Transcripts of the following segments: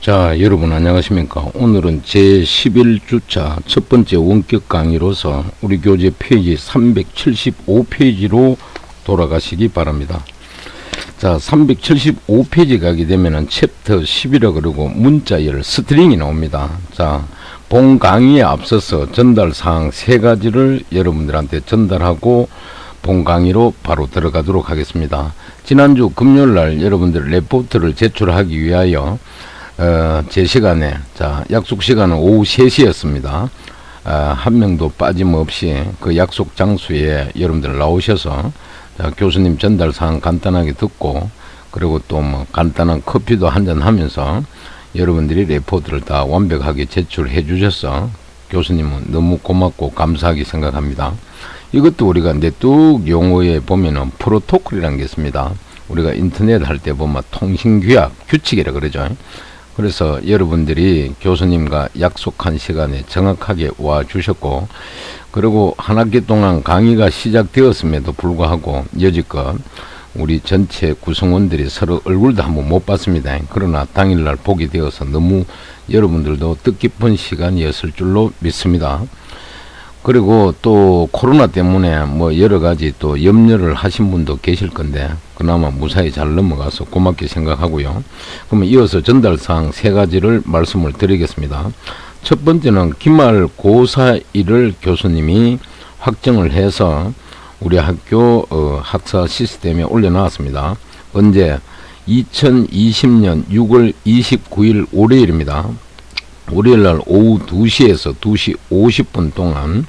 자, 여러분 안녕하십니까. 오늘은 제11주차 첫 번째 원격 강의로서 우리 교재 페이지 375페이지로 돌아가시기 바랍니다. 자, 375페이지 가게 되면은 챕터 10이라 그러고 문자열 스트링이 나옵니다. 자, 본 강의에 앞서서 전달사항 3가지를 여러분들한테 전달하고 본 강의로 바로 들어가도록 하겠습니다. 지난주 금요일날 여러분들 레포트를 제출하기 위하여 제 시간에, 자, 약속 시간은 오후 3시였습니다. 한 명도 빠짐없이 그 약속 장소에 여러분들 나오셔서, 자, 교수님 전달 사항 간단하게 듣고, 그리고 또 뭐 간단한 커피도 한잔 하면서 여러분들이 레포트를 다 완벽하게 제출해 주셔서 교수님은 너무 고맙고 감사하게 생각합니다. 이것도 우리가 네트워크 용어에 보면은 프로토콜이라는 게 있습니다. 우리가 인터넷 할 때 보면 통신규약, 규칙이라 그러죠. 그래서 여러분들이 교수님과 약속한 시간에 정확하게 와 주셨고, 그리고 한 학기 동안 강의가 시작되었음에도 불구하고 여지껏 우리 전체 구성원들이 서로 얼굴도 한번 못 봤습니다. 그러나 당일날 보게 되어서 너무 여러분들도 뜻깊은 시간이었을 줄로 믿습니다. 그리고 또 코로나 때문에 뭐 여러가지 또 염려를 하신 분도 계실 건데 그나마 무사히 잘 넘어가서 고맙게 생각하고요. 그러면 이어서 전달사항 3가지를 말씀을 드리겠습니다. 첫 번째는 기말고사일을 교수님이 확정을 해서 우리 학교 학사 시스템에 올려놨습니다. 언제? 2020년 6월 29일 월요일입니다. 월요일날 오후 2시에서 2시 50분 동안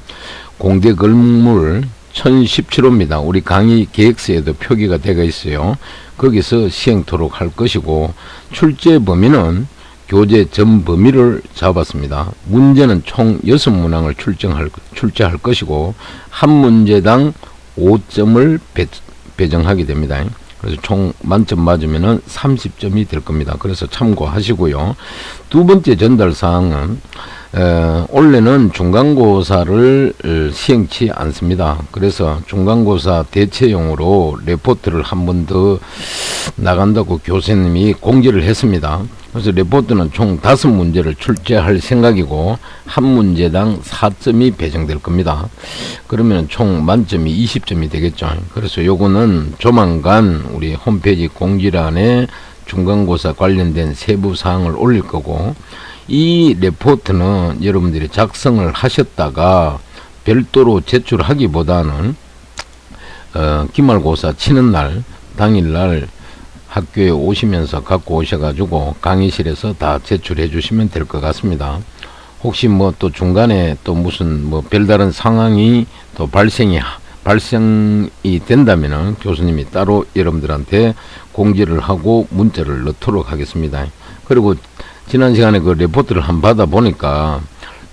공대 건물 1017호입니다. 우리 강의 계획서에도 표기가 되어 있어요. 거기서 시행토록 할 것이고, 출제 범위는 교재 전 범위를 잡았습니다. 문제는 총 6문항을 출제할 것이고, 한 문제당 5점을 배정하게 됩니다. 그래서 총 만점 맞으면은 30점이 될 겁니다. 그래서 참고하시고요. 두 번째 전달 사항은 올해는 중간고사를 시행치 않습니다. 그래서 중간고사 대체용으로 레포트를 한 번 더 나간다고 교수님이 공지를 했습니다. 그래서 레포트는 총 5문제를 출제할 생각이고 한 문제당 4점이 배정될 겁니다. 그러면 총 만점이 20점이 되겠죠. 그래서 요거는 조만간 우리 홈페이지 공지란에 중간고사 관련된 세부 사항을 올릴 거고, 이 레포트는 여러분들이 작성을 하셨다가 별도로 제출하기보다는 기말고사 치는 날 당일날 학교에 오시면서 갖고 오셔가지고 강의실에서 다 제출해 주시면 될 것 같습니다. 혹시 뭐 또 중간에 또 무슨 뭐 별다른 상황이 또 발생이 된다면은 교수님이 따로 여러분들한테 공지를 하고 문자를 넣도록 하겠습니다. 그리고 지난 시간에 그 레포트를 한번 받아보니까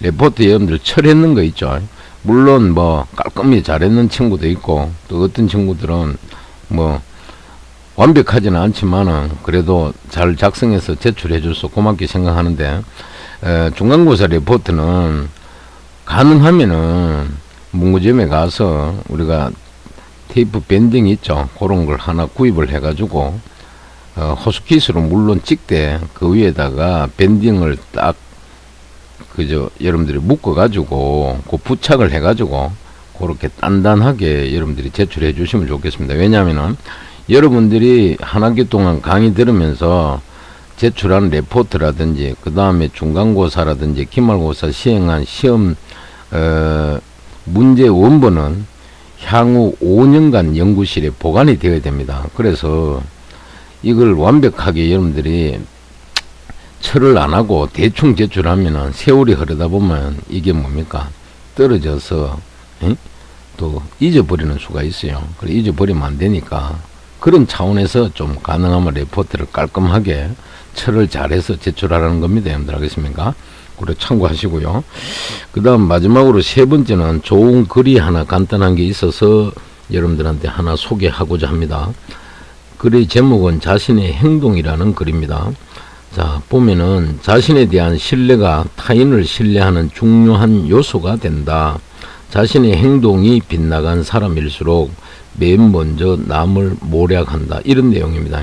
레포트 여러분들 철했는 거 있죠. 물론 뭐 깔끔히 잘했는 친구도 있고 또 어떤 친구들은 뭐 완벽하지는 않지만은 그래도 잘 작성해서 제출해 줘서 고맙게 생각하는데, 중간고사 레포트는 가능하면은 문구점에 가서 우리가 테이프 밴딩 있죠. 그런 걸 하나 구입을 해 가지고 호스킷으로 물론 찍되 그 위에다가 밴딩을 딱 그저 여러분들이 묶어 가지고 그 부착을 해 가지고 그렇게 단단하게 여러분들이 제출해 주시면 좋겠습니다. 왜냐하면은 여러분들이 한 학기 동안 강의 들으면서 제출한 레포트라든지 그 다음에 중간고사라든지 기말고사 시행한 시험 문제 원본은 향후 5년간 연구실에 보관이 되어야 됩니다. 그래서 이걸 완벽하게 여러분들이 철을 안 하고 대충 제출하면은 세월이 흐르다 보면 이게 뭡니까? 떨어져서 또 잊어버리는 수가 있어요. 그래 잊어버리면 안 되니까 그런 차원에서 좀 가능하면 레포트를 깔끔하게 철을 잘해서 제출하라는 겁니다. 여러분들 알겠습니까? 그래 참고하시고요. 그 다음 마지막으로 세 번째는 좋은 글이 하나 간단한 게 있어서 여러분들한테 하나 소개하고자 합니다. 글의 제목은 자신의 행동이라는 글입니다. 자, 보면은 자신에 대한 신뢰가 타인을 신뢰하는 중요한 요소가 된다. 자신의 행동이 빗나간 사람일수록 맨 먼저 남을 모략한다. 이런 내용입니다.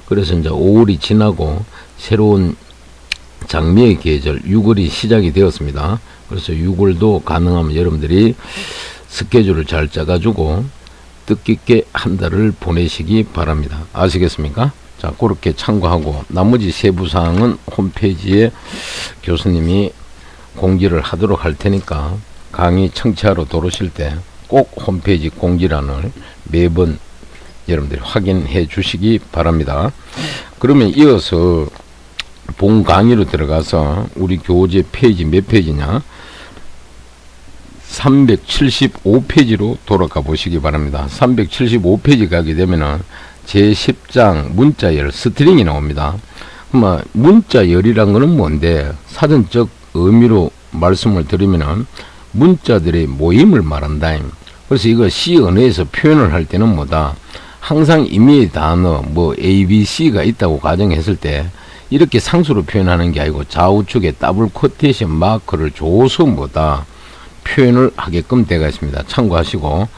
그래서 이제 5월이 지나고 새로운 장미의 계절 6월이 시작이 되었습니다. 그래서 6월도 가능하면 여러분들이 스케줄을 잘 짜가지고 뜻깊게 한 달을 보내시기 바랍니다. 아시겠습니까? 자, 그렇게 참고하고 나머지 세부사항은 홈페이지에 교수님이 공지를 하도록 할 테니까 강의 청취하러 들어오실 때 꼭 홈페이지 공지란을 매번 여러분들이 확인해 주시기 바랍니다. 그러면 이어서 본 강의로 들어가서 우리 교재 페이지 몇 페이지냐? 375페이지로 돌아가 보시기 바랍니다. 375페이지 가게 되면은 제10장 문자열 스트링이 나옵니다. 문자열이란 거는 뭔데? 사전적 의미로 말씀을 드리면은 문자들의 모임을 말한다. 그래서 이거 C 언어에서 표현을 할 때는 뭐다? 항상 임의의 단어 뭐 A, B, C가 있다고 가정했을 때 이렇게 상수로 표현하는 게 아니고 좌우측에 더블 쿼테이션 마크를 줘서 뭐다? 표현을 하게끔 되어 있습니다. 참고하시고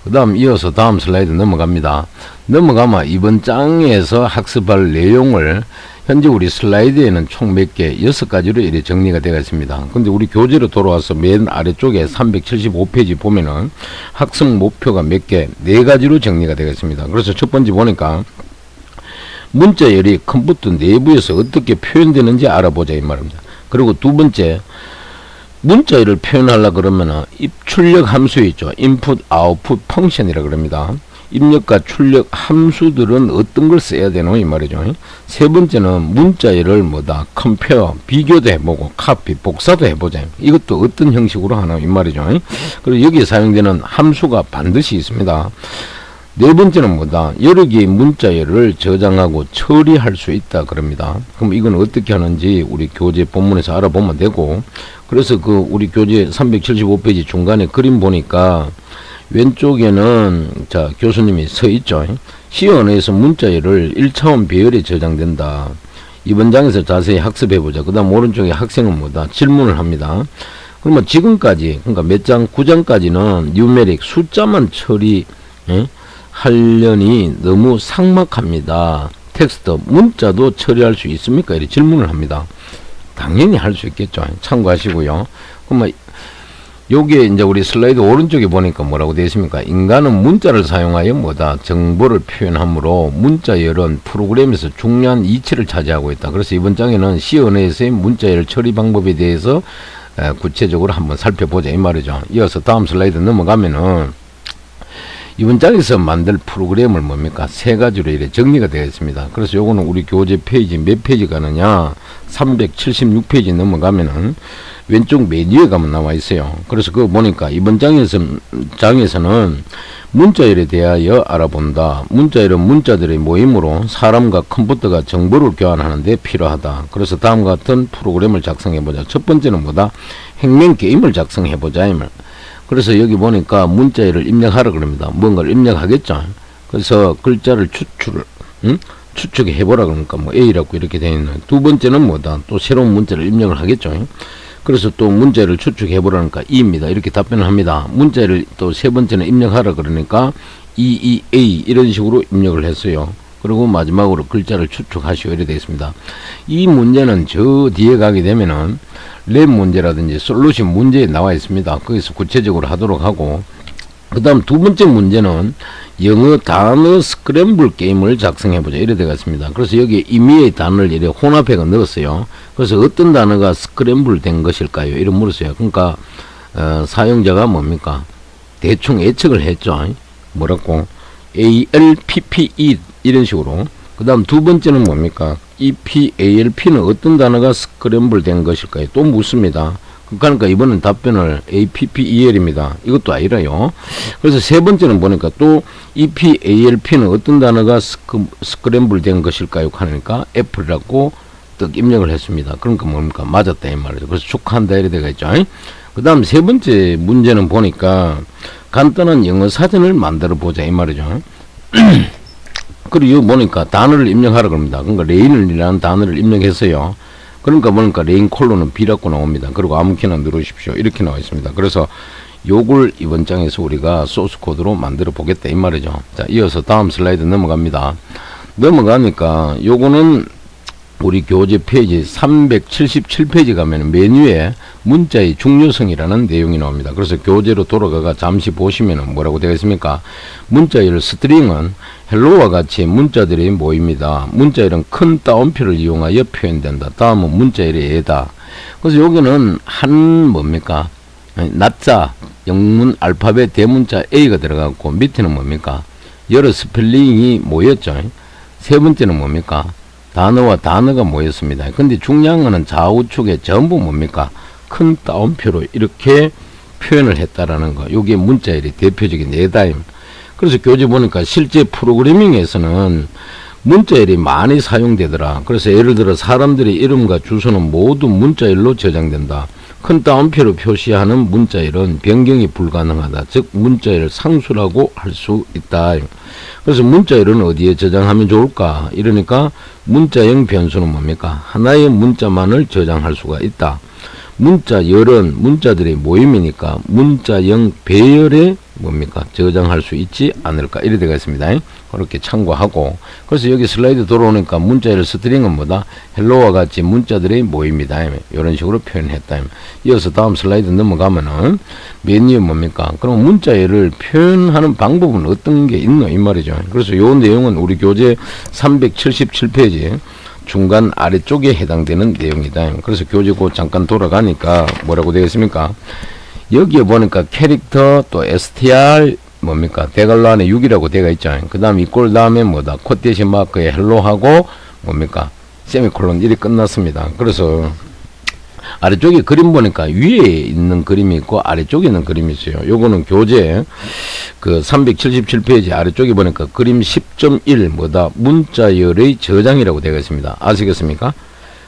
그 다음 이어서 다음 슬라이드 넘어갑니다. 넘어가면 이번 장에서 학습할 내용을 현재 우리 슬라이드에는 총 몇 개? 6가지로 이렇게 정리가 되어 있습니다. 근데 우리 교재로 돌아와서 맨 아래쪽에 375페이지 보면은 학습 목표가 몇 개? 4가지로 정리가 되어 있습니다. 그래서 첫 번째 보니까 문자열이 컴퓨터 내부에서 어떻게 표현되는지 알아보자 이 말입니다. 그리고 두 번째 문자열을 표현하려고 그러면은 입출력 함수 있죠. input, output 펑션이라 그럽니다. 입력과 출력 함수들은 어떤 걸 써야 되노 이 말이죠. 세 번째는 문자열을 뭐다? 컴페어, 비교도 해보고 카피, 복사도 해보자. 이것도 어떤 형식으로 하나 이 말이죠. 그리고 여기에 사용되는 함수가 반드시 있습니다. 네 번째는 뭐다? 여러 개의 문자열을 저장하고 처리할 수 있다 그럽니다. 그럼 이건 어떻게 하는지 우리 교재 본문에서 알아보면 되고, 그래서 그 우리 교재 375페이지 중간에 그림 보니까 왼쪽에는 자 교수님이 서 있죠. C 언어에서 문자열을 1차원 배열에 저장된다. 이번 장에서 자세히 학습해보자. 그 다음 오른쪽에 학생은 뭐다? 질문을 합니다. 그러면 지금까지 그러니까 몇 장? 9장까지는 뉴메릭 숫자만 처리 하려니 너무 삭막합니다. 텍스트 문자도 처리할 수 있습니까? 이렇게 질문을 합니다. 당연히 할 수 있겠죠. 참고하시고요. 그러면 요게 이제 우리 슬라이드 오른쪽에 보니까 뭐라고 되어 있습니까? 인간은 문자를 사용하여 뭐다? 정보를 표현하므로 문자열은 프로그램에서 중요한 이치를 차지하고 있다. 그래서 이번 장에는 C 언어에서의 문자열 처리 방법에 대해서 구체적으로 한번 살펴보자 이 말이죠. 이어서 다음 슬라이드 넘어가면은 이번 장에서 만들 프로그램을 뭡니까? 3가지로 이렇게 정리가 되어 있습니다. 그래서 요거는 우리 교재 페이지 몇 페이지 가느냐? 376페이지 넘어가면은 왼쪽 메뉴에 가면 나와 있어요. 그래서 그거 보니까 이번 장에서는 문자열에 대하여 알아본다. 문자열은 문자들의 모임으로 사람과 컴퓨터가 정보를 교환하는 데 필요하다. 그래서 다음과 같은 프로그램을 작성해보자. 첫 번째는 뭐다? 행명 게임을 작성해보자. 그래서 여기 보니까 문자열을 입력하라 그럽니다. 뭔가를 입력하겠죠. 그래서 글자를 추측해보라 그러니까 뭐 A라고 이렇게 되어 있는. 두 번째는 뭐다? 또 새로운 문자를 입력을 하겠죠. 그래서 또 문자를 추측해보라니까 E입니다. 이렇게 답변을 합니다. 문자를 또 세 번째는 입력하라 그러니까 EEA 이런 식으로 입력을 했어요. 그리고 마지막으로 글자를 추측하시오 이렇게 되어 있습니다. 이 문제는 저 뒤에 가게 되면은 랩 문제라든지 솔루션 문제에 나와 있습니다. 거기서 구체적으로 하도록 하고, 그 다음 두 번째 문제는 영어 단어 스크램블 게임을 작성해보자 이래 되어 있습니다. 그래서 여기에 임의의 단어를 이렇게 혼합해가 넣었어요. 그래서 어떤 단어가 스크램블 된 것일까요? 이런 물었어요. 그러니까 사용자가 뭡니까? 대충 예측을 했죠. 뭐라고? ALPPE 이런 식으로. 그 다음 두 번째는 뭡니까? EPALP는 어떤 단어가 스크램블 된 것일까요? 또 묻습니다. 그러니까 이번엔 답변을 APPEL입니다. 이것도 아니라요. 그래서 세 번째는 보니까 또 EPALP는 어떤 단어가 스크램블 된 것일까요? 하니까 F라고 딱 입력을 했습니다. 그러니까 뭡니까? 맞았다 이 말이죠. 그래서 축하한다 이래 되겠죠. 그 다음 세 번째 문제는 보니까 간단한 영어 사전을 만들어 보자 이 말이죠. 그리고 여기 보니까 단어를 입력하라 그럽니다. 그러니까 레인이라는 단어를 입력했어요. 그러니까 보니까 레인 콜론은 B라고 나옵니다. 그리고 아무 키나 누르십시오. 이렇게 나와 있습니다. 그래서 요걸 이번 장에서 우리가 소스 코드로 만들어 보겠다 이 말이죠. 자, 이어서 다음 슬라이드 넘어갑니다. 넘어가니까 요거는 우리 교재 페이지 377페이지 가면 메뉴에 문자의 중요성이라는 내용이 나옵니다. 그래서 교재로 돌아가가 잠시 보시면 뭐라고 되어 있습니까? 문자열 스트링은 헬로와 같이 문자들이 모입니다. 문자열은 큰 따옴표를 이용하여 표현된다. 다음은 문자열의 예다. 그래서 여기는 한 뭡니까? 낮자 영문 알파벳 대문자 A가 들어갔고 밑에는 뭡니까? 여러 스펠링이 모였죠. 세 번째는 뭡니까? 단어와 단어가 모였습니다. 근데 중요한 거는 좌우측에 전부 뭡니까? 큰 따옴표로 이렇게 표현을 했다라는 거. 요게 문자열의 대표적인 예다임. 그래서 교재 보니까 실제 프로그래밍에서는 문자열이 많이 사용되더라. 그래서 예를 들어 사람들의 이름과 주소는 모두 문자열로 저장된다. 큰 따옴표로 표시하는 문자열은 변경이 불가능하다. 즉 문자열 상수라고 할 수 있다. 그래서 문자열은 어디에 저장하면 좋을까? 이러니까 문자형 변수는 뭡니까? 하나의 문자만을 저장할 수가 있다. 문자열은 문자들의 모임이니까 문자형 배열에 뭡니까? 저장할 수 있지 않을까? 이래 되어 있습니다. 그렇게 참고하고. 그래서 여기 슬라이드 돌아오니까 문자열 스트링은 뭐다? 헬로와 같이 문자들의 모임이다. 이런 식으로 표현했다. 이어서 다음 슬라이드 넘어가면은 메뉴 뭡니까? 그럼 문자열을 표현하는 방법은 어떤 게 있노? 이 말이죠. 그래서 요 내용은 우리 교재 377페이지 중간 아래쪽에 해당되는 내용이다. 그래서 교재 곧 잠깐 돌아가니까 뭐라고 되어 있습니까? 여기에 보니까 캐릭터 또 str 뭡니까? 대괄호 안에 6이라고 되어 있죠. 그 다음 이꼴 다음에 뭐다? 코테이션 마크에 헬로하고 뭡니까? 세미콜론 1이 끝났습니다. 그래서 아래쪽에 그림 보니까 위에 있는 그림이 있고 아래쪽에 있는 그림이 있어요. 요거는 교재 그 377페이지 아래쪽에 보니까 그림 10.1 뭐다? 문자열의 저장이라고 되어 있습니다. 아시겠습니까?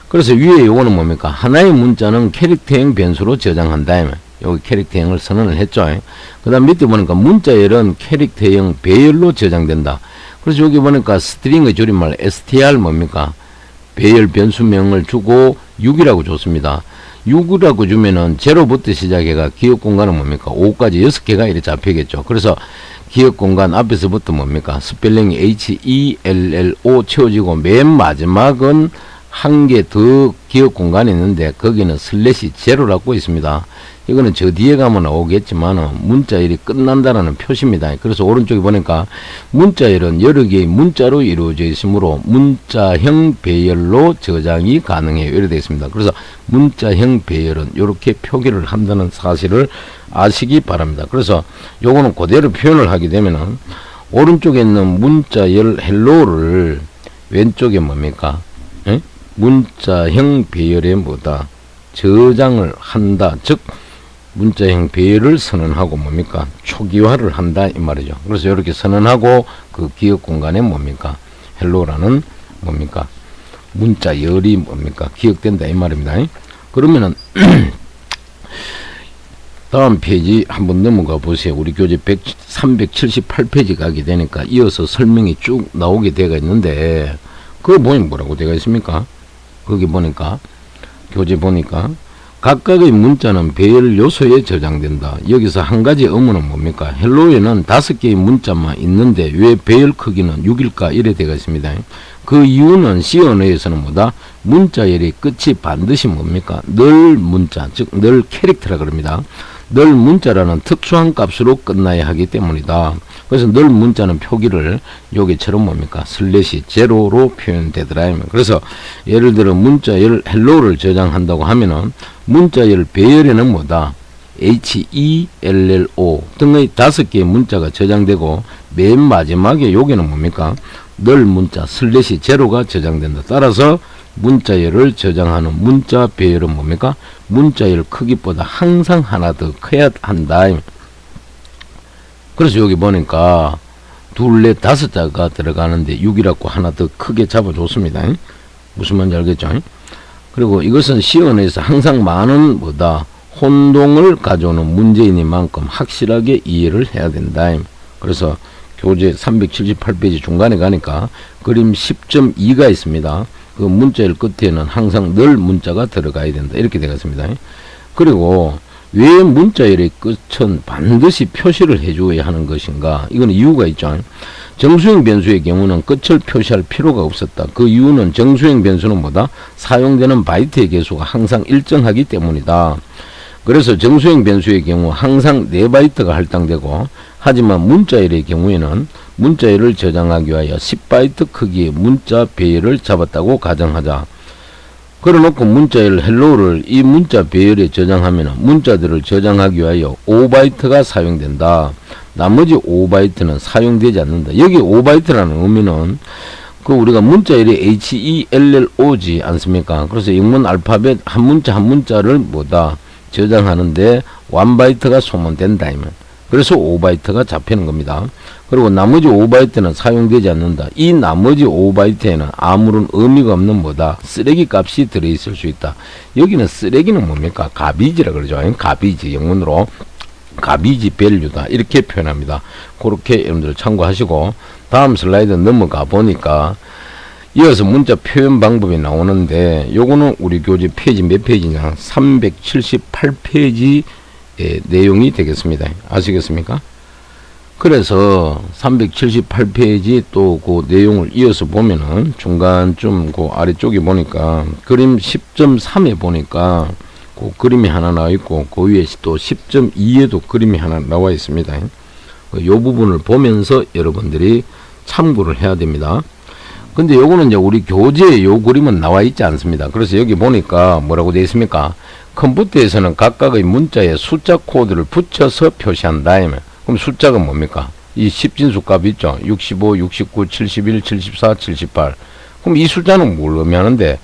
그래서 위에 요거는 뭡니까? 하나의 문자는 캐릭터형 변수로 저장한다. 여기 캐릭터형을 선언을 했죠. 그 다음 밑에 보니까 문자열은 캐릭터형 배열로 저장된다. 그래서 여기 보니까 스트링의 줄임말 str 뭡니까? 배열 변수명을 주고 6이라고 줬습니다. 6이라고 주면은 0부터 시작해가 기억 공간은 뭡니까? 5까지 6개가 이렇게 잡히겠죠. 그래서 기억 공간 앞에서부터 뭡니까? 스펠링이 HELLO 채워지고 맨 마지막은 한 개 더 기억 공간이 있는데 거기는 슬래시 제로라고 있습니다. 이거는 저 뒤에 가면 나오겠지만 문자열이 끝난다라는 표시입니다. 그래서 오른쪽에 보니까 문자열은 여러 개의 문자로 이루어져 있으므로 문자형 배열로 저장이 가능해요. 이렇게 되어 있습니다. 그래서 문자형 배열은 이렇게 표기를 한다는 사실을 아시기 바랍니다. 그래서 요거는 그대로 표현을 하게 되면은 오른쪽에 있는 문자열 헬로를 왼쪽에 뭡니까? 에? 문자형 배열에 뭐다? 저장을 한다. 즉 문자형 배열을 선언하고 뭡니까? 초기화를 한다 이 말이죠. 그래서 이렇게 선언하고 그 기억 공간에 뭡니까? 헬로라는 뭡니까? 문자열이 뭡니까? 기억된다 이 말입니다. 그러면은 다음 페이지 한번 넘어가 보세요. 우리 교재 378페이지 가게 되니까 이어서 설명이 쭉 나오게 되어 있는데 그거 보면 뭐라고 되어 있습니까? 거기 보니까 교재 보니까 각각의 문자는 배열 요소에 저장된다. 여기서 한 가지 의문은 뭡니까? 헬로에는 5개의 문자만 있는데 왜 배열 크기는 6일까? 이래 되어 있습니다. 그 이유는 C 언어에서는 뭐다? 문자열의 끝이 반드시 뭡니까? 늘 문자, 즉 늘 캐릭터라 그럽니다. 늘 문자라는 특수한 값으로 끝나야 하기 때문이다. 그래서 늘 문자는 표기를 여기처럼 뭡니까? 슬래시 제로로 표현되더라. 그래서 예를 들어 문자열 헬로를 저장한다고 하면은 문자열 배열에는 뭐다? HELLO 등의 5개의 문자가 저장되고 맨 마지막에 여기는 뭡니까? 늘 문자 슬래시 제로가 저장된다. 따라서 문자열을 저장하는 문자 배열은 뭡니까? 문자열 크기보다 항상 하나 더 커야 한다. 그래서 여기 보니까 둘, 넷, 5자가 들어가는데 6이라고 하나 더 크게 잡아줬습니다. 무슨 말인지 알겠죠? 그리고 이것은 시언에서 항상 많은 뭐다? 혼동을 가져오는 문제이니만큼 확실하게 이해를 해야 된다. 그래서 교재 378페이지 중간에 가니까 그림 10.2가 있습니다. 그 문자열 끝에는 항상 늘 문자가 들어가야 된다. 이렇게 되겠습니다. 그리고 왜 문자열의 끝은 반드시 표시를 해줘야 하는 것인가? 이건 이유가 있죠. 정수행 변수의 경우는 끝을 표시할 필요가 없었다. 그 이유는 정수행 변수는 뭐다? 사용되는 바이트의 개수가 항상 일정하기 때문이다. 그래서 정수행 변수의 경우 항상 4바이트가 할당되고, 하지만 문자열의 경우에는 문자열을 저장하기 위하여 10바이트 크기의 문자 배열을 잡았다고 가정하자. 그래놓고 문자열 헬로우를 이 문자 배열에 저장하면 문자들을 저장하기 위하여 5바이트가 사용된다. 나머지 5바이트는 사용되지 않는다. 여기 5바이트라는 의미는 그 우리가 문자열이 HELLO지 않습니까? 그래서 영문 알파벳 한 문자 한 문자를 뭐다 저장하는데 1바이트가 소모된다. 그래서 5바이트가 잡히는 겁니다. 그리고 나머지 5바이트는 사용되지 않는다. 이 나머지 5바이트에는 아무런 의미가 없는 뭐다? 쓰레기 값이 들어있을 수 있다. 여기는 쓰레기는 뭡니까? 가비지라 그러죠. 가비지, 영문으로 가비지 밸류다. 이렇게 표현합니다. 그렇게 여러분들 참고하시고, 다음 슬라이드 넘어가 보니까 이어서 문자 표현 방법이 나오는데, 요거는 우리 교재 페이지 몇 페이지냐? 378페이지 내용이 되겠습니다. 아시겠습니까? 그래서 378페이지 또 그 내용을 이어서 보면은 중간쯤 그 아래쪽에 보니까 그림 10.3에 보니까 그 그림이 하나 나와 있고, 그 위에 또 10.2에도 그림이 하나 나와 있습니다. 요 부분을 보면서 여러분들이 참고를 해야 됩니다. 근데 요거는 이제 우리 교재에 요 그림은 나와 있지 않습니다. 그래서 여기 보니까 뭐라고 되어 있습니까? 컴퓨터에서는 각각의 문자에 숫자 코드를 붙여서 표시한다. 그럼 숫자가 뭡니까? 이 10진수 값 있죠? 65, 69, 71, 74, 78. 그럼 이 숫자는 뭘 의미하는데?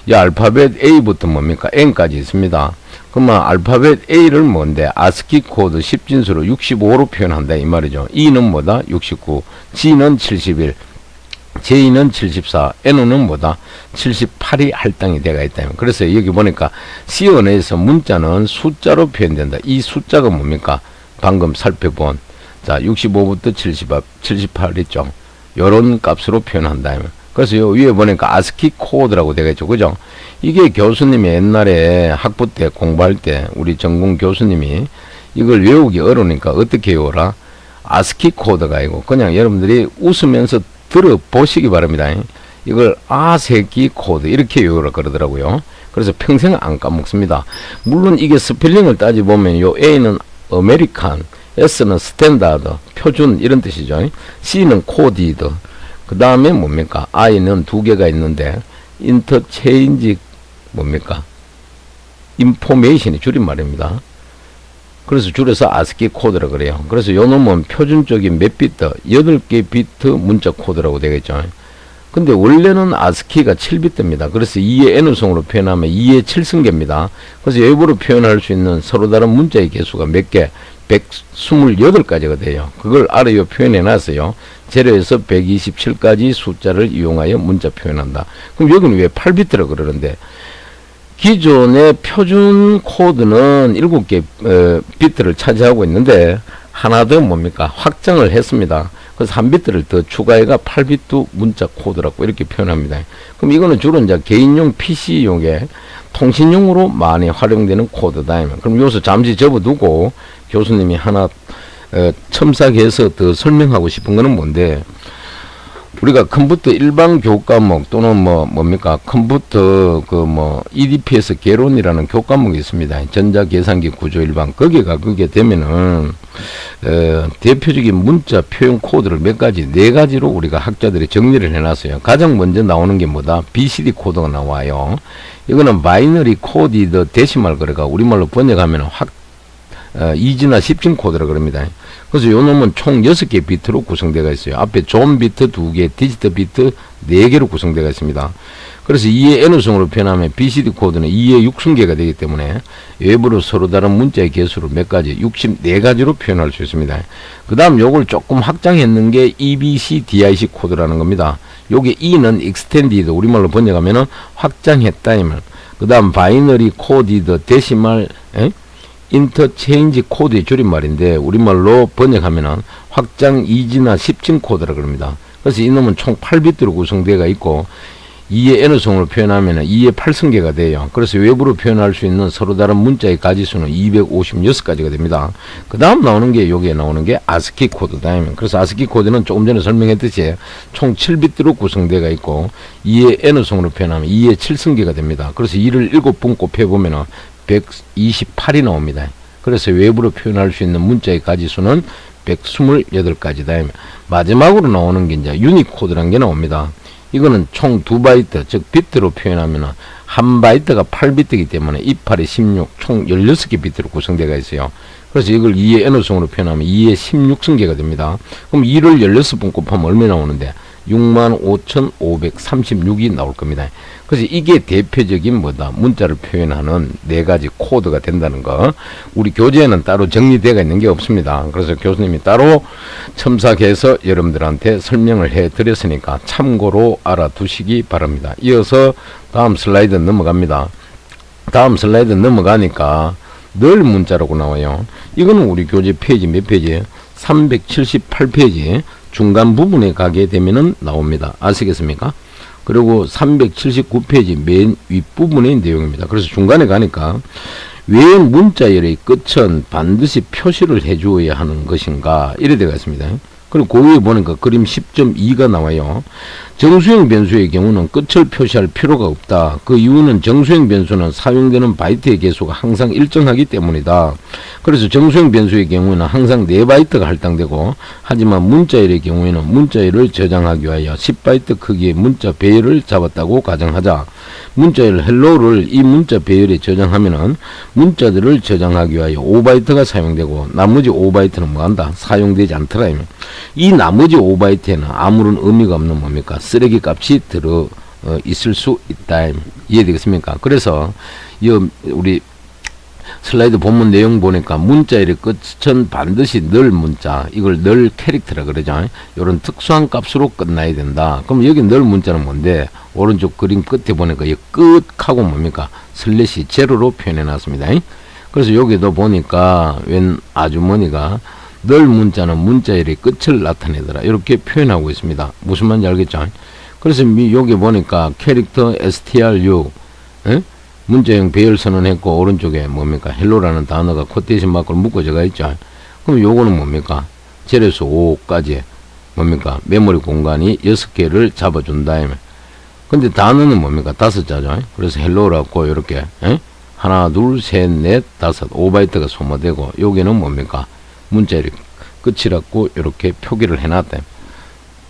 이 알파벳 A부터 뭡니까? N까지 있습니다. 그러면 알파벳 A를 뭔데? 아스키 코드 10진수로 65로 표현한다. 이 말이죠. E는 뭐다? 69, G는 71, J는 74, N은 뭐다? 78이 할당이 되어 있다. 그래서 여기 보니까 C언에서 문자는 숫자로 표현된다. 이 숫자가 뭡니까? 방금 살펴본, 자, 65부터 78 있죠? 요런 값으로 표현한다. 그래서 요 위에 보니까 아스키 코드라고 되어 있죠. 그죠? 이게 교수님이 옛날에 학부 때 공부할 때 우리 전공 교수님이 이걸 외우기 어려우니까 어떻게 외워라? 아스키 코드가 아니고 그냥 여러분들이 웃으면서 들어보시기 바랍니다. 이걸 아새끼 코드 이렇게 외우라 그러더라고요. 그래서 평생 안 까먹습니다. 물론 이게 스펠링을 따져보면 요 A는 아메리칸, S는 스탠다드, 표준 이런 뜻이죠. C는 코디드, 그 다음에 뭡니까? I는 두 개가 있는데 인터체인지 뭡니까? 인포메이션이 줄임말입니다. 그래서 줄여서 아스키 코드라 그래요. 그래서 요 놈은 표준적인 몇 비트, 8개 비트 문자 코드라고 되겠죠. 근데 원래는 아스키가 7비트입니다. 그래서 2의 N우성으로 표현하면 2의 7승계입니다. 그래서 외부로 표현할 수 있는 서로 다른 문자의 개수가 몇 개? 128가지가 돼요. 그걸 아래에 표현해 놨어요. 0에서 127까지 숫자를 이용하여 문자 표현한다. 그럼 여기는 왜 8비트라 그러는데, 기존의 표준 코드는 7개 비트를 차지하고 있는데 하나 더 뭡니까? 확장을 했습니다. 그래서 한 비트를 더 추가해가 8비트 문자 코드라고 이렇게 표현합니다. 그럼 이거는 주로 이제 개인용 PC용에 통신용으로 많이 활용되는 코드다. 그럼 여기서 잠시 접어두고 교수님이 하나 첨삭해서 더 설명하고 싶은 거는 뭔데, 우리가 컴퓨터 일반 교과목 또는 뭡니까? 컴퓨터 EDPS 개론이라는 교과목이 있습니다. 전자계산기 구조 일반. 거기가 그게 되면은 대표적인 문자 표현 코드를 몇 가지, 4가지로 우리가 학자들이 정리를 해놨어요. 가장 먼저 나오는 게 뭐다? BCD 코드가 나와요. 이거는 바이너리 코디드 데시말 거래가 우리말로 번역하면 이지나 10진 코드라 그럽니다. 그래서 요 놈은 총 6개 비트로 구성되어 있어요. 앞에 존 비트 2개, 디지트 비트 4개로 구성되어 있습니다. 그래서 2의 N우성으로 표현하면 BCD 코드는 2의 6승계가 되기 때문에 외부로 서로 다른 문자의 개수를 몇 가지, 64가지로 표현할 수 있습니다. 그 다음 요걸 조금 확장했는 게 EBCDIC 코드라는 겁니다. 요게 E는 Extended, 우리말로 번역하면 확장했다. 그 다음 바이너리 코디드 데시말 인터체인지 코드의 줄임말인데 우리말로 번역하면은 확장 이지나 10진 코드라 그럽니다. 그래서 이놈은 총 8비트로 구성되어 있고 2의 n승으로 표현하면 2의 8승계가 돼요. 그래서 외부로 표현할 수 있는 서로 다른 문자의 가지수는 256가지가 됩니다. 그 다음 나오는 게 여기에 나오는 게 아스키 코드다. 그래서 아스키 코드는 조금 전에 설명했듯이 총 7비트로 구성되어 있고 2의 n승으로 표현하면 2의 7승계가 됩니다. 그래서 2를 7번 곱해보면 128이 나옵니다. 그래서 외부로 표현할 수 있는 문자의 가지수는 128가지다. 마지막으로 나오는 게 이제 유니코드라는 게 나옵니다. 이거는 총 2바이트, 즉 비트로 표현하면 한 바이트가 8비트이기 때문에 28에 16, 총 16개 비트로 구성되어 있어요. 그래서 이걸 2의 n승으로 표현하면 2의 16승계가 됩니다. 그럼 2를 16번 곱하면 얼마 나오는데 65,536이 나올 겁니다. 그래서 이게 대표적인 뭐다? 문자를 표현하는 4가지 코드가 된다는 거. 우리 교재에는 따로 정리되어 있는 게 없습니다. 그래서 교수님이 따로 첨삭해서 여러분들한테 설명을 해 드렸으니까 참고로 알아두시기 바랍니다. 이어서 다음 슬라이드 넘어갑니다. 다음 슬라이드 넘어가니까 늘 문자라고 나와요. 이거는 우리 교재 페이지 몇 페이지예요? 378페이지 중간 부분에 가게 되면은 나옵니다. 아시겠습니까? 그리고 379페이지 맨 윗부분의 내용입니다. 그래서 중간에 가니까 왜 문자열의 끝은 반드시 표시를 해주어야 하는 것인가 이래 되어 있습니다. 그리고 그 위에 보니까 그림 10.2가 나와요. 정수형 변수의 경우는 끝을 표시할 필요가 없다. 그 이유는 정수형 변수는 사용되는 바이트의 개수가 항상 일정하기 때문이다. 그래서 정수형 변수의 경우는 항상 4바이트가 할당되고, 하지만 문자열의 경우에는 문자열을 저장하기 위하여 10바이트 크기의 문자 배열을 잡았다고 가정하자. 문자열 헬로우를 이 문자 배열에 저장하면은 문자들을 저장하기 위하여 5바이트가 사용되고, 나머지 5바이트는 뭐한다? 사용되지 않더라. 이 나머지 5바이트에는 아무런 의미가 없는 뭡니까? 쓰레기 값이 들어 있을 수 있다. 이해되겠습니까? 그래서 우리 슬라이드 본문 내용 보니까 문자열의 끝은 반드시 늘 문자, 이걸 늘 캐릭터라 그러죠. 이런 특수한 값으로 끝나야 된다. 그럼 여기 늘 문자는 뭔데? 오른쪽 그림 끝에 보니까 이 끝하고 뭡니까? 슬래시 제로로 표현해 놨습니다. 그래서 여기도 보니까 웬 아주머니가 늘 문자는 문자열의 끝을 나타내더라, 이렇게 표현하고 있습니다. 무슨 말인지 알겠죠? 그래서 여기 보니까 캐릭터 stru 문자형 배열 선언했고, 오른쪽에 뭡니까? 헬로라는 단어가 코테이션 마크로 묶어져가 있죠. 그럼 요거는 뭡니까? 0에서 5까지 뭡니까? 메모리 공간이 6개를 잡아준다. 근데 단어는 뭡니까? 5자죠. 그래서 헬로라고 이렇게 하나, 둘, 셋, 넷, 다섯, 5바이트가 소모되고, 여기는 뭡니까? 문자열이 끝이라고 이렇게 표기를 해놨다.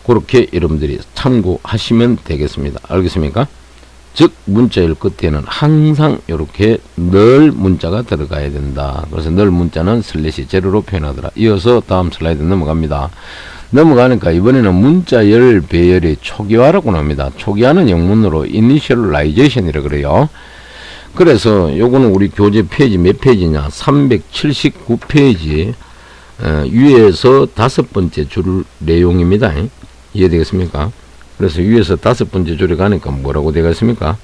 그렇게 여러분들이 참고하시면 되겠습니다. 알겠습니까? 즉 문자열 끝에는 항상 이렇게 늘 문자가 들어가야 된다. 그래서 늘 문자는 슬래시 제로로 표현하더라. 이어서 다음 슬라이드 넘어갑니다. 넘어가니까 이번에는 문자열 배열의 초기화라고 나옵니다. 초기화는 영문으로 initialization이라고 그래요. 그래서 요거는 우리 교재 페이지 몇 페이지냐? 379페이지 위에서 5번째 줄 내용입니다. 이해되겠습니까? 그래서 위에서 5번째 줄에 가니까 뭐라고 되어 있습니까?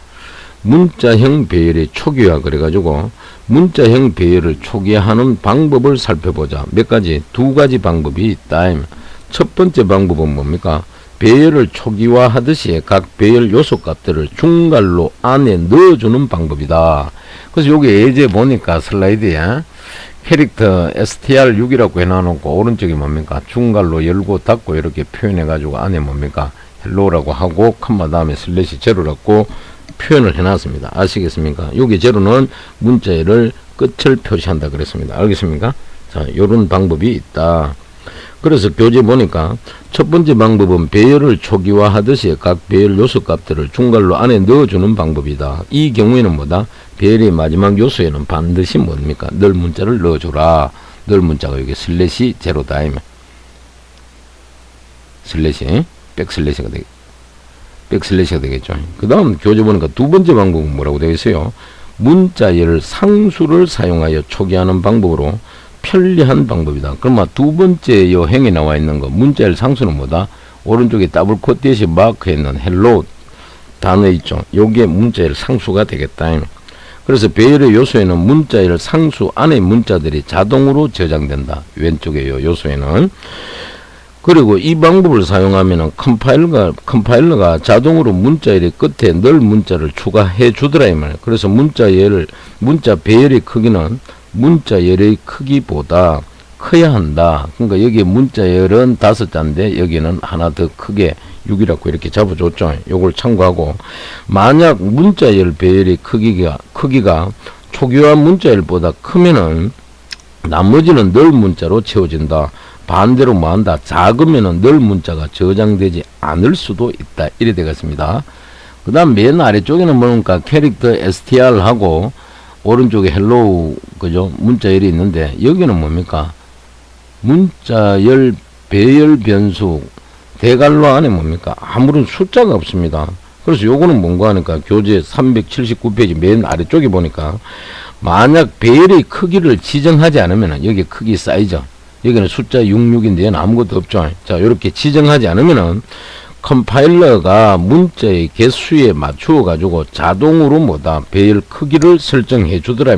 문자형 배열의 초기화, 그래가지고 문자형 배열을 초기화하는 방법을 살펴보자. 몇 가지? 2가지 방법이 있다. 첫 번째 방법은 뭡니까? 배열을 초기화하듯이 각 배열 요소 값들을 중괄로 안에 넣어주는 방법이다. 그래서 여기 예제 보니까 슬라이드에 캐릭터 str6이라고 해놔놓고 오른쪽에 뭡니까? 중괄로 열고 닫고 이렇게 표현해가지고 안에 뭡니까? 헬로라고 하고 컴마 다음에 슬래시 제로라고 표현을 해놨습니다. 아시겠습니까? 여기 제로는 문자열을 끝을 표시한다 그랬습니다. 알겠습니까? 자, 요런 방법이 있다. 그래서 교재 보니까 첫 번째 방법은 배열을 초기화하듯이 각 배열 요소 값들을 중괄로 안에 넣어주는 방법이다. 이 경우에는 뭐다? 배열의 마지막 요소에는 반드시 뭡니까? 늘 문자를 넣어줘라. 늘 문자가 여기 슬래시 제로다. 슬래시 백슬래시가 되겠죠. 그 다음 교재 보니까 두 번째 방법은 뭐라고 되어 있어요? 문자열 상수를 사용하여 초기화하는 방법으로 편리한 방법이다. 그러면 두 번째 요 행에 나와 있는 거 문자열 상수는 뭐다? 오른쪽에 더블 코트에서 마크해 있는 헬로 단어 있죠. 요게 문자열 상수가 되겠다. 그래서 배열의 요소에는 문자열 상수 안에 문자들이 자동으로 저장된다. 왼쪽에 요 요소에는. 그리고 이 방법을 사용하면은 컴파일러가 자동으로 문자열의 끝에 늘 문자를 추가해 주더라 이 말이에요. 그래서 문자 배열의 크기는 문자열의 크기보다 커야 한다. 그러니까 여기에 문자열은 5자인데 여기는 하나 더 크게 6이라고 이렇게 잡아줬죠. 요걸 참고하고, 만약 문자열 배열의 크기가 초기화 문자열보다 크면은 나머지는 늘 문자로 채워진다. 반대로 뭐한다? 작으면은 늘 문자가 저장되지 않을 수도 있다. 이래 되겠습니다. 그 다음 맨 아래쪽에는 뭔가 캐릭터 str하고 오른쪽에 hello, 그죠? 문자열이 있는데, 여기는 뭡니까? 문자열 배열 변수 대괄호 안에 뭡니까? 아무런 숫자가 없습니다. 그래서 요거는 뭔가 하니까 교재 379페이지 맨 아래쪽에 보니까, 만약 배열의 크기를 지정하지 않으면 여기 크기 사이즈, 여기는 숫자 66인데 얘는 아무것도 없죠. 자, 이렇게 지정하지 않으면은 컴파일러가 문자의 개수에 맞추어 가지고 자동으로 뭐다? 배열 크기를 설정해 주더라.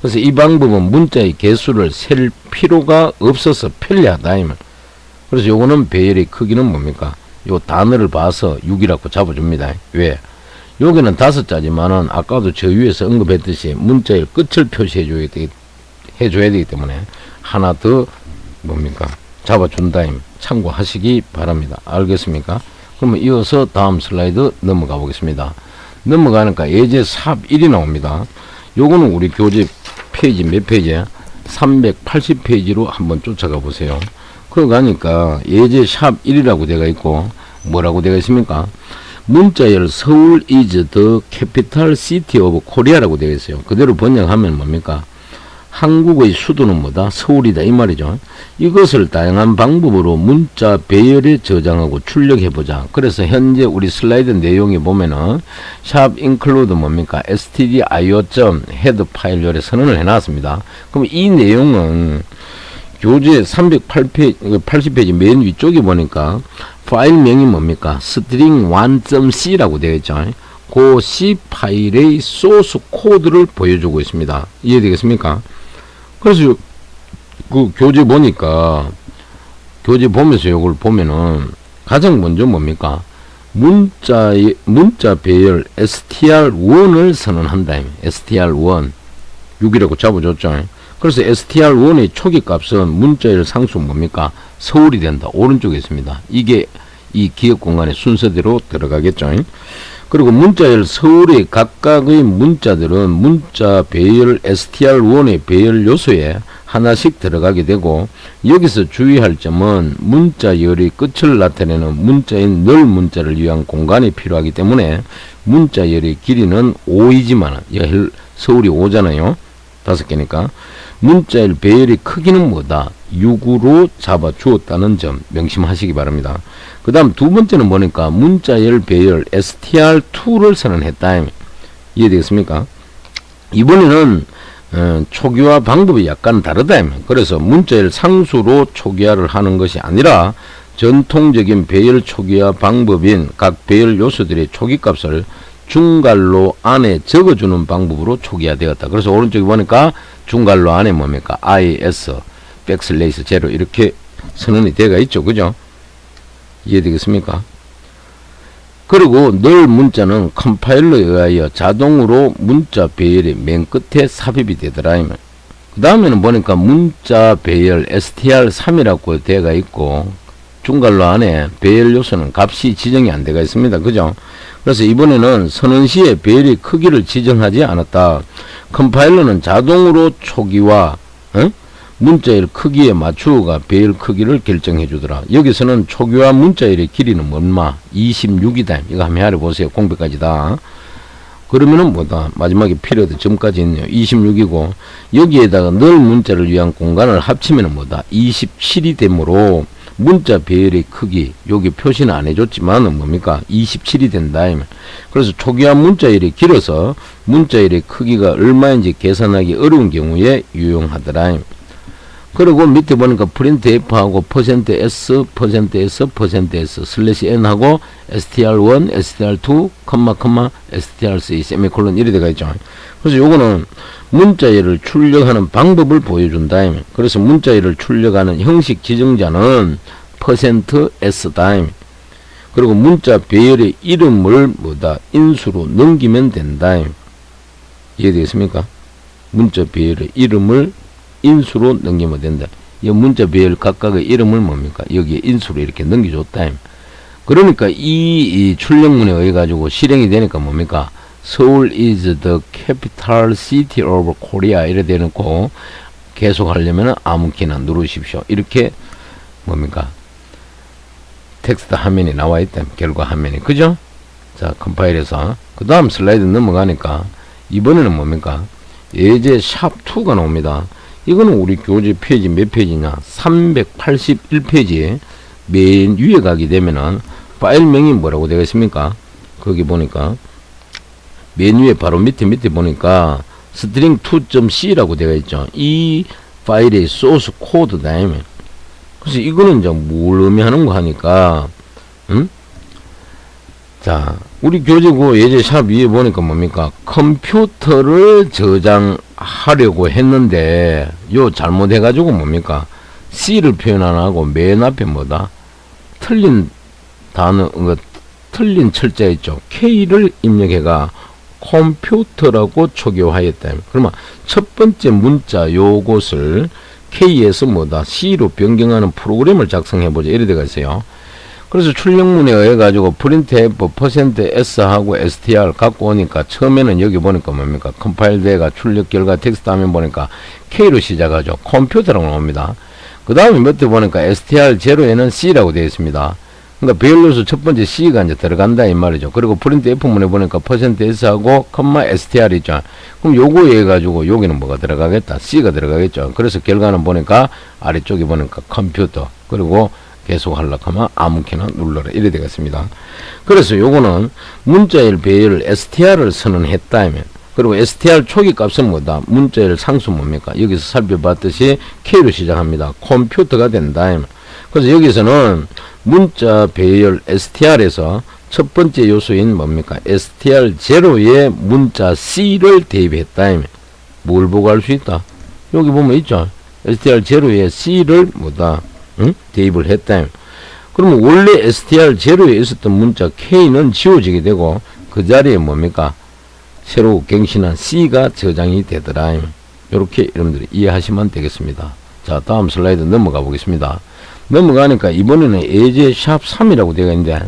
그래서 이 방법은 문자의 개수를 셀 필요가 없어서 편리하다. 그래서 요거는 배열의 크기는 뭡니까? 요 단어를 봐서 6이라고 잡아줍니다. 왜? 여기는 5자지만은 아까도 저 위에서 언급했듯이 문자의 끝을 표시해 줘야 되기 때문에 하나 더 뭡니까? 잡아준다. 참고하시기 바랍니다. 알겠습니까? 그러면 이어서 다음 슬라이드 넘어가 보겠습니다. 넘어가니까 예제 삽 1이 나옵니다. 요거는 우리 교재 페이지 몇 페이지야? 380페이지로 한번 쫓아가 보세요. 그러고 가니까 예제 샵 1이라고 되어 있고, 뭐라고 되어 있습니까? 문자열 서울 is the capital city of Korea라고 되어 있어요. 그대로 번역하면 뭡니까? 한국의 수도는 뭐다? 서울이다. 이 말이죠. 이것을 다양한 방법으로 문자 배열에 저장하고 출력해보자. 그래서 현재 우리 슬라이드 내용에 보면은 샵 include 뭡니까? stdio.head 파일 열에 선언을 해놨습니다. 그럼 이 내용은 교재 380페이지 맨 위쪽에 보니까 파일명이 뭡니까? string1.c라고 되어 있죠. 그 C 파일의 소스 코드를 보여주고 있습니다. 이해되겠습니까? 그래서 그 교재 보니까, 교재 보면서 이걸 보면은 가장 먼저 뭡니까? 문자 배열 str1을 선언한다. str1 6이라고 잡아줬죠. 그래서 str1의 초기 값은 문자열 상수 뭡니까? 서울이 된다. 오른쪽에 있습니다. 이게 이 기억 공간의 순서대로 들어가겠죠. 그리고 문자열 서울의 각각의 문자들은 문자 배열 str1의 배열 요소에 하나씩 들어가게 되고, 여기서 주의할 점은 문자열의 끝을 나타내는 문자인 늘 문자를 위한 공간이 필요하기 때문에 문자열의 길이는 5이지만 서울이 5잖아요. 5개니까. 문자열 배열의 크기는 뭐다? 6으로 잡아 주었다는 점 명심하시기 바랍니다. 그 다음 두 번째는 보니까 문자열 배열 str2를 선언했다. 이해되겠습니까? 이번에는 초기화 방법이 약간 다르다. 그래서 문자열 상수로 초기화를 하는 것이 아니라 전통적인 배열 초기화 방법인 각 배열 요소들의 초기값을 중괄호 안에 적어주는 방법으로 초기화되었다. 그래서 오른쪽에 보니까 중괄호 안에 뭡니까? is 백슬레이스 제로 이렇게 선언이 되어 있죠. 그죠? 이해되겠습니까? 그리고 늘 문자는 컴파일러에 의하여 자동으로 문자 배열의 맨 끝에 삽입이 되더라. 그 다음에는 보니까 문자 배열 str3이라고 되어 있고, 중괄호 안에 배열 요소는 값이 지정이 안 되어 있습니다. 그죠? 그래서 이번에는 선언 시에 배열의 크기를 지정하지 않았다. 컴파일러는 자동으로 초기화 문자열 크기에 맞추어가 배열 크기를 결정해 주더라. 여기서는 초기화 문자열의 길이는 얼마? 26이다. 이거 한번 헤아려 보세요. 공백까지다. 그러면은 뭐다? 마지막에 피리어드 점까지 있네요. 26이고 여기에다가 늘 문자를 위한 공간을 합치면은 뭐다? 27이 되므로 문자 배열의 크기, 여기 표시는 안 해줬지만은 뭡니까? 27이 된다. 그래서 초기화 문자열이 길어서 문자열의 크기가 얼마인지 계산하기 어려운 경우에 유용하더라. 그리고 밑에 보니까 프린트 F하고 %S, %S, %S, 슬래시 N하고 str1, str2, str3, 세미콜론 이래 되어 있죠. 그래서 요거는 문자열을 출력하는 방법을 보여준다. 그래서 문자열을 출력하는 형식 지정자는 %s'. 그리고 문자 배열의 이름을 뭐다? 인수로 넘기면 된다. 이해되겠습니까? 문자 배열의 이름을 인수로 넘기면 된다. 이 문자 배열 각각의 이름을 뭡니까? 여기에 인수로 이렇게 넘겨줬다. 그러니까 이 출력문에 의해 가지고 실행이 되니까 뭡니까? 서울 is the capital city of Korea 이래 되놓고 계속 하려면 아무 키나 누르십시오. 이렇게 뭡니까? 텍스트 화면이 나와 있다. 결과 화면이. 그죠? 자, 컴파일해서 그 다음 슬라이드 넘어가니까 이번에는 뭡니까? 예제 샵2가 나옵니다. 이거는 우리 교재 페이지 몇 페이지냐? 381페이지에 맨 위에 가게 되면은 파일명이 뭐라고 되겠습니까? 거기 보니까 맨 위에 바로 밑에 보니까 string2.c라고 되어 있죠. 이 파일의 소스 코드 다음에 그래서 이거는 이제 뭘 의미하는 거 하니까 자, 우리 교재고 예제 샵 위에 보니까 뭡니까? 컴퓨터를 저장하려고 했는데 요 잘못해가지고 뭡니까? C를 표현 안 하고 맨 앞에 뭐다? 틀린 단어, 틀린 철자 있죠. K를 입력해가 컴퓨터라고 초기화했다. 그러면 첫 번째 문자 요것을 K에서 뭐다? C로 변경하는 프로그램을 작성해보자. 이래 되어 있어요. 그래서 출력문에 의해 가지고 printf %s하고 str 갖고 오니까 처음에는 여기 보니까 뭡니까? 컴파일 대가 출력 결과 텍스트 화면 보니까 K로 시작하죠. 컴퓨터라고 나옵니다. 그 다음에 밑에 보니까 str0에는 C라고 되어 있습니다. 그러니까 배열로서 첫 번째 C가 이제 들어간다 이 말이죠. 그리고 printf 문에 보니까 %s하고 str 있죠. 그럼 요거에 의해 가지고 여기는 뭐가 들어가겠다? C가 들어가겠죠. 그래서 결과는 보니까 아래쪽에 보니까 컴퓨터 그리고 계속 하려고 하면 아무 키나 눌러라 이래 되겠습니다. 그래서 요거는 문자열 배열을 str을 선언했다 면 그리고 str 초기 값은 뭐다? 문자열 상수 뭡니까? 여기서 살펴봤듯이 K로 시작합니다. 컴퓨터가 된다. 그래서 여기서는 문자 배열 str에서 첫 번째 요소인 뭡니까? str0에 문자 C를 대입했다. 뭘 보고 할 수 있다? 여기 보면 있죠. str0에 C를 뭐다? 대입을 했다. 그러면 원래 str0에 있었던 문자 K는 지워지게 되고 그 자리에 뭡니까? 새로 갱신한 C가 저장이 되더라. 이렇게 여러분들이 이해하시면 되겠습니다. 자, 다음 슬라이드 넘어가 보겠습니다. 넘어가니까 이번에는 예제 샵3이라고 되어 있는데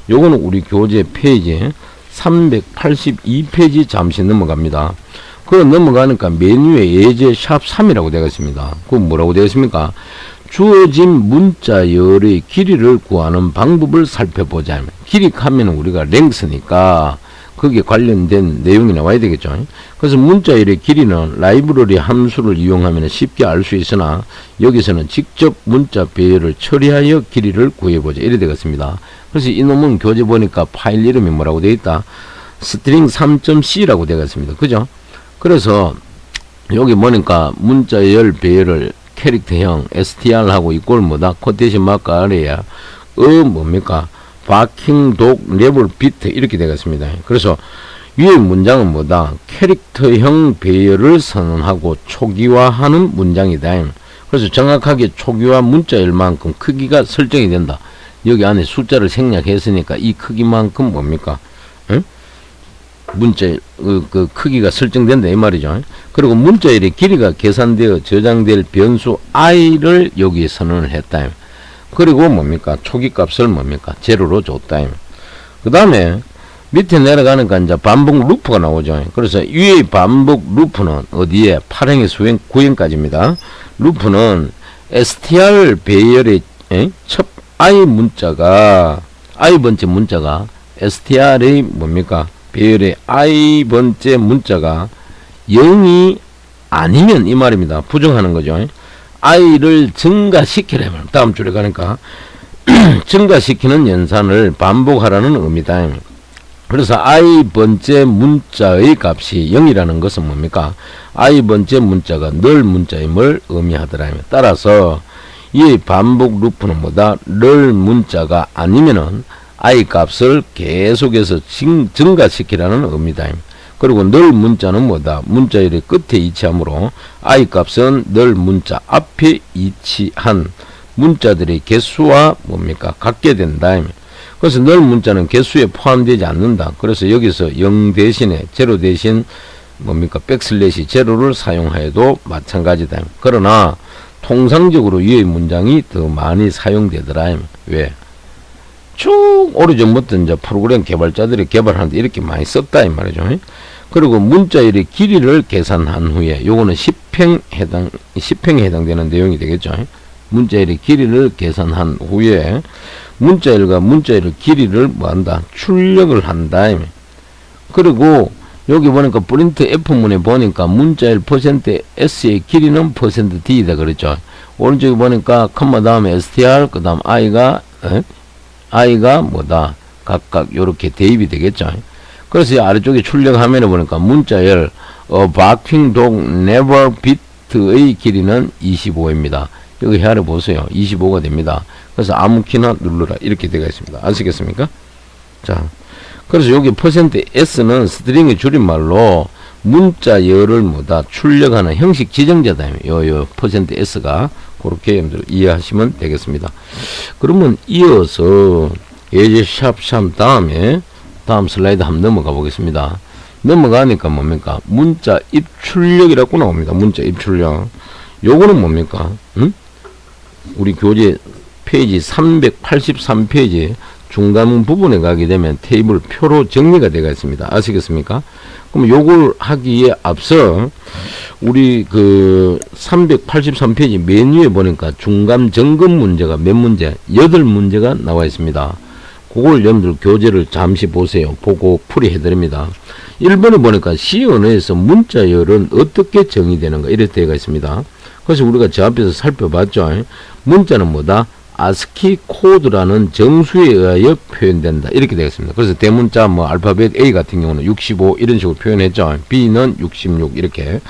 요거는 우리 교재 페이지 382페이지 잠시 넘어갑니다. 그 넘어가니까 메뉴에 예제 샵3이라고 되어 있습니다. 그건 뭐라고 되어 있습니까? 주어진 문자열의 길이를 구하는 방법을 살펴보자. 길이 하면 우리가 랭스니까 거기에 관련된 내용이 나와야 되겠죠. 그래서 문자열의 길이는 라이브러리 함수를 이용하면 쉽게 알 수 있으나 여기서는 직접 문자 배열을 처리하여 길이를 구해보자. 이래 되겠습니다. 그래서 이놈은 교재 보니까 파일 이름이 뭐라고 되어 있다? string3.c라고 되겠습니다. 그죠? 그래서 여기 보니까 문자열 배열을 캐릭터형 str하고 이꼴 뭐다? 코테이션 마크 아래야 뭡니까? 바킹 독 레벨 비트 이렇게 되겠습니다. 그래서 위의 문장은 뭐다? 캐릭터형 배열을 선언하고 초기화하는 문장이다. 그래서 정확하게 초기화 문자열만큼 크기가 설정이 된다. 여기 안에 숫자를 생략했으니까 이 크기만큼 뭡니까? 문자열 그 크기가 설정된다 이 말이죠. 그리고 문자열의 길이가 계산되어 저장될 변수 i를 여기에 선언을 했다. 그리고 뭡니까? 초기 값을 뭡니까? 제로로 줬다. 그 다음에 밑에 내려가니까 이제 반복 루프가 나오죠. 그래서 위의 반복 루프는 어디에? 8행에서 9행까지입니다. 루프는 str 배열의 첫 i 문자가 i번째 문자가 str의 뭡니까? 배열의 i번째 문자가 0이 아니면 이 말입니다. 부정하는 거죠. i를 증가시키려면 다음 줄에 가니까 증가시키는 연산을 반복하라는 의미다. 그래서 i번째 문자의 값이 0이라는 것은 뭡니까? i번째 문자가 늘 문자임을 의미하더라. 따라서 이 반복 루프는 뭐다? 늘 문자가 아니면은 i 값을 계속해서 증가시키라는 의미다. 그리고 늘 문자는 뭐다? 문자열의 끝에 위치하므로 i 값은 늘 문자 앞에 위치한 문자들의 개수와 뭡니까? 같게 된다. 그래서 늘 문자는 개수에 포함되지 않는다. 그래서 여기서 0 대신에 0 대신 뭡니까? 백슬래시 제로를 사용하여도 마찬가지다. 그러나 통상적으로 이의 문장이 더 많이 사용되더라. 왜? 쭉 오래전부터 이제 프로그램 개발자들이 개발하는데 이렇게 많이 썼다 이 말이죠. 그리고 문자열의 길이를 계산한 후에 요거는 10행에 해당되는 내용이 되겠죠. 문자열의 길이를 계산한 후에 문자열과 문자열의 길이를 뭐한다? 출력을 한다. 그리고 여기 보니까 프린트 F문에 보니까 문자열 %S의 길이는 %D이다 그랬죠. 오른쪽에 보니까 컴마 다음에 str 그 다음 i가 뭐다? 각각 요렇게 대입이 되겠죠. 그래서 이 아래쪽에 출력 화면에 보니까 문자열 barking dog never beat의 길이는 25입니다. 여기 아래 보세요. 25가 됩니다. 그래서 아무 키나 누르라 이렇게 되어 있습니다. 아시겠습니까? 자, 그래서 여기 %S는 스트링의 줄임말로 문자열을 뭐다? 출력하는 형식 지정자다. 요 %S가 그렇게 여러분들 이해하시면 되겠습니다. 그러면 이어서 예제 샵 다음 슬라이드 한번 넘어가 보겠습니다. 넘어가니까 뭡니까? 문자 입출력이라고 나옵니다. 문자 입출력. 요거는 뭡니까? 우리 교재 페이지 383페이지 중간 부분에 가게 되면 테이블 표로 정리가 되어 있습니다. 아시겠습니까? 그럼 요걸 하기에 앞서 우리 그 383페이지 메뉴에 보니까 중간 점검 문제가 몇 문제? 8문제가 나와 있습니다. 그걸 여러분들 교재를 잠시 보세요. 보고 풀이해 드립니다. 1번에 보니까 C 언어에서 문자열은 어떻게 정의되는가 이렇게 되어 있습니다. 그래서 우리가 저 앞에서 살펴봤죠. 문자는 뭐다? ASCII 코드라는 정수에 의하여 표현된다. 이렇게 되겠습니다. 그래서 대문자 뭐 알파벳 A 같은 경우는 65 이런 식으로 표현했죠. B는 66 이렇게.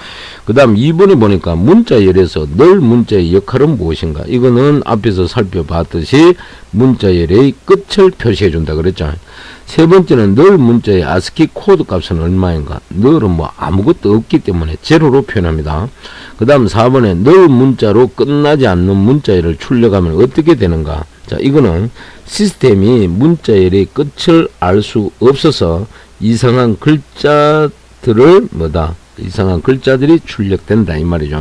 그 다음 2번에 보니까 문자열에서 늘 문자의 역할은 무엇인가? 이거는 앞에서 살펴봤듯이 문자열의 끝을 표시해 준다 그랬죠. 세 번째는 늘 문자의 ASCII 코드 값은 얼마인가? 늘은 뭐 아무것도 없기 때문에 제로로 표현합니다. 그 다음 4번에 늘 문자로 끝나지 않는 문자열을 출력하면 어떻게 되는가? 자, 이거는 시스템이 문자열의 끝을 알 수 없어서 이상한 글자들을 뭐다? 이상한 글자들이 출력된다 이 말이죠.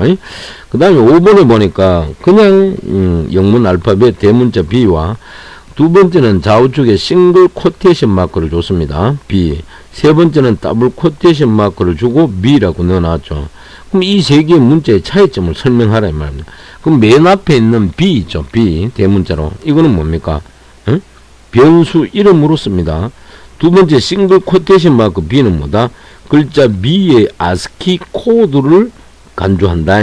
그 다음에 5번에 보니까 그냥 영문 알파벳 대문자 B와 두 번째는 좌우쪽에 싱글 코테이션 마크를 줬습니다. B. 세 번째는 더블 코테이션 마크를 주고 B라고 넣어놨죠. 그럼 이 세 개의 문자의 차이점을 설명하라 이 말입니다. 그럼 맨 앞에 있는 B 있죠. B 대문자로. 이거는 뭡니까? 변수 이름으로 씁니다. 두 번째 싱글 코테이션 마크 B는 뭐다? 글자 B의 ASCII 코드를 간주한다.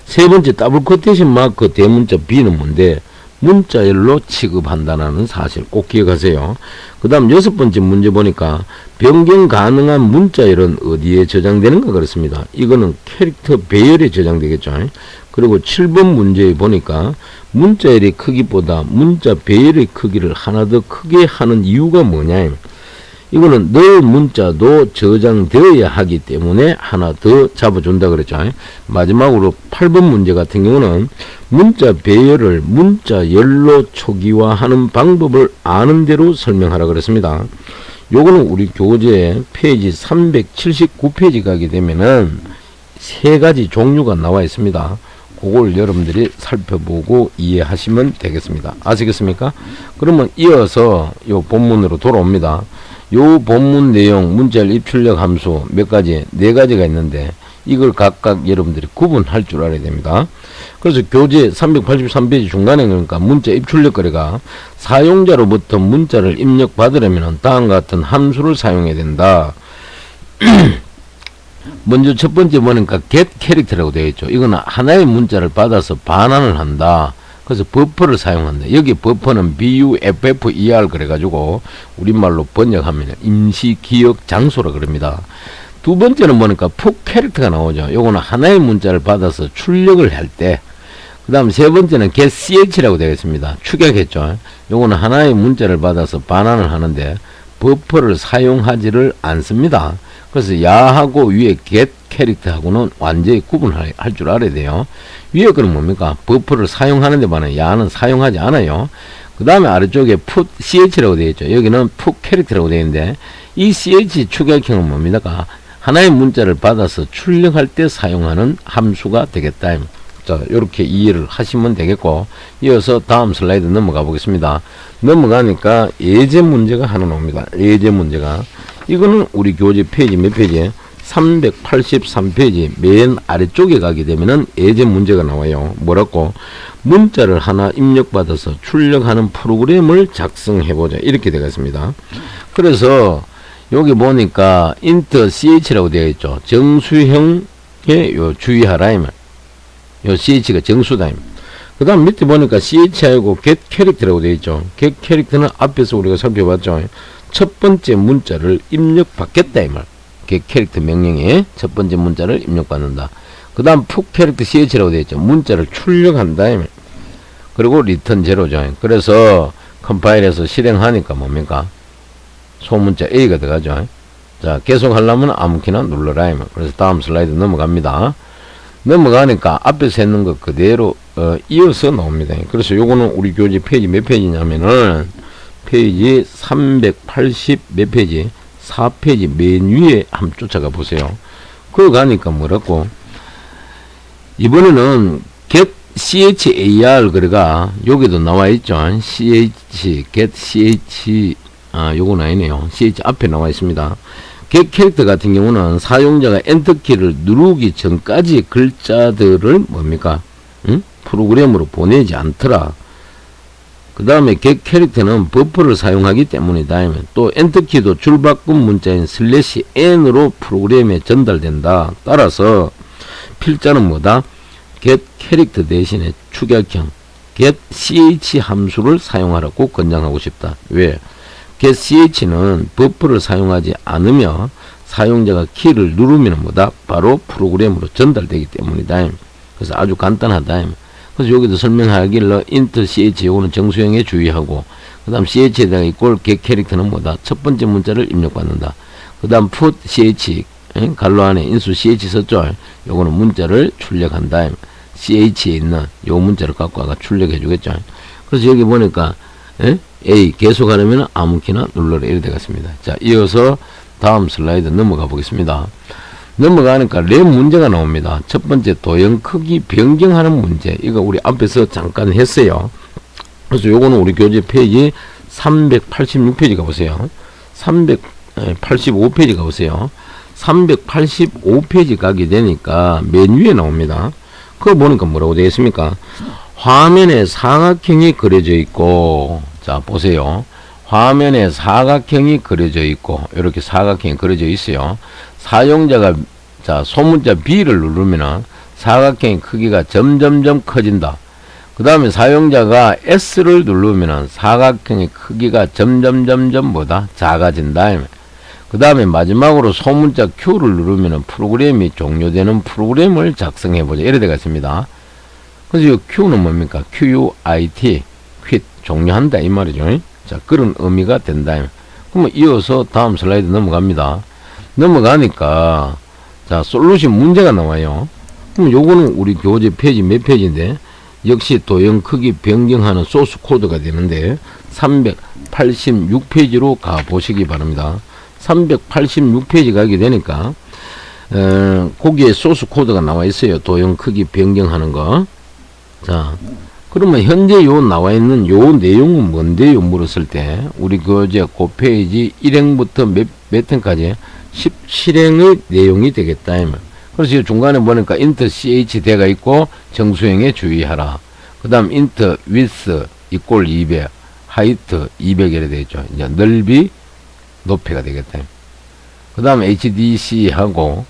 세 번째 더블 코테이션 마크 대문자 B는 뭔데? 문자열로 취급한다는 사실 꼭 기억하세요. 그 다음 6번째 문제 보니까 변경 가능한 문자열은 어디에 저장되는가 그렇습니다. 이거는 캐릭터 배열에 저장되겠죠. 그리고 7번 문제에 보니까 문자열의 크기보다 문자 배열의 크기를 하나 더 크게 하는 이유가 뭐냐. 이거는 늘 문자도 저장되어야 하기 때문에 하나 더 잡아준다 그랬죠. 마지막으로 8번 문제 같은 경우는 문자 배열을 문자열로 초기화하는 방법을 아는 대로 설명하라 그랬습니다. 요거는 우리 교재 페이지 379페이지 가게 되면은 세 가지 종류가 나와 있습니다. 그걸 여러분들이 살펴보고 이해하시면 되겠습니다. 아시겠습니까? 그러면 이어서 요 본문으로 돌아옵니다. 요 본문 내용 문자열 입출력 함수 몇 가지? 4가지가 있는데 이걸 각각 여러분들이 구분할 줄 알아야 됩니다. 그래서 교재 383페이지 중간에 그러니까 문자 입출력 거래가 사용자로부터 문자를 입력받으려면 다음과 같은 함수를 사용해야 된다. 먼저 첫 번째 보니까 get 캐릭터라고 되어 있죠. 이거는 하나의 문자를 받아서 반환을 한다. 그래서 버퍼를 사용한다. 여기 버퍼는 buffer 그래가지고 우리말로 번역하면 임시 기억 장소라 그럽니다. 두 번째는 보니까 put 캐릭터가 나오죠. 요거는 하나의 문자를 받아서 출력을 할 때. 그 다음 세 번째는 get ch라고 되어 있습니다. 축약했죠. 요거는 하나의 문자를 받아서 반환을 하는데 버퍼를 사용하지를 않습니다. 그래서 야하고 위에 get 캐릭터하고는 완전히 구분할 줄 알아야 돼요. 위에 거는 뭡니까? 버프를 사용하는 데 반해 야는 사용하지 않아요. 그 다음에 아래쪽에 put ch라고 되어 있죠. 여기는 put 캐릭터라고 되어 있는데 이 ch 축약형은 뭡니까? 하나의 문자를 받아서 출력할 때 사용하는 함수가 되겠다. 자, 요렇게 이해를 하시면 되겠고, 이어서 다음 슬라이드 넘어가 보겠습니다. 넘어가니까 예제 문제가 하나 나옵니다. 예제 문제가. 이거는 우리 교재 페이지 몇 페이지에? 383페이지 맨 아래쪽에 가게 되면은 예제 문제가 나와요. 뭐라고? 문자를 하나 입력받아서 출력하는 프로그램을 작성해보자. 이렇게 되겠습니다. 그래서 여기 보니까 int ch라고 되어 있죠. 정수형에 요 주의하라 이 말. 요 ch가 정수다. 그 다음 밑에 보니까 ch하고 get 캐릭터라고 되어 있죠. get 캐릭터는 앞에서 우리가 살펴봤죠. 첫 번째 문자를 입력받겠다 이 말. get 캐릭터 명령에 첫 번째 문자를 입력받는다. 그 다음 put 캐릭터 ch라고 되어 있죠. 문자를 출력한다 이 말. 그리고 return 제로죠. 그래서 컴파일해서 실행하니까 뭡니까? 소문자 A가 들어가죠. 자, 계속 하려면 아무키나 눌러라. 그래서 다음 슬라이드 넘어갑니다. 넘어가니까 앞에서 했는 거 그대로 이어서 나옵니다. 그래서 요거는 우리 교재 페이지 몇 페이지냐면은 페이지 380 몇 페이지? 4페이지 맨 위에 한번 쫓아가 보세요. 그거 가니까 뭐라고? 이번에는 get char 그래가 여기도 나와 있죠. get ch 요건 아니네요. ch 앞에 나와 있습니다. get 캐릭터 같은 경우는 사용자가 엔터키를 누르기 전까지 글자들을 뭡니까? 프로그램으로 보내지 않더라. 그 다음에 get 캐릭터는 버퍼를 사용하기 때문이다. 또 엔터키도 줄바꿈 문자인 /n으로 프로그램에 전달된다. 따라서 필자는 뭐다? get 캐릭터 대신에 축약형 get ch 함수를 사용하라고 권장하고 싶다. 왜? get ch는 버퍼를 사용하지 않으며 사용자가 키를 누르면 뭐다? 바로 프로그램으로 전달되기 때문이다. 그래서 아주 간단하다. 그래서 여기도 설명하길래 int ch 요거는 정수형에 주의하고, 그 다음 ch에다가 이꼴 get 캐릭터는 뭐다? 첫 번째 문자를 입력받는다. 그 다음 put ch 갈로 안에 인수 ch 썼죠. 요거는 문자를 출력한다. ch에 있는 요 문자를 갖고 와가 출력해 주겠죠. 그래서 여기 보니까 A 계속하려면 아무키나 눌러라 이렇게 되겠습니다. 자, 이어서 다음 슬라이드 넘어가 보겠습니다. 넘어가니까 랩 문제가 나옵니다. 첫 번째 도형 크기 변경하는 문제. 이거 우리 앞에서 잠깐 했어요. 그래서 요거는 우리 교재 페이지 386페이지 가보세요. 385페이지 가보세요. 385페이지 가게 되니까 맨 위에 나옵니다. 그거 보니까 뭐라고 되어 있습니까? 화면에 사각형이 그려져 있고, 자 보세요. 화면에 사각형이 그려져 있고, 이렇게 사각형이 그려져 있어요. 사용자가 자 소문자 B를 누르면은 사각형의 크기가 점점점 커진다. 그 다음에 사용자가 S를 누르면은 사각형의 크기가 점점점점 뭐다? 작아진다. 그 다음에 마지막으로 소문자 Q를 누르면은 프로그램이 종료되는 프로그램을 작성해 보자. 이래 되겠습니다. 그래서 이 Q는 뭡니까? QUIT, quit, 종료한다 이 말이죠. 자, 그런 의미가 된다. 그러면 이어서 다음 슬라이드 넘어갑니다. 넘어가니까 자, 솔루션 문제가 나와요. 그럼 요거는 우리 교재 페이지 몇 페이지인데, 역시 도형 크기 변경하는 소스 코드가 되는데 386페이지로 가 보시기 바랍니다. 386페이지 가게 되니까 거기에 소스 코드가 나와 있어요. 도형 크기 변경하는 거. 자, 그러면 현재 요 나와 있는 요 내용은 뭔데요? 물었을 때 우리 교재 그 페이지 1행부터 몇 행까지 17행의 내용이 되겠다. 그래서 중간에 보니까 int ch 대가 있고 정수형에 주의하라. 그 다음 int width equal 200, height 200 이렇게 되겠죠. 이제 넓이 높이가 되겠다. 그 다음 hdc하고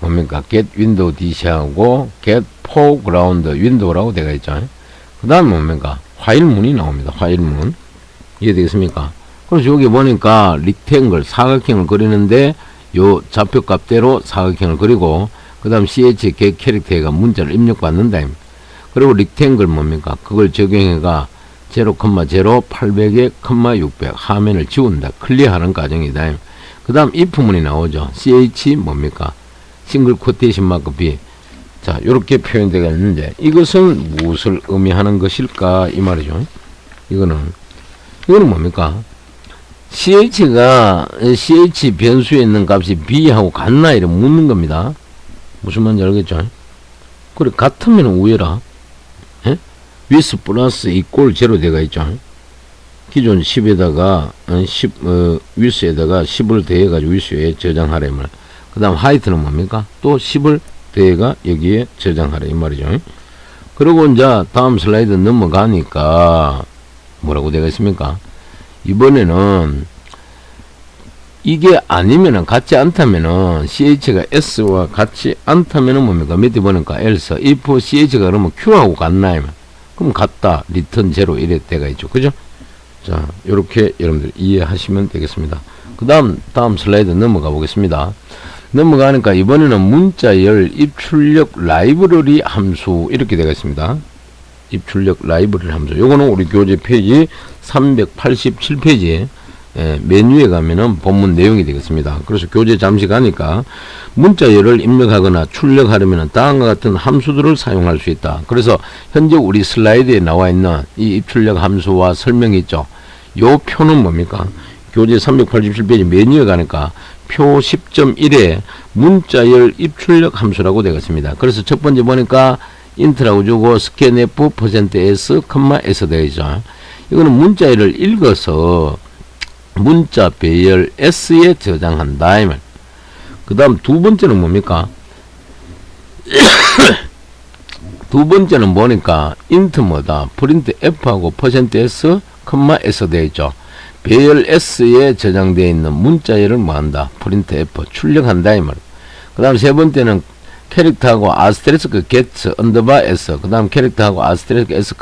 뭡니까? get window dc하고 get foreground window라고 되어 있죠. 그 다음에 뭡니까? 화일문이 나옵니다. 화일문. 이해되겠습니까? 그래서 여기 보니까 rectangle 사각형을 그리는데 요 좌표값대로 사각형을 그리고, 그 다음 ch get 캐릭터가 문자를 입력받는다. 그리고 rectangle 뭡니까? 그걸 적용해가 0,0 800에 600 화면을 지운다. 클리어하는 과정이다. 그 다음 if문이 나오죠. ch 뭡니까? 싱글 쿼테이션 마크 b. 자, 요렇게 표현되어 있는데, 이것은 무엇을 의미하는 것일까? 이 말이죠. 이거는 뭡니까? ch 변수에 있는 값이 b하고 같나? 이렇게 묻는 겁니다. 무슨 말인지 알겠죠? 그래, 같으면 우회라. 예? with 플러스 equal 0 되어 있죠. 기존 10에다가, with에다가 10을 더해가지고 with에 저장하라. 그 다음 height는 뭡니까? 또 10을 더해가 여기에 저장하라. 이 말이죠. 그리고 이제 다음 슬라이드 넘어가니까, 뭐라고 되어 있습니까? 이번에는 이게 아니면은 같지 않다면은 ch가 s와 같지 않다면은 뭡니까? 밑에 보니까 else if ch가 그러면 q하고 같나? 그럼 같다 return 0 이래 때가 있죠. 그죠? 자, 요렇게 여러분들 이해하시면 되겠습니다. 그 다음 슬라이드 넘어가 보겠습니다. 넘어가니까 이번에는 문자열 입출력 라이브러리 함수 이렇게 되어 있습니다. 입출력 라이브러리 함수. 요거는 우리 교재 페이지 387페이지에 메뉴에 가면은 본문 내용이 되겠습니다. 그래서 교재 잠시 가니까 문자열을 입력하거나 출력하려면 다음과 같은 함수들을 사용할 수 있다. 그래서 현재 우리 슬라이드에 나와 있는 이 입출력 함수와 설명이 있죠. 요 표는 뭡니까? 교재 387페이지 메뉴에 가니까 표 10.1에 문자열 입출력 함수라고 되겠습니다. 그래서 첫 번째 보니까 int라고 주고 scanf %s, s 되어 있죠. 이거는 문자열을 읽어서 문자 배열 s에 저장한다. 그 다음 두 번째는 뭡니까? 두 번째는 보니까 int 뭐다? print f하고 %s, s 되어 있죠. 배열 s에 저장되어 있는 문자열을 뭐한다? print f 출력한다. 이 말. 그 다음 세 번째는 캐릭터하고 아스테리스크 get underbar s, 그 다음 캐릭터하고 아스테리스크 s,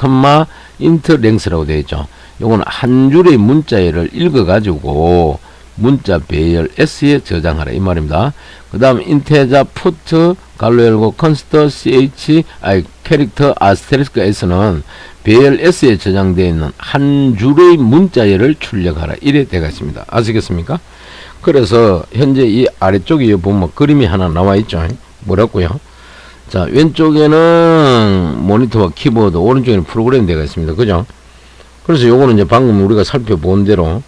int length라고 되어 있죠. 요건 한 줄의 문자열을 읽어가지고 문자 배열 s에 저장하라 이 말입니다. 그 다음 integer put 갈로 열고 const ch 캐릭터 아스테리스크 s는 배열 s에 저장되어 있는 한 줄의 문자열을 출력하라 이래 되겠습니다. 아시겠습니까? 그래서 현재 이 아래쪽에 보면 그림이 하나 나와 있죠. 뭐라고요? 자, 왼쪽에는 모니터와 키보드, 오른쪽에는 프로그램 되어 있습니다. 그죠? 그래서 요거는 이제 방금 우리가 살펴본 대로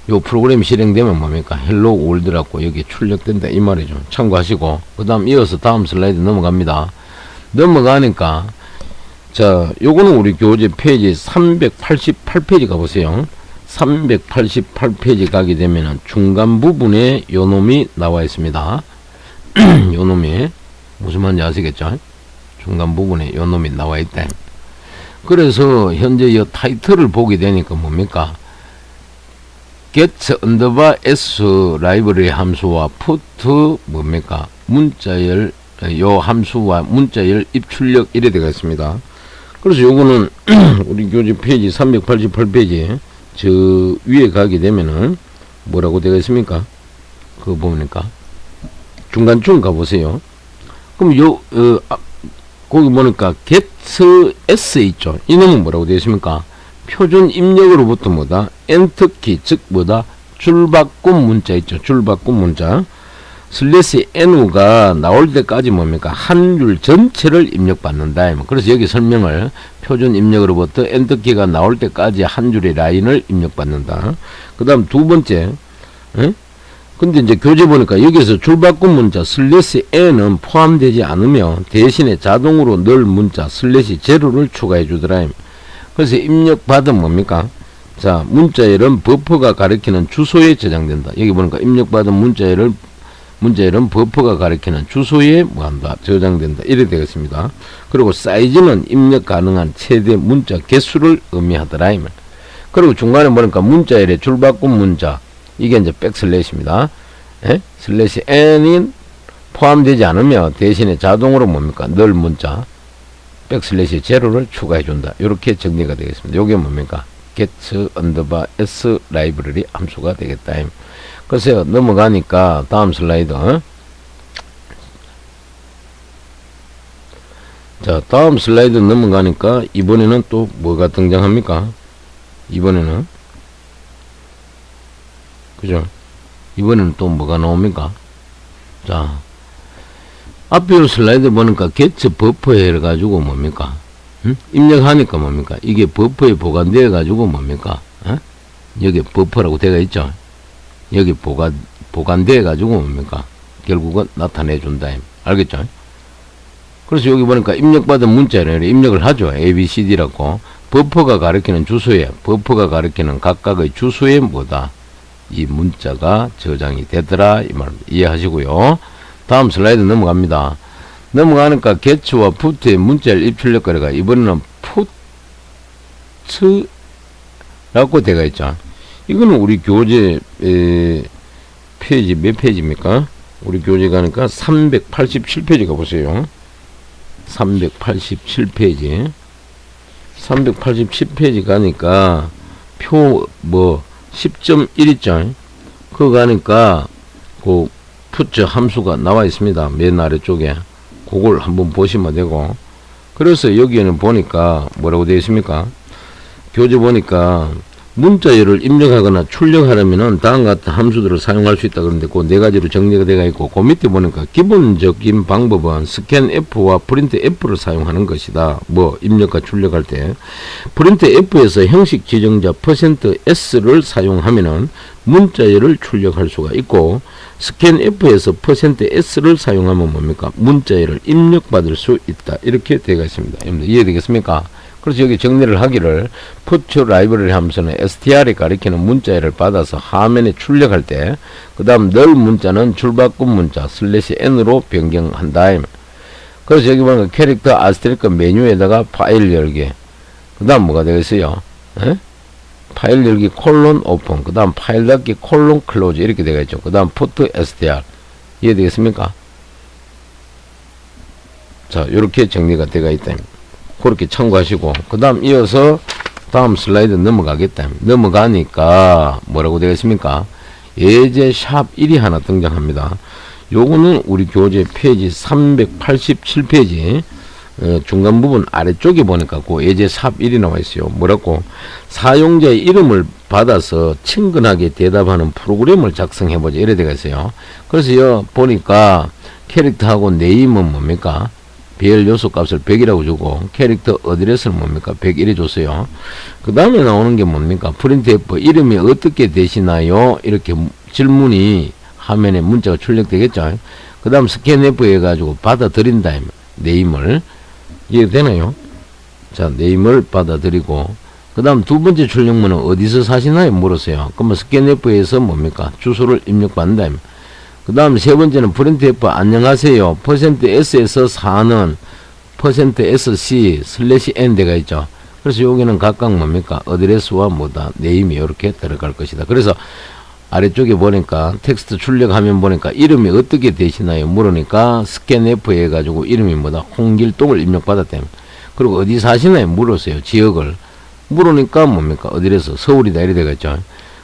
요 프로그램이 실행되면 뭡니까? 헬로 월드라고 여기 출력된다 이 말이죠. 참고하시고 그 다음 이어서 다음 슬라이드 넘어갑니다. 넘어가니까 자, 요거는 우리 교재 페이지 388페이지 가보세요. 388페이지 가게 되면은 중간 부분에 요 놈이 나와 있습니다. 요 놈이 무슨 말인지 아시겠죠? 중간 부분에 요 놈이 나와 있다. 그래서 현재 이 타이틀을 보게 되니까 뭡니까? get underbar s 라이브러리 함수와 put 뭡니까? 문자열 요 함수와 문자열 입출력 이래 되겠습니다. 그래서 요거는 우리 교재 페이지 388페이지 저 위에 가게 되면은 뭐라고 되겠습니까? 그거 보니까 중간쯤 가보세요. 그럼 거기 보니까 get s 있죠. 이놈은 뭐라고 되어 있습니까? 표준 입력으로부터 뭐다? 엔터키 즉 뭐다? 줄바꿈 문자 있죠. 줄바꿈 문자 슬래시 n가 나올 때까지 뭡니까? 한 줄 전체를 입력받는다. 그래서 여기 설명을 표준 입력으로부터 엔터키가 나올 때까지 한 줄의 라인을 입력받는다. 그 다음 두 번째 근데 이제 교재 보니까 여기서 줄바꿈 문자 슬래시 n은 포함되지 않으며 대신에 자동으로 늘 문자 슬래시 제로를 추가해 주더라. 그래서 입력받은 뭡니까? 자, 문자열은 버퍼가 가리키는 주소에 저장된다. 여기 보니까 입력받은 문자열은 버퍼가 가리키는 주소에 뭐한다? 저장된다. 이래 되겠습니다. 그리고 사이즈는 입력 가능한 최대 문자 개수를 의미하더라. 그리고 중간에 보니까 문자열의 줄바꿈 문자 이게 이제 백슬래시입니다. 슬래시 n이 포함되지 않으며 대신에 자동으로 뭡니까? 늘 문자 백슬래시 제로를 추가해 준다. 이렇게 정리가 되겠습니다. 요게 뭡니까? get underbar s 라이브러리 함수가 되겠다. 그래서 넘어가니까 다음 슬라이드. 자, 다음 슬라이드 넘어가니까 이번에는 또 뭐가 등장합니까? 이번에는 그죠? 이번에는 또 뭐가 나옵니까? 자, 앞에 슬라이드 보니까 get 버퍼 해가지고 뭡니까? 응? 입력하니까 뭡니까? 이게 버퍼에 보관되어 가지고 뭡니까? 어? 여기 버퍼라고 되어 있죠? 여기 보관되어 가지고 뭡니까? 결국은 나타내 준다. 알겠죠? 그래서 여기 보니까 입력받은 문자를 입력을 하죠. ABCD라고. 버퍼가 가리키는 주소에, 버퍼가 가리키는 각각의 주소에 뭐다? 이 문자가 저장이 되더라. 이 말 이해하시고요. 다음 슬라이드 넘어갑니다. 넘어가니까 get와 put의 문자를 입출력 거래가 이번에는 put라고 되어 있죠. 이거는 우리 교재 페이지 몇 페이지입니까? 우리 교재 가니까 387페이지 가보세요. 387페이지 387페이지 가니까 표 10.1 있죠. 그거 가니까 그 put 함수가 나와 있습니다. 맨 아래쪽에 그걸 한번 보시면 되고, 그래서 여기에는 보니까 뭐라고 되어 있습니까? 교재 보니까 문자열을 입력하거나 출력하려면은 다음과 같은 함수들을 사용할 수 있다 그러는데 그 네 가지로 정리가 되어 있고, 그 밑에 보니까 기본적인 방법은 스캔 F와 프린트 F를 사용하는 것이다. 입력과 출력할 때 프린트 F에서 형식 지정자 %s를 사용하면은 문자열을 출력할 수가 있고, 스캔 F에서 %s를 사용하면 뭡니까? 문자열을 입력받을 수 있다. 이렇게 되어 있습니다. 여러분들 이해되겠습니까? 그래서 여기 정리를 하기를 put library 함수는 str이 가리키는 문자열을 받아서 화면에 출력할 때, 그 다음 null 문자는 줄바꿈 문자 /n으로 변경한다. 그래서 여기 보면 캐릭터 아스테리크 메뉴에다가 파일 열기, 그 다음 뭐가 되겠어요? 파일 열기 콜론 오픈, 그 다음 파일 닫기 콜론 클로즈 이렇게 되겠죠. 그 다음 put str 이해되겠습니까? 자, 이렇게 정리가 되어 있다. 그렇게 참고하시고, 그 다음 이어서 다음 슬라이드 넘어가겠다. 넘어가니까 뭐라고 되겠습니까? 예제 샵 1이 하나 등장합니다. 요거는 우리 교재 페이지 387페이지 중간 부분 아래쪽에 보니까 그 예제 샵 1이 나와 있어요. 뭐라고? 사용자의 이름을 받아서 친근하게 대답하는 프로그램을 작성해보자 이래 되어 있어요. 그래서 여 보니까 캐릭터하고 네임은 뭡니까? 배열 요소 값을 100이라고 주고 캐릭터 어드레스는 뭡니까? 101에 줬어요. 그 다음에 나오는 게 뭡니까? 프린트F 이름이 어떻게 되시나요? 이렇게 질문이 화면에 문자가 출력되겠죠. 그 다음 스캔F 해가지고 받아들인다. 네임을 이해되나요? 자, 네임을 받아들이고, 그 다음 두 번째 출력문은 어디서 사시나요? 물었어요. 그러면 스캔F에서 뭡니까? 주소를 입력받는다. 그 다음 세 번째는 프린트F 안녕하세요. %s에서 사는 %sc/n 대가 있죠. 그래서 여기는 각각 뭡니까? 어드레스와 뭐다? 네임이 이렇게 들어갈 것이다. 그래서 아래쪽에 보니까 텍스트 출력하면 보니까 이름이 어떻게 되시나요? 물으니까 스캔F 해가지고 이름이 뭐다? 홍길동을 입력받았다며. 그리고 어디 사시나요? 물었어요. 지역을. 물으니까 뭡니까? 어드레스 서울이다 이래 되겠죠.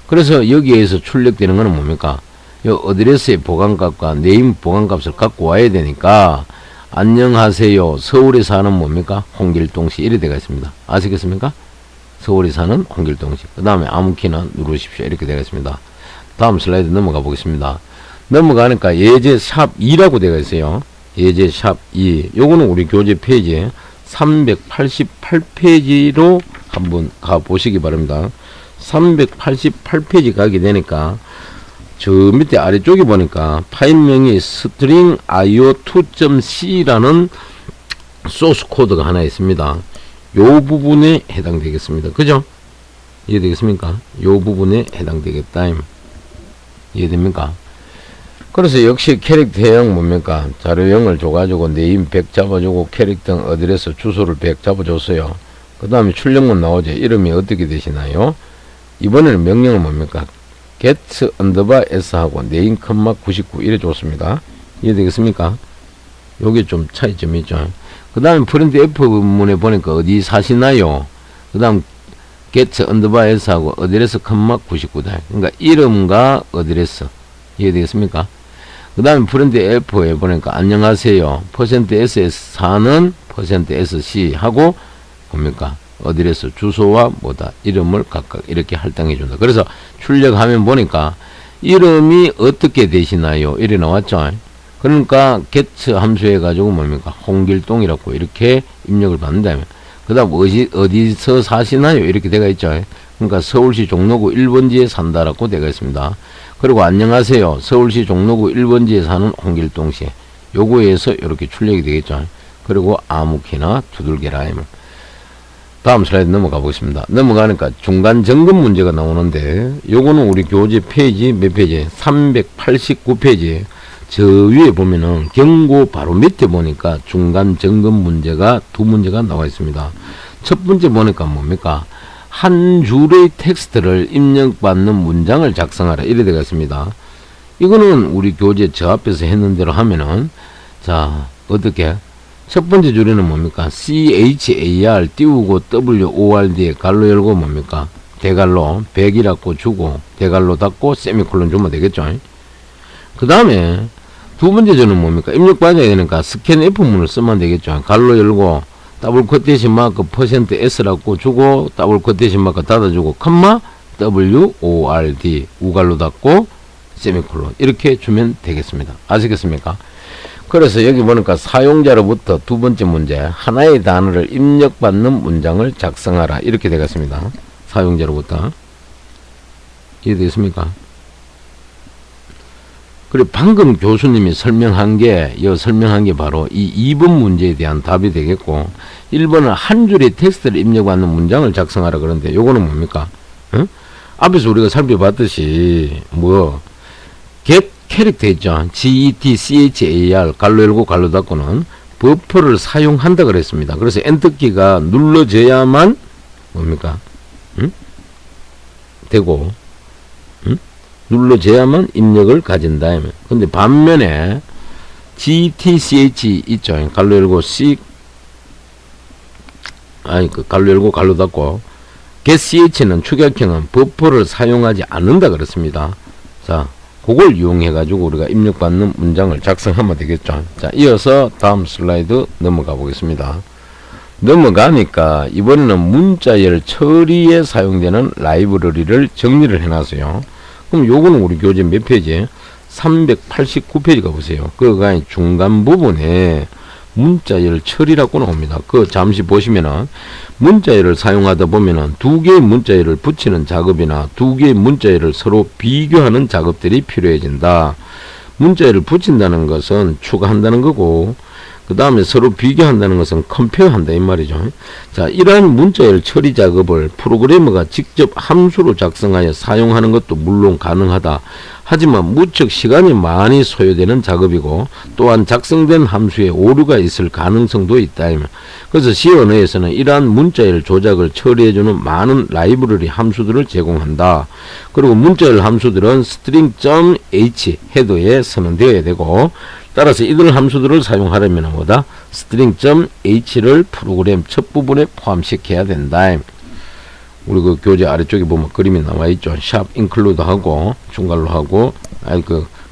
그래서 여기에서 출력되는 거는 뭡니까? 요 어드레스의 보관값과 네임 보관값을 갖고 와야 되니까 안녕하세요. 서울에 사는 뭡니까? 홍길동시 이래 되어 있습니다. 아시겠습니까? 서울에 사는 홍길동시. 그 다음에 아무 키나 누르십시오. 이렇게 되어 있습니다. 다음 슬라이드 넘어가 보겠습니다. 넘어가니까 예제 샵 2라고 되어 있어요. 예제 샵 2. 요거는 우리 교재 페이지 388페이지로 한번 가 보시기 바랍니다. 388페이지 가게 되니까 저 밑에 아래쪽에 보니까 파일명이 string io2.c라는 소스 코드가 하나 있습니다. 요 부분에 해당되겠습니다. 그죠? 이해되겠습니까? 요 부분에 해당되겠다. 이해됩니까? 그래서 역시 캐릭터형 뭡니까? 자료형을 줘가지고 네임 100 잡아주고 캐릭터 어드레스 주소를 100 잡아줬어요. 그 다음에 출력문 나오죠. 이름이 어떻게 되시나요? 이번에는 명령은 뭡니까? get s 하고 네임 컴마 99 이래 줬습니다. 이해되겠습니까? 요게 좀 차이점이 있죠. 그 다음에 프린트 F 부분에 보니까 어디 사시나요? 그 다음 get s 하고 어드레스 컴마 99다. 그러니까 이름과 어드레스. 이해되겠습니까? 그 다음에 프린트 F에 보니까 안녕하세요. %s에서 사는 %sc 하고 뭡니까? 어드레스 주소와 뭐다 이름을 각각 이렇게 할당해 준다. 그래서 출력하면 보니까 이름이 어떻게 되시나요? 이래 나왔죠. 그러니까 get 함수 해가지고 뭡니까? 홍길동이라고 이렇게 입력을 받는다면, 그 다음 어디서 사시나요? 이렇게 되어 있죠. 그러니까 서울시 종로구 1번지에 산다라고 되어 있습니다. 그리고 안녕하세요. 서울시 종로구 1번지에 사는 홍길동씨. 요거에서 이렇게 출력이 되겠죠. 그리고 아무키나 두들겨라. 다음 슬라이드 넘어가 보겠습니다. 넘어가니까 중간 점검 문제가 나오는데, 요거는 우리 교재 페이지 몇 페이지? 389페이지. 저 위에 보면은 경고 바로 밑에 보니까 중간 점검 문제가 두 문제가 나와 있습니다. 첫 번째 보니까 뭡니까? 한 줄의 텍스트를 입력받는 문장을 작성하라. 이래 되겠습니다. 이거는 우리 교재 저 앞에서 했는 대로 하면은, 자, 어떻게? 첫 번째 줄에는 뭡니까? char 띄우고 word에 갈로 열고 뭡니까? 대갈로 100이라고 주고 대갈로 닫고 세미콜론 주면 되겠죠. 그 다음에 두 번째 줄은 뭡니까? 입력받아야 되니까 스캔 F문을 쓰면 되겠죠. 갈로 열고 더블 쿼테이션 마크 %s라고 주고 더블 쿼테이션 마크 닫아주고 컴마 word 우갈로 닫고 세미콜론 이렇게 주면 되겠습니다. 아시겠습니까? 그래서 여기 보니까 사용자로부터 두 번째 문제, 하나의 단어를 입력받는 문장을 작성하라. 이렇게 되겠습니다. 사용자로부터. 이해되겠습니까? 그리고 방금 교수님이 설명한 게 바로 이 2번 문제에 대한 답이 되겠고, 1번은 한 줄의 텍스트를 입력받는 문장을 작성하라 그러는데, 요거는 뭡니까? 응? 앞에서 우리가 살펴봤듯이, get 캐릭터 있죠. GET-CHAR 갈로 열고 갈로 닫고는 버퍼를 사용한다 그랬습니다. 그래서 엔터키가 눌러져야만 뭡니까? 되고, 눌러져야만 입력을 가진다. 근데 반면에 GTCH 있죠. 갈로 열고 갈로 열고 갈로 닫고 getCH는 축약형은 버퍼를 사용하지 않는다 그랬습니다. 자, 그걸 이용해 가지고 우리가 입력받는 문장을 작성하면 되겠죠. 자, 이어서 다음 슬라이드 넘어가 보겠습니다. 넘어가니까 이번에는 문자열 처리에 사용되는 라이브러리를 정리를 해놨어요. 그럼 요거는 우리 교재 몇 페이지? 389페이지 가보세요. 그가 중간 부분에 문자열 처리라고 나옵니다. 그 잠시 보시면은 문자열을 사용하다 보면은 두 개의 문자열을 붙이는 작업이나 두 개의 문자열을 서로 비교하는 작업들이 필요해진다. 문자열을 붙인다는 것은 추가한다는 거고, 그 다음에 서로 비교한다는 것은 컴페어한다 이 말이죠. 자, 이러한 문자열 처리 작업을 프로그래머가 직접 함수로 작성하여 사용하는 것도 물론 가능하다. 하지만 무척 시간이 많이 소요되는 작업이고, 또한 작성된 함수에 오류가 있을 가능성도 있다. 그래서 C 언어에서는 이러한 문자열 조작을 처리해주는 많은 라이브러리 함수들을 제공한다. 그리고 문자열 함수들은 string.h 헤더에 선언되어야 되고, 따라서 이들 함수들을 사용하려면 뭐다? string.h를 프로그램 첫 부분에 포함시켜야 된다. 우리 그 교재 아래쪽에 보면 그림이 나와 있죠. 샵 include 하고 중괄로 하고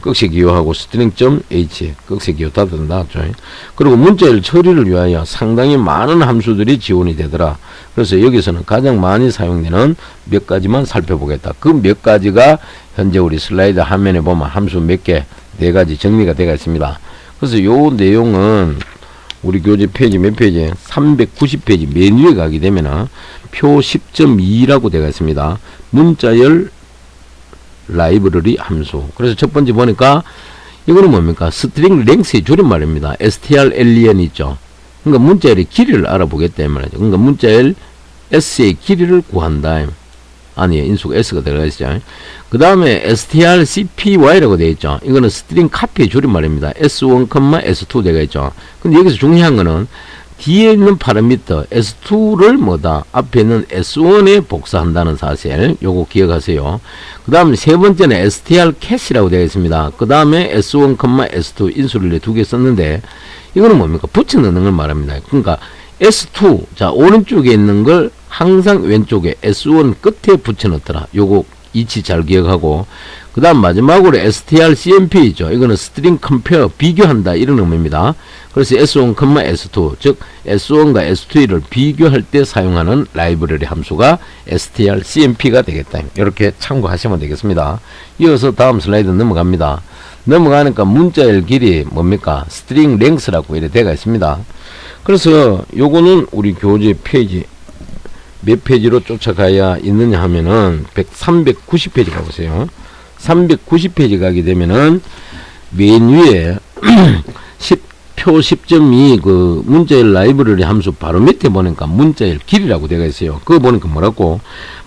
꺽쇠 기호하고 string.h 꺽쇠 기호 다 나왔죠. 그리고 문자열 처리를 위하여 상당히 많은 함수들이 지원이 되더라. 그래서 여기서는 가장 많이 사용되는 몇 가지만 살펴보겠다. 그 몇 가지가 현재 우리 슬라이드 화면에 보면 함수 몇 개, 네 가지 정리가 되어 있습니다. 그래서 요 내용은 우리 교재 페이지 몇 페이지? 390페이지 맨 위에 가게 되면은 표 10.2라고 되어 있습니다. 문자열 라이브러리 함수. 그래서 첫 번째 보니까 이거는 뭡니까? 스트링 랭스의 줄임말입니다. strlen 있죠. 그러니까 문자열의 길이를 알아보겠다 말이죠. 그러니까 문자열 s의 길이를 구한다. 아니에요. 인수가 s가 들어가 있죠. 그 다음에 strcpy라고 되어 있죠. 이거는 스트링 카피의 줄임말입니다. s1, s2 되어 있죠. 근데 여기서 중요한 거는 뒤에 있는 파라미터 s2를 뭐다? 앞에 있는 s1에 복사한다는 사실. 요거 기억하세요. 그 다음에 세 번째는 strcat이라고 되어 있습니다. 그 다음에 s1, s2 인수를 두 개 썼는데 이거는 뭡니까? 붙여넣는 걸 말합니다. 그러니까 S2, 자, 오른쪽에 있는 걸 항상 왼쪽에 S1 끝에 붙여넣더라. 요거 이치 잘 기억하고, 그 다음 마지막으로 strcmp 있죠. 이거는 string compare, 비교한다. 이런 의미입니다. 그래서 S1, S2, 즉 S1과 S2를 비교할 때 사용하는 라이브러리 함수가 strcmp가 되겠다. 이렇게 참고하시면 되겠습니다. 이어서 다음 슬라이드 넘어갑니다. 넘어가니까 문자열 길이 뭡니까? string length라고 이렇게 되어 있습니다. 그래서 요거는 우리 교재 페이지 몇 페이지로 쫓아가야 있느냐 하면은 390페이지 가보세요. 390페이지 가게 되면은 맨 위에 표 10.2 그 문자열 라이브러리 함수 바로 밑에 보니까 문자열 길이라고 되어 있어요. 그거 보니까 뭐라고?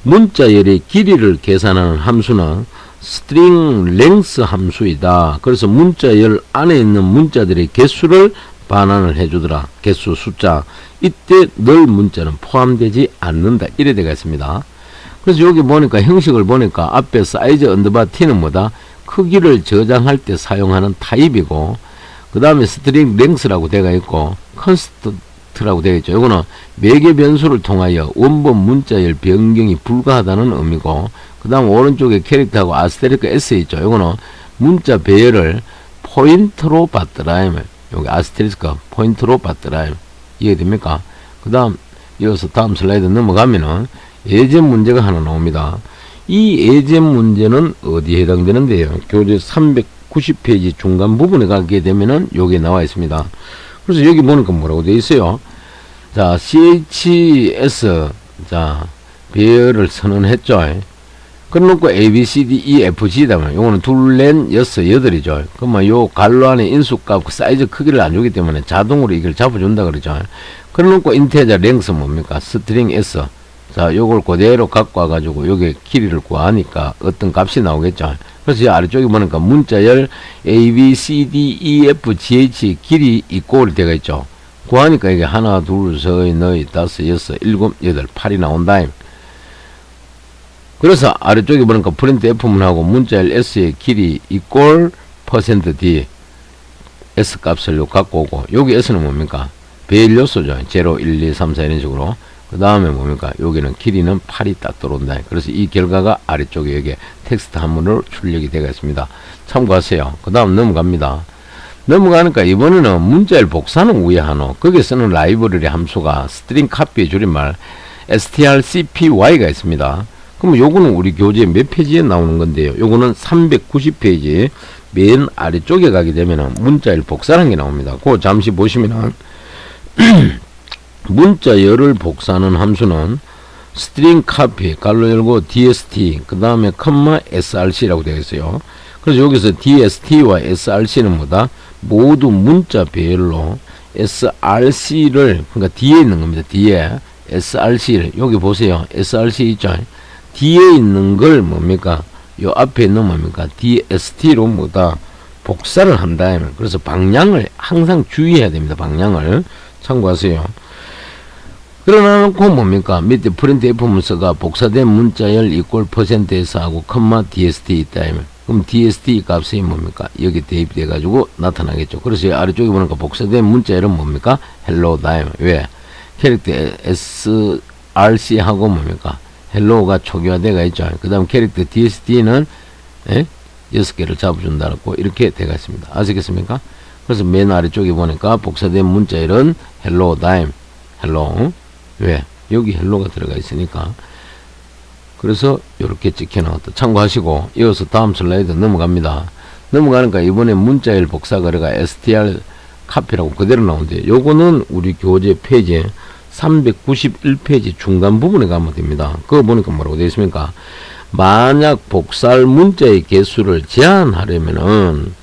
문자열의 길이를 계산하는 함수는 string length 함수이다. 그래서 문자열 안에 있는 문자들의 개수를 반환을 해주더라. 개수 숫자. 이때 늘 문자는 포함되지 않는다. 이래 되어 있습니다. 그래서 여기 보니까 형식을 보니까 앞에 사이즈 언더바 t는 뭐다? 크기를 저장할 때 사용하는 타입이고, 그 다음에 string length라고 되어 있고, constant라고 되어 있죠. 이거는 매개 변수를 통하여 원본 문자열 변경이 불가하다는 의미고, 그 다음 오른쪽에 캐릭터하고 아스테리크 S 있죠. 이거는 문자 배열을 포인트로 받더라. 여기 아스테리스크 포인트로 받더라. 이해됩니까? 그 다음 이어서 다음 슬라이드 넘어가면은 예제 문제가 하나 나옵니다. 이 예제 문제는 어디에 해당되는데요? 교재 390페이지 중간 부분에 가게 되면은 여기 나와 있습니다. 그래서 여기 보니까 뭐라고 되어 있어요? 자, CHS 자 배열을 선언했죠. 그래놓고 A, B, C, D, E, F, G다면 요거는 둘, 넷, 여섯, 여덟이죠. 그러면 요 갈로 안에 인수값 사이즈 크기를 안 주기 때문에 자동으로 이걸 잡아준다 그러죠. 그래놓고 인테저 랭스 뭡니까? 스트링 S. 자, 요걸 그대로 갖고 와가지고 여기 길이를 구하니까 어떤 값이 나오겠죠. 그래서 이 아래쪽에 보니까 문자열 A, B, C, D, E, F, G, H 길이 이꼴이 되어 있죠. 구하니까 이게 하나, 둘, 셋, 넷, 다섯, 여섯, 일곱, 여덟, 8이 나온다. 그래서 아래쪽에 보니까 프린트 F문하고 문자열 S의 길이 이꼴 %D S 값을 갖고 오고, 여기 S는 뭡니까? 배열 요소죠. 0, 1, 2, 3, 4 이런 식으로. 그 다음에 뭡니까? 여기는 길이는 8이 딱 들어온다. 그래서 이 결과가 아래쪽에 여기 텍스트 한문으로 출력이 되어 있습니다. 참고하세요. 그 다음 넘어갑니다. 넘어가니까 이번에는 문자열 복사는 우회하노. 거기에 쓰는 라이브러리 함수가 스트링 카피의 줄임말 strcpy가 있습니다. 그럼 요거는 우리 교재 몇 페이지에 나오는 건데요. 요거는 390페이지 맨 아래쪽에 가게 되면은 문자열 복사라는 게 나옵니다. 그거 잠시 보시면은 문자열을 복사하는 함수는 string copy 갈로 열고 dst 그 다음에 컴마 src라고 되어 있어요. 그래서 여기서 dst와 src는 뭐다? 모두 문자 배열로 src를 그러니까 뒤에 있는 겁니다. 뒤에 src를 여기 보세요. src 있죠. 뒤에 있는 걸 뭡니까? 요 앞에 있는 뭡니까? DST로 뭐다? 복사를 한다. 그래서 방향을 항상 주의해야 됩니다. 방향을 참고하세요. 그러나 놓고 뭡니까? 밑에 프린트 F 문서가 복사된 문자열 이꼴 %에서 하고 컴마 DST 있다. 그럼 DST 값이 뭡니까? 여기 대입돼 가지고 나타나겠죠. 그래서 아래쪽에 보니까 복사된 문자열은 뭡니까? 헬로다. 왜? 캐릭터 SRC 하고 뭡니까? 헬로우가 초기화되어 있죠. 그 다음 캐릭터 DST는 6개를 잡아준다고 이렇게 되어 있습니다. 아시겠습니까? 그래서 맨 아래쪽에 보니까 복사된 문자열은 헬로 다임 헬로. 왜? 여기 헬로가 들어가 있으니까. 그래서 이렇게 찍혀 나왔다. 참고하시고 이어서 다음 슬라이드 넘어갑니다. 넘어가니까 이번에 문자열 복사 거래가 str 카피라고 그대로 나오는데 요거는 우리 교재 페이지 391페이지 중간 부분에 가면 됩니다. 그거 보니까 뭐라고 되어 있습니까? 만약 복사할 문자의 개수를 제한하려면은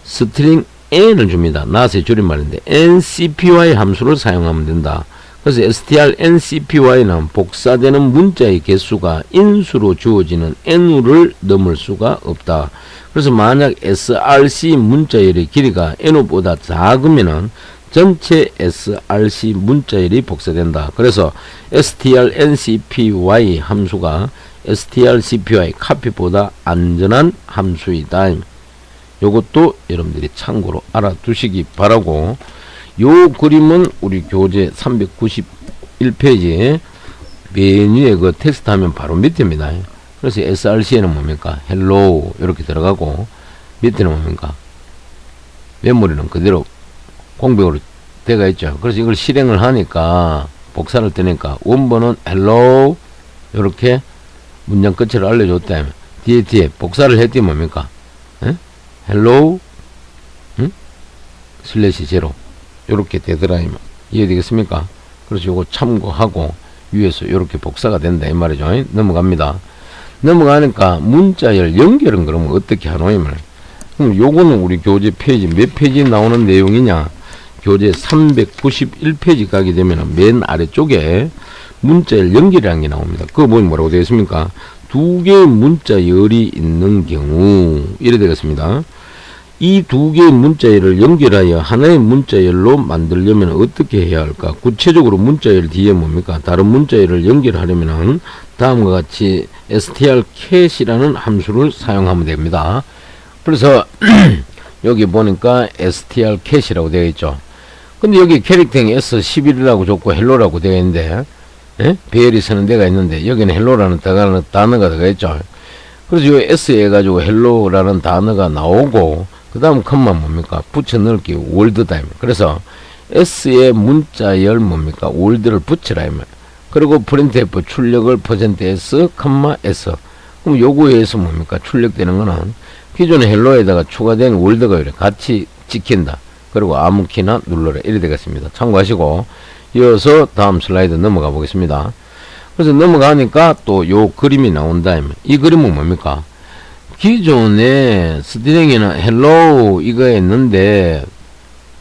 스트링 n을 줍니다. not의 줄임말인데 ncpy 함수를 사용하면 된다. 그래서 strncpy는 복사되는 문자의 개수가 인수로 주어지는 n우를 넘을 수가 없다. 그래서 만약 src 문자열의 길이가 n우보다 작으면은 전체 src 문자열이 복사된다. 그래서 strncpy 함수가 strcpy 카피보다 안전한 함수이다. 요것도 여러분들이 참고로 알아두시기 바라고, 요 그림은 우리 교재 391페이지 맨 위에 그 텍스트 하면 바로 밑에입니다. 그래서 src에는 뭡니까? hello 이렇게 들어가고, 밑에는 뭡니까? 메모리는 그대로 공백으로 되어 있죠. 그래서 이걸 실행을 하니까 복사를 뜨니까 원본은 hello 이렇게 문장 끝을 알려줬다. 뒤에 복사를 했더니 뭡니까? hello 슬래시 제로 이렇게 되더라. 이해되겠습니까? 그래서 요거 참고하고 위에서 이렇게 복사가 된다 이 말이죠. 넘어갑니다. 넘어가니까 문자열 연결은 그러면 어떻게 하노? 그럼 요거는 우리 교재 페이지 몇 페이지 나오는 내용이냐? 교재 391페이지 가게 되면 맨 아래쪽에 문자열 연결이라는 게 나옵니다. 그거 보면 뭐라고 되어 있습니까? 두 개의 문자열이 있는 경우 이래 되겠습니다. 이 두 개의 문자열을 연결하여 하나의 문자열로 만들려면 어떻게 해야 할까? 구체적으로 문자열 뒤에 뭡니까? 다른 문자열을 연결하려면 다음과 같이 strcat이라는 함수를 사용하면 됩니다. 그래서 여기 보니까 strcat이라고 되어 있죠. 근데 여기 캐릭터에 S11이라고 줬고 헬로라고 되어 있는데 배열이 서는 데가 있는데 여기는 헬로라는 단어가 들어가 있죠. 그래서 이 S에 가지고 헬로라는 단어가 나오고 그 다음 컴마 뭡니까? 붙여 넣을게 월드다. 그래서 S의 문자열 뭡니까? 월드를 붙여라. 그리고 printf 출력을 %s, S. 그럼 요거에 의해서 뭡니까? 출력되는 거는 기존의 헬로에다가 추가된 월드가 이래 같이 찍힌다. 그리고 아무 키나 눌러라. 이래 되겠습니다. 참고하시고 이어서 다음 슬라이드 넘어가 보겠습니다. 그래서 넘어가니까 또 요 그림이 나온다. 이 그림은 뭡니까? 기존에 스트링에는 hello 이거 했는데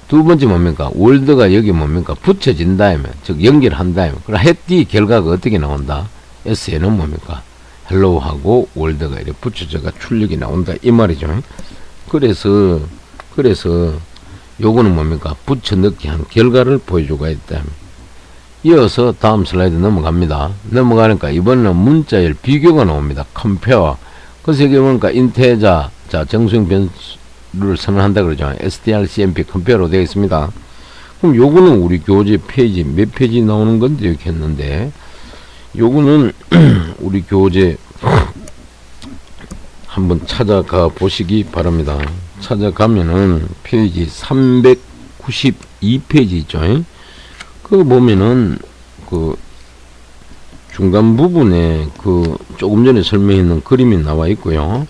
두 번째 뭡니까? 월드가 여기 뭡니까? 붙여진다. 즉 연결한다. 그럼 했디 결과가 어떻게 나온다? S에는 뭡니까? hello하고 월드가 이렇게 붙여져가 출력이 나온다. 이 말이죠. 그래서 요거는 뭡니까? 붙여 넣기 한 결과를 보여주고 있다. 이어서 다음 슬라이드 넘어갑니다. 넘어가니까 이번에는 문자열 비교가 나옵니다. compare. 그래서 여기 보니까 인테자, 자, 정수형 변수를 선언한다 그러죠. strcmp compare로 되어 있습니다. 그럼 요거는 우리 교재 페이지 몇 페이지 나오는 건데 이렇게 했는데 요거는 우리 교재 한번 찾아가 보시기 바랍니다. 찾아가면은 페이지 392페이지 있죠. 그거 보면은 그 중간 부분에 그 조금 전에 설명했는 그림이 나와 있고요.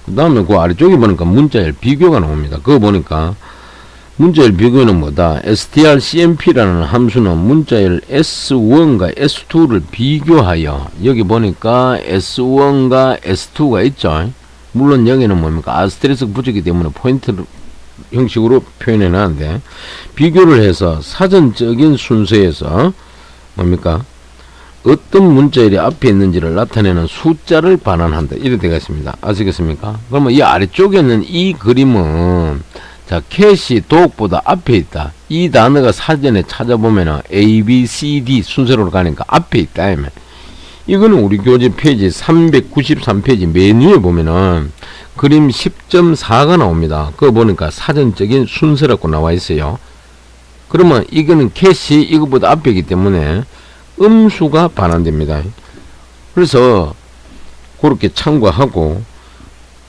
그 다음에 그 아래쪽에 보니까 문자열 비교가 나옵니다. 그거 보니까 문자열 비교는 뭐다? strcmp라는 함수는 문자열 S1과 S2를 비교하여 여기 보니까 S1과 S2가 있죠. 물론 여기는 뭡니까? 아스테리스크 붙였기 때문에 포인트 형식으로 표현해 놨는데 비교를 해서 사전적인 순서에서 뭡니까? 어떤 문자열이 앞에 있는지를 나타내는 숫자를 반환한다. 이렇게 되어 있습니다. 아시겠습니까? 그러면 이 아래쪽에 있는 이 그림은 자, 캣이 도옥보다 앞에 있다. 이 단어가 사전에 찾아보면은 A, B, C, D 순서로 가니까 앞에 있다. 이거는 우리 교재 페이지 393페이지 맨 위에 보면은 그림 10.4가 나옵니다. 그거 보니까 사전적인 순서라고 나와 있어요. 그러면 이거는 캣이 이거보다 앞에 있기 때문에 음수가 반환됩니다. 그래서 그렇게 참고하고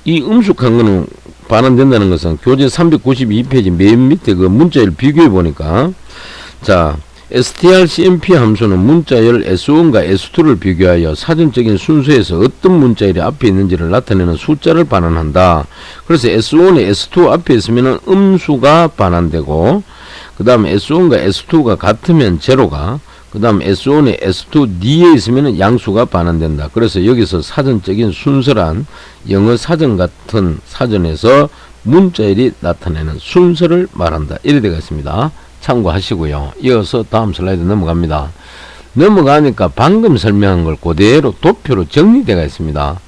이 음수한 거는 반환된다는 것은 교재 392페이지 맨 밑에 그 문자열 비교해 보니까 자 strcmp 함수는 문자열 S1과 S2를 비교하여 사전적인 순서에서 어떤 문자열이 앞에 있는지를 나타내는 숫자를 반환한다. 그래서 S1에 S2 앞에 있으면 음수가 반환되고 그 다음에 S1과 S2가 같으면 제로가 그 다음 S1에 S2 뒤에 있으면 양수가 반환된다. 그래서 여기서 사전적인 순서란 영어 사전 같은 사전에서 문자열이 나타내는 순서를 말한다. 이래 되어 있습니다. 참고하시고요. 이어서 다음 슬라이드 넘어갑니다. 넘어가니까 방금 설명한 걸 그대로 도표로 정리되어 있습니다.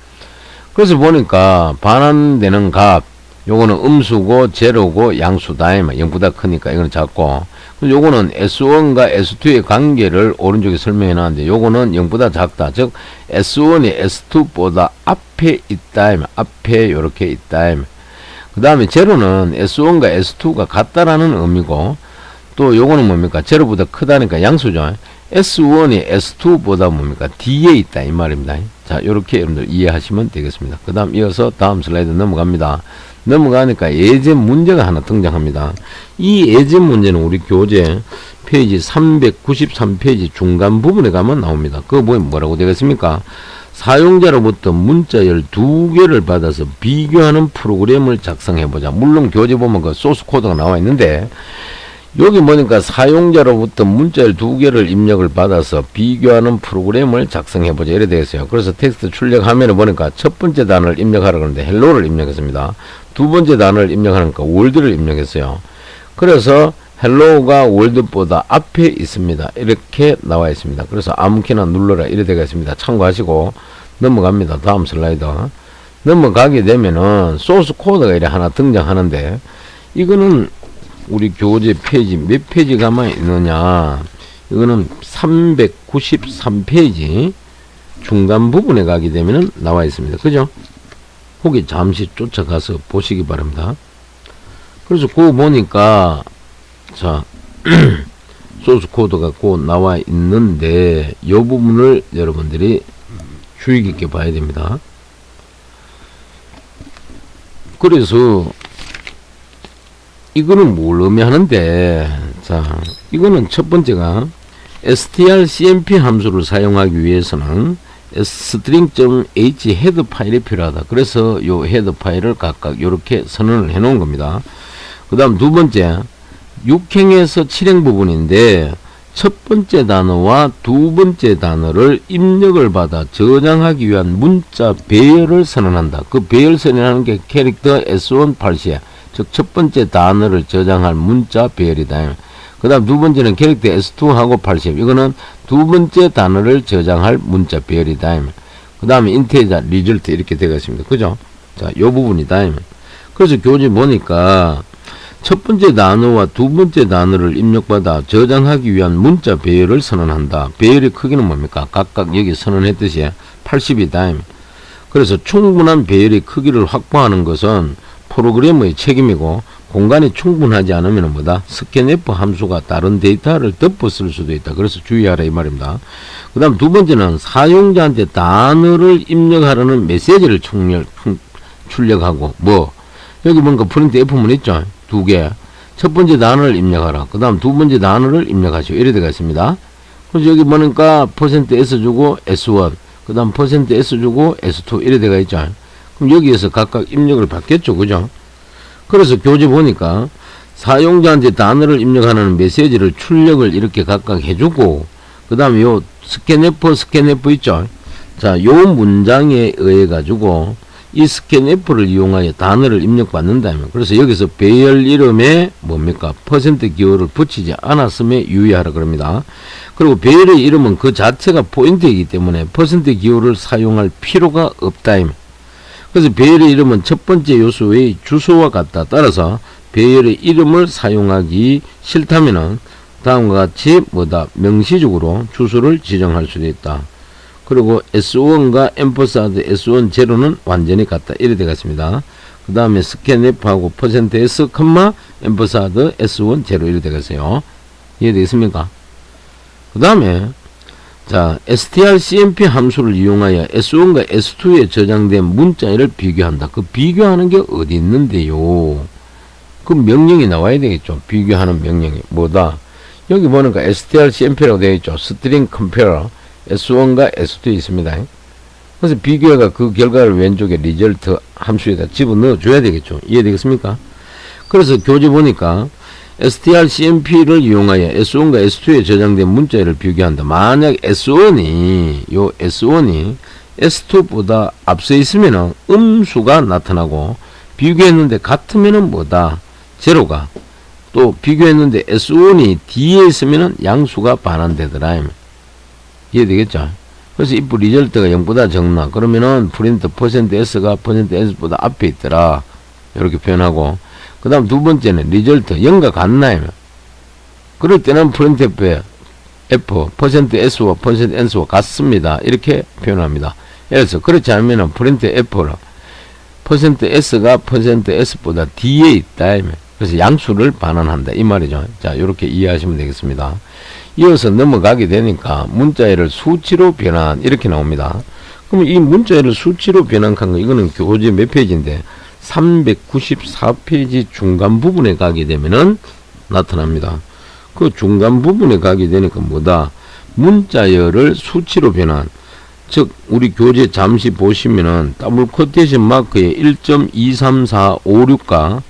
그래서 보니까 반환되는 값 요거는 음수고 제로고 양수다. 0보다 크니까 이거는 작고 요거는 S1과 S2의 관계를 오른쪽에 설명해 놨는데 요거는 0보다 작다. 즉 S1이 S2보다 앞에 있다. 앞에 요렇게 있다. 그 다음에 제로는 S1과 S2가 같다라는 의미고 또 요거는 뭡니까? 제로보다 크다니까 양수죠. S1이 S2보다 뭡니까? 뒤에 있다 이 말입니다. 자, 요렇게 여러분들 이해하시면 되겠습니다. 그 다음 이어서 다음 슬라이드 넘어갑니다. 넘어가니까 예제 문제가 하나 등장합니다. 이 예제 문제는 우리 교재 페이지 393페이지 중간 부분에 가면 나옵니다. 그거 보면 뭐라고 되겠습니까? 사용자로부터 문자 12개를 받아서 비교하는 프로그램을 작성해보자. 물론 교재 보면 그 소스 코드가 나와 있는데, 여기 보니까 사용자로부터 문자 12개를 입력을 받아서 비교하는 프로그램을 작성해보자. 이래 되겠어요. 그래서 텍스트 출력 화면을 보니까 첫 번째 단어를 입력하라 그러는데 헬로를 입력했습니다. 두 번째 단어를 입력하니까 월드를 입력했어요. 그래서 헬로우가 월드보다 앞에 있습니다. 이렇게 나와 있습니다. 그래서 아무렇게나 눌러라. 이래 되겠습니다. 참고하시고 넘어갑니다. 다음 슬라이드. 넘어가게 되면은 소스 코드가 이래 하나 등장하는데, 이거는 우리 교재 페이지 몇 페이지 가만 있느냐, 이거는 393페이지 중간 부분에 가게 되면은 나와 있습니다. 그죠? 거기 잠시 쫓아가서 보시기 바랍니다. 그래서 그거 보니까 자 소스 코드가 곧 나와 있는데, 이 부분을 여러분들이 주의 깊게 봐야 됩니다. 그래서 이거는 뭘 의미하는데, 자 이거는 첫 번째가 strcmp 함수를 사용하기 위해서는 string.h 헤드 파일이 필요하다. 그래서 요 헤드 파일을 각각 이렇게 선언을 해 놓은 겁니다. 그 다음 두 번째 6행에서 7행 부분인데, 첫 번째 단어와 두 번째 단어를 입력을 받아 저장하기 위한 문자 배열을 선언한다. 그 배열 선언하는 게 캐릭터 S1 8시, 즉 첫 번째 단어를 저장할 문자 배열이다. 그 다음 두 번째는 캐릭터 S2하고 80, 이거는 두 번째 단어를 저장할 문자 배열이다. 그 다음에 인테자 리절트 이렇게 되겠습니다. 그죠? 자, 요 부분이다. 그래서 교재 보니까 첫 번째 단어와 두 번째 단어를 입력받아 저장하기 위한 문자 배열을 선언한다. 배열의 크기는 뭡니까? 각각 여기 선언했듯이 80이다. 그래서 충분한 배열의 크기를 확보하는 것은 프로그래머의 책임이고, 공간이 충분하지 않으면 뭐다? 스캔F 함수가 다른 데이터를 덮어 쓸 수도 있다. 그래서 주의하라 이 말입니다. 그 다음 두 번째는 사용자한테 단어를 입력하라는 메시지를 출력하고, 뭐 여기 뭔가 프린트 F문 있죠? 두 개. 첫 번째 단어를 입력하라. 그 다음 두 번째 단어를 입력하시오. 이래 되어 있습니다. 그래서 여기 보니까 %S 주고 S1, 그 다음 %S 주고 S2 이래 되어 있죠. 그럼 여기에서 각각 입력을 받겠죠. 그죠? 그래서 교재 보니까 사용자한테 단어를 입력하는 메시지를 출력을 이렇게 각각 해주고, 그 다음에 요 스캔F 있죠? 자, 요 문장에 의해 가지고 이 스캔F를 이용하여 단어를 입력받는다면, 그래서 여기서 배열 이름에 뭡니까? %기호를 붙이지 않았음에 유의하라 그럽니다. 그리고 배열의 이름은 그 자체가 포인트이기 때문에 %기호를 사용할 필요가 없다. 그래서 배열의 이름은 첫 번째 요소의 주소와 같다. 따라서 배열의 이름을 사용하기 싫다면은 다음과 같이 뭐다? 명시적으로 주소를 지정할 수도 있다. 그리고 S1과 앰퍼사드 S1 제로는 완전히 같다. 이래 되겠습니다. 그 다음에 스캔F하고 %S, 앰퍼사드 S1 제로 이래 되겠어요. 이해되겠습니까? 그 다음에 자, strcmp 함수를 이용하여 S1과 S2에 저장된 문자를 비교한다. 그 비교하는 게 어디 있는데요? 그 명령이 나와야 되겠죠. 비교하는 명령이 뭐다? 여기 보니까 strcmp라고 되어 있죠. string compare S1과 S2 있습니다. 그래서 비교해가 그 결과를 왼쪽에 result 함수에다 집어넣어 줘야 되겠죠. 이해되겠습니까? 그래서 교재 보니까 strcmp를 이용하여 S1과 S2에 저장된 문자를 비교한다. 만약 S1이 S2보다 앞서 있으면 음수가 나타나고, 비교했는데 같으면 뭐다? 제로가. 또 비교했는데 S1이 뒤에 있으면 양수가 반환되더라. 이해되겠죠? 그래서 if 리절트가 0보다 적나, 그러면은 프린트 %s가 %s보다 앞에 있더라. 이렇게 표현하고, 그 다음 두 번째는 리절트 0과 같나요? 그럴 때는 프린트F에 F %s와 %n스와 같습니다. 이렇게 표현합니다. 그래서 그렇지 않으면 프린트F로 %s가 %s보다 뒤에 있다. 그래서 양수를 반환한다. 이 말이죠. 자, 이렇게 이해하시면 되겠습니다. 이어서 넘어가게 되니까 문자열을 수치로 변환 이렇게 나옵니다. 그럼 이 문자열을 수치로 변환한 거, 이거는 교재 몇 페이지인데 394페이지 중간 부분에 가게 되면은 나타납니다. 그 중간 부분에 가게 되니까 뭐다? 문자열을 수치로 변환. 즉 우리 교재 잠시 보시면은 더블 쿼테이션 마크의 1.23456과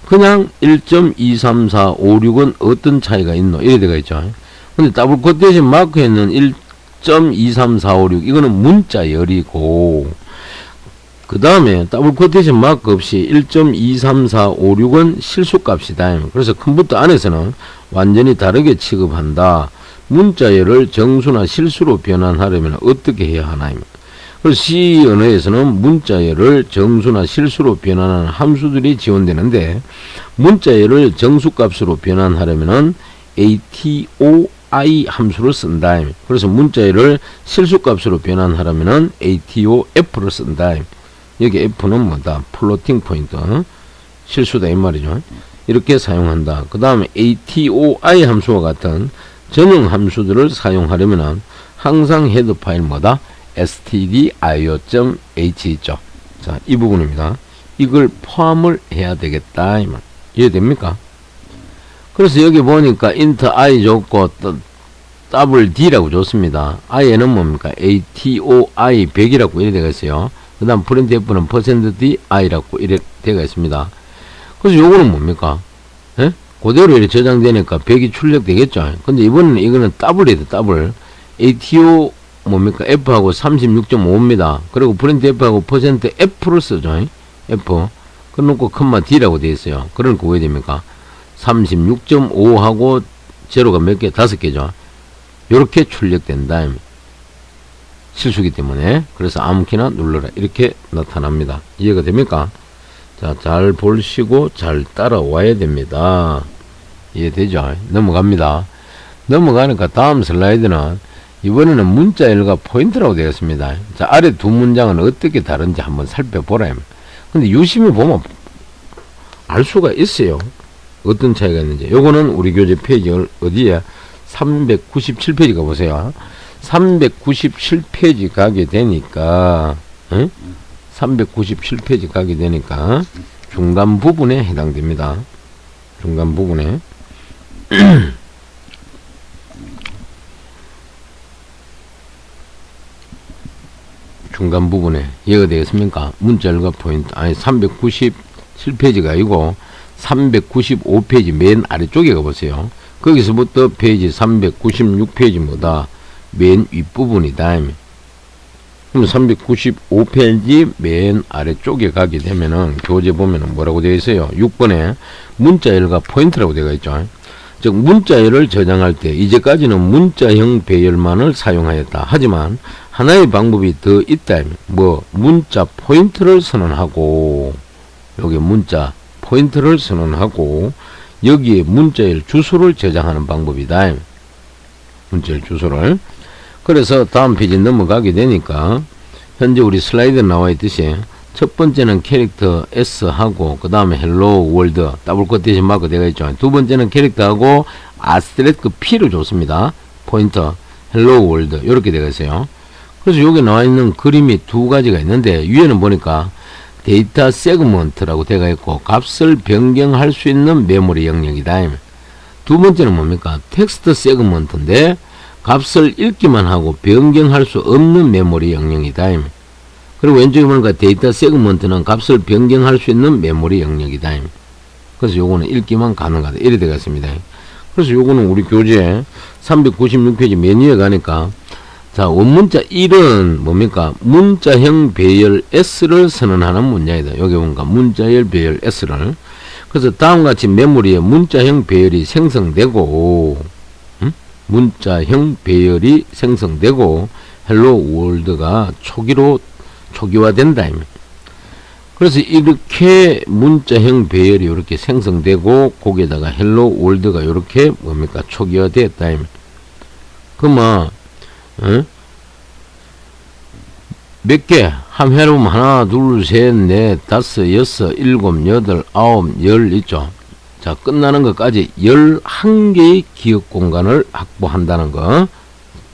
그냥 1.23456은 어떤 차이가 있노? 이래 되어 있죠. 근데 더블 쿼테이션 마크에는 1.23456 이거는 문자열이고, 그 다음에 더블 쿼테이션 마크 없이 1.23456은 실수값이다. 그래서 컴퓨터 안에서는 완전히 다르게 취급한다. 문자열을 정수나 실수로 변환하려면 어떻게 해야 하나? 그래서 C 언어에서는 문자열을 정수나 실수로 변환하는 함수들이 지원되는데, 문자열을 정수값으로 변환하려면 ATOI 함수를 쓴다. 그래서 문자열을 실수값으로 변환하려면 ATOF를 쓴다. 여기 F는 뭐다? 플로팅 포인트. 실수다 이 말이죠. 이렇게 사용한다. 그 다음에 ATOI 함수와 같은 전용 함수들을 사용하려면 항상 헤더 파일 뭐다? stdio.h 있죠. 자, 이 부분입니다. 이걸 포함을 해야 되겠다. 이해됩니까? 그래서 여기 보니까 int i 줬고 더블 d라고 줬습니다. i는 뭡니까? atoi 100이라고 이래 되겠어요. 그 다음 printf는 %d i라고 이래 되어 있습니다. 그래서 요거는 뭡니까? 예? 그대로 이렇게 저장되니까 100이 출력되겠죠. 근데 이번에는 이거는 더블이다, 더블. ATO 뭡니까? F하고 36.5입니다. 그리고 printf하고 %F를 쓰죠. F. 그래놓고 컴마 D라고 되어 있어요. 그러니까 왜 됩니까? 36.5하고 제로가 몇 개? 5개죠. 요렇게 출력된다. 실수기 때문에. 그래서 아무키나 눌러라. 이렇게 나타납니다. 이해가 됩니까? 자, 잘 보시고 잘 따라와야 됩니다. 이해되죠? 넘어갑니다. 넘어가니까 다음 슬라이드는 이번에는 문자열과 포인트라고 되어 있습니다. 자, 아래 두 문장은 어떻게 다른지 한번 살펴보라. 근데 유심히 보면 알 수가 있어요. 어떤 차이가 있는지. 요거는 우리 교재 페이지 어디에? 397페이지 가보세요. 397페이지 가게 되니까, 응? 397페이지 가게 되니까 중간 부분에 해당됩니다. 중간 부분에. 중간 부분에 이해가 되겠습니까? 문자열과 포인트. 아니 397페이지가 아니고 395페이지 맨 아래쪽에 가보세요. 거기서부터 페이지 396페이지 뭐다? 맨 윗부분이다. 그럼 395페이지 맨 아래쪽에 가게 되면은 교재 보면은 뭐라고 되어 있어요? 6번에 문자열과 포인트라고 되어 있죠. 즉 문자열을 저장할 때 이제까지는 문자형 배열만을 사용하였다. 하지만 하나의 방법이 더 있다. 뭐 문자 포인트를 선언하고, 여기 문자 포인트를 선언하고 여기에 문자열 주소를 저장하는 방법이다. 문자열 주소를. 그래서 다음 페이지 넘어가게 되니까 현재 우리 슬라이드에 나와 있듯이 첫 번째는 캐릭터 S하고 그 다음에 헬로 월드 더블 쿼테이션 마크 되어 있죠. 두 번째는 캐릭터하고 아스트레크 P를 줬습니다. 포인터 헬로 월드 이렇게 되어 있어요. 그래서 여기 나와 있는 그림이 두 가지가 있는데 위에는 보니까 데이터 세그먼트라고 되어 있고 값을 변경할 수 있는 메모리 영역이다. 두 번째는 뭡니까? 텍스트 세그먼트인데 값을 읽기만 하고 변경할 수 없는 메모리 영역이다. 그리고 왼쪽에 보니까 데이터 세그먼트는 값을 변경할 수 있는 메모리 영역이다. 그래서 요거는 읽기만 가능하다. 이래 되겠습니다. 그래서 요거는 우리 교재 396페이지 맨 위에 가니까 자, 원문자 1은 뭡니까? 문자형 배열 S를 선언하는 문장이다. 여기 보니까 문자열 배열 S를. 그래서 다음과 같이 메모리에 문자형 배열이 생성되고, 문자형 배열이 생성되고, 헬로 월드가 초기화된다. 그래서 이렇게 문자형 배열이 이렇게 생성되고, 거기에다가 헬로 월드가 이렇게 뭡니까? 초기화됐다. 그러면, 몇 개? 한 회로 보면 하나, 둘, 셋, 넷, 다섯, 여섯, 일곱, 여덟, 아홉, 열 있죠. 자, 끝나는 것까지 11개의 기억 공간을 확보한다는 거.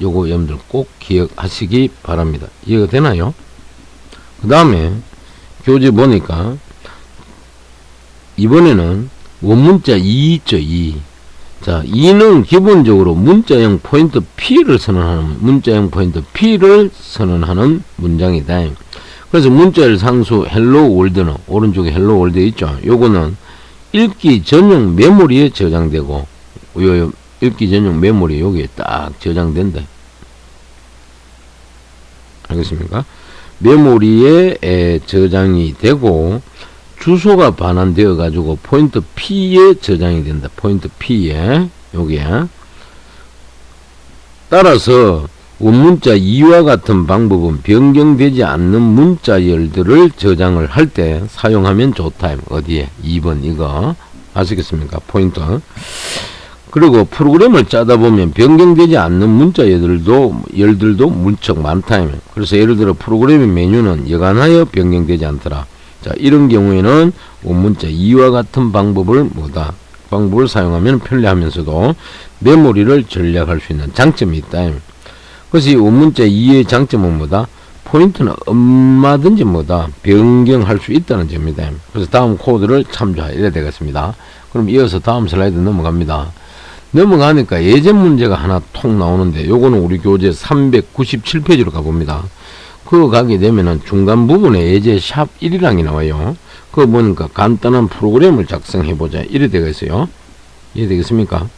요거 여러분들 꼭 기억하시기 바랍니다. 이해가 되나요? 그 다음에 교재 보니까 이번에는 원문자 2 있죠, 2. 자, 2는 기본적으로 문자형 포인트 P를 선언하는, 문자형 포인트 P를 선언하는 문장이다. 그래서 문자열 상수 헬로 월드는, 오른쪽에 헬로 월드 있죠. 요거는 읽기 전용 메모리에 저장되고, 요 읽기 전용 메모리 여기에 딱 저장된다. 알겠습니까? 메모리에 저장이 되고, 주소가 반환되어 가지고 포인트 P에 저장이 된다. 포인트 P에, 여기에. 따라서 원문자 2와 같은 방법은 변경되지 않는 문자열들을 저장을 할 때 사용하면 좋다. 어디에? 2번 이거 아시겠습니까? 포인트. 그리고 프로그램을 짜다 보면 변경되지 않는 문자열들도 무척 많다. 그래서 예를 들어 프로그램의 메뉴는 여간하여 변경되지 않더라. 자, 이런 경우에는 원문자 2와 같은 방법을 사용하면 편리하면서도 메모리를 전략할 수 있는 장점이 있다. 그래서 이 원문자 2의 장점은 포인트는 얼마든지 변경할 수 있다는 점입니다. 그래서 다음 코드를 참조해야 되겠습니다. 그럼 이어서 다음 슬라이드 넘어갑니다. 넘어가니까 예제 문제가 하나 통 나오는데, 요거는 우리 교재 397페이지로 가봅니다. 그거 가게 되면은 중간 부분에 예제 샵 1이랑이 나와요. 그거 보니까 간단한 프로그램을 작성해보자. 이래 되겠어요. 이해되겠습니까?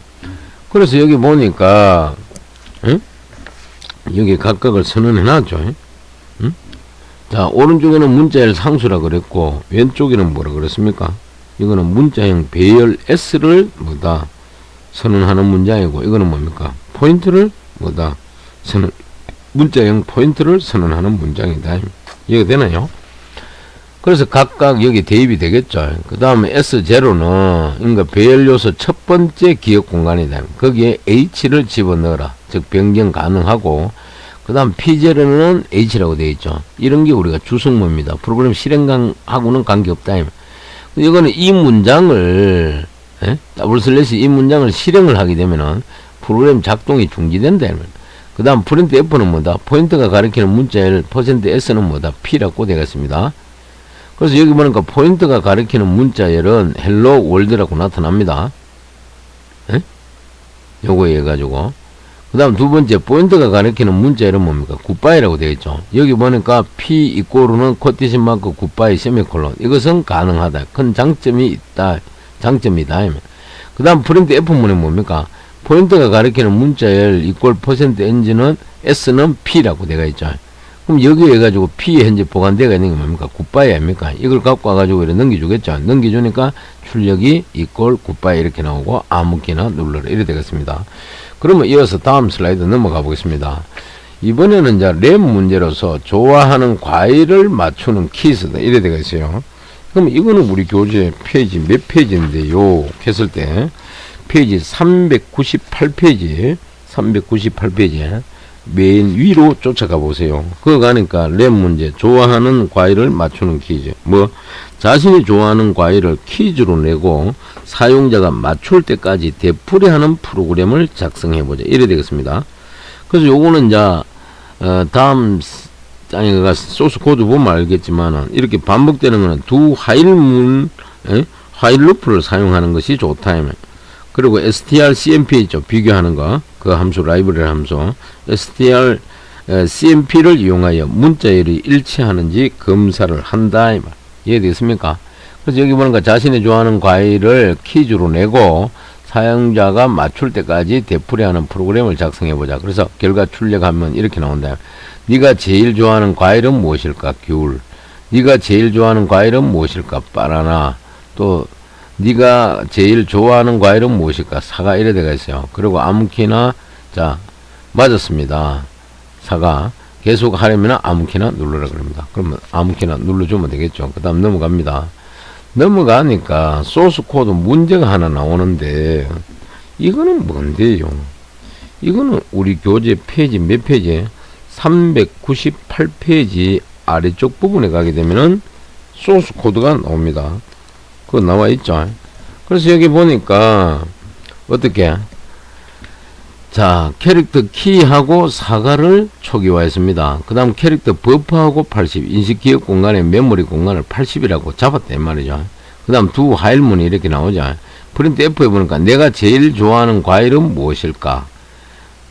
그래서 여기 보니까, 여기 각각을 선언해놨죠. 자, 오른쪽에는 문자열 상수라 그랬고, 왼쪽에는 뭐라 그랬습니까? 이거는 문자형 배열 S를 선언하는 문장이고, 이거는 뭡니까? 포인트를 문자형 포인트를 선언하는 문장이다. 이해가 되나요? 그래서 각각 여기 대입이 되겠죠. 그 다음에 S0는 그러니까 배열 요소 첫 번째 기억 공간이다. 거기에 H를 집어넣어라. 즉 변경 가능하고, 그 다음 P0는 H라고 되어 있죠. 이런 게 우리가 주성모입니다. 프로그램 실행하고는 관계없다. 이거는 이 문장을 더블슬래시 이 문장을 실행을 하게 되면은 프로그램 작동이 중지된다. 그 다음 프린트 F는 포인트가 가리키는 문자열 %S는 P라고 되겠습니다. 그래서 여기 보니까 포인트가 가리키는 문자열은 헬로 월드라고 나타납니다. 요거 해가지고. 그 다음 두 번째, 포인트가 가리키는 문자열은 뭡니까? 굿바이라고 되어 있죠. 여기 보니까 P 이꼬르는 코티션 마크 굿바이 세미콜론. 이것은 가능하다. 큰 장점이 있다. 장점이다. 그 다음 프린트 F문은 뭡니까? 포인트가 가리키는 문자열 이꼴 %NG는 S는 P라고 되어 있죠. 그럼 여기 해가지고 P에 현재 보관되어 있는 게 뭡니까? 굿바이 아닙니까? 이걸 갖고 와가지고 이렇게 넘겨주겠죠. 넘겨주니까 출력이 이꼴 굿바이 이렇게 나오고 아무키나 눌러라. 이렇게 되겠습니다. 그러면 이어서 다음 슬라이드 넘어가 보겠습니다. 이번에는 이제 램 문제로서 좋아하는 과일을 맞추는 퀴즈다. 이래 되겠어요. 그럼 이거는 우리 교재 페이지 몇 페이지인데요? 했을 때 페이지 398페이지 맨 위로 쫓아가 보세요. 그거 가니까 램 문제 좋아하는 과일을 맞추는 퀴즈. 자신이 좋아하는 과일을 퀴즈로 내고 사용자가 맞출 때까지 되풀이하는 프로그램을 작성해보자. 이래 되겠습니다. 그래서 요거는 이제 다음 장에 가서 소스 코드 보면 알겠지만은 이렇게 반복되는 거는 두 화일 루프를 사용하는 것이 좋다. 그리고 strcmp 있죠. 비교하는 거. 그 함수 라이브러리 함수 strcmp를 이용하여 문자열이 일치하는지 검사를 한다. 이해되겠습니까? 그래서 여기 보니까 자신이 좋아하는 과일을 퀴즈로 내고 사용자가 맞출 때까지 되풀이하는 프로그램을 작성해보자. 그래서 결과 출력하면 이렇게 나온다. 네가 제일 좋아하는 과일은 무엇일까? 귤. 네가 제일 좋아하는 과일은 무엇일까? 바나나. 또 네가 제일 좋아하는 과일은 무엇일까? 사과. 이래 되가 있어요. 그리고 아무키나 자 맞았습니다. 사과. 계속 하려면 아무키나 눌러라 그럽니다. 그러면 아무키나 눌러주면 되겠죠. 그 다음 넘어갑니다. 넘어가니까 소스 코드 문제가 하나 나오는데 이거는 뭔데요? 이거는 우리 교재 페이지 몇 페이지? 398페이지 아래쪽 부분에 가게 되면은 소스 코드가 나옵니다. 그거 나와 있죠. 그래서 여기 보니까 어떻게 자 캐릭터 키하고 사과를 초기화했습니다. 그 다음 캐릭터 버프하고 80 인식 기억 공간의 메모리 공간을 80이라고 잡았단 말이죠. 그 다음 두 화일문이 이렇게 나오죠. 프린트 F에 보니까 내가 제일 좋아하는 과일은 무엇일까?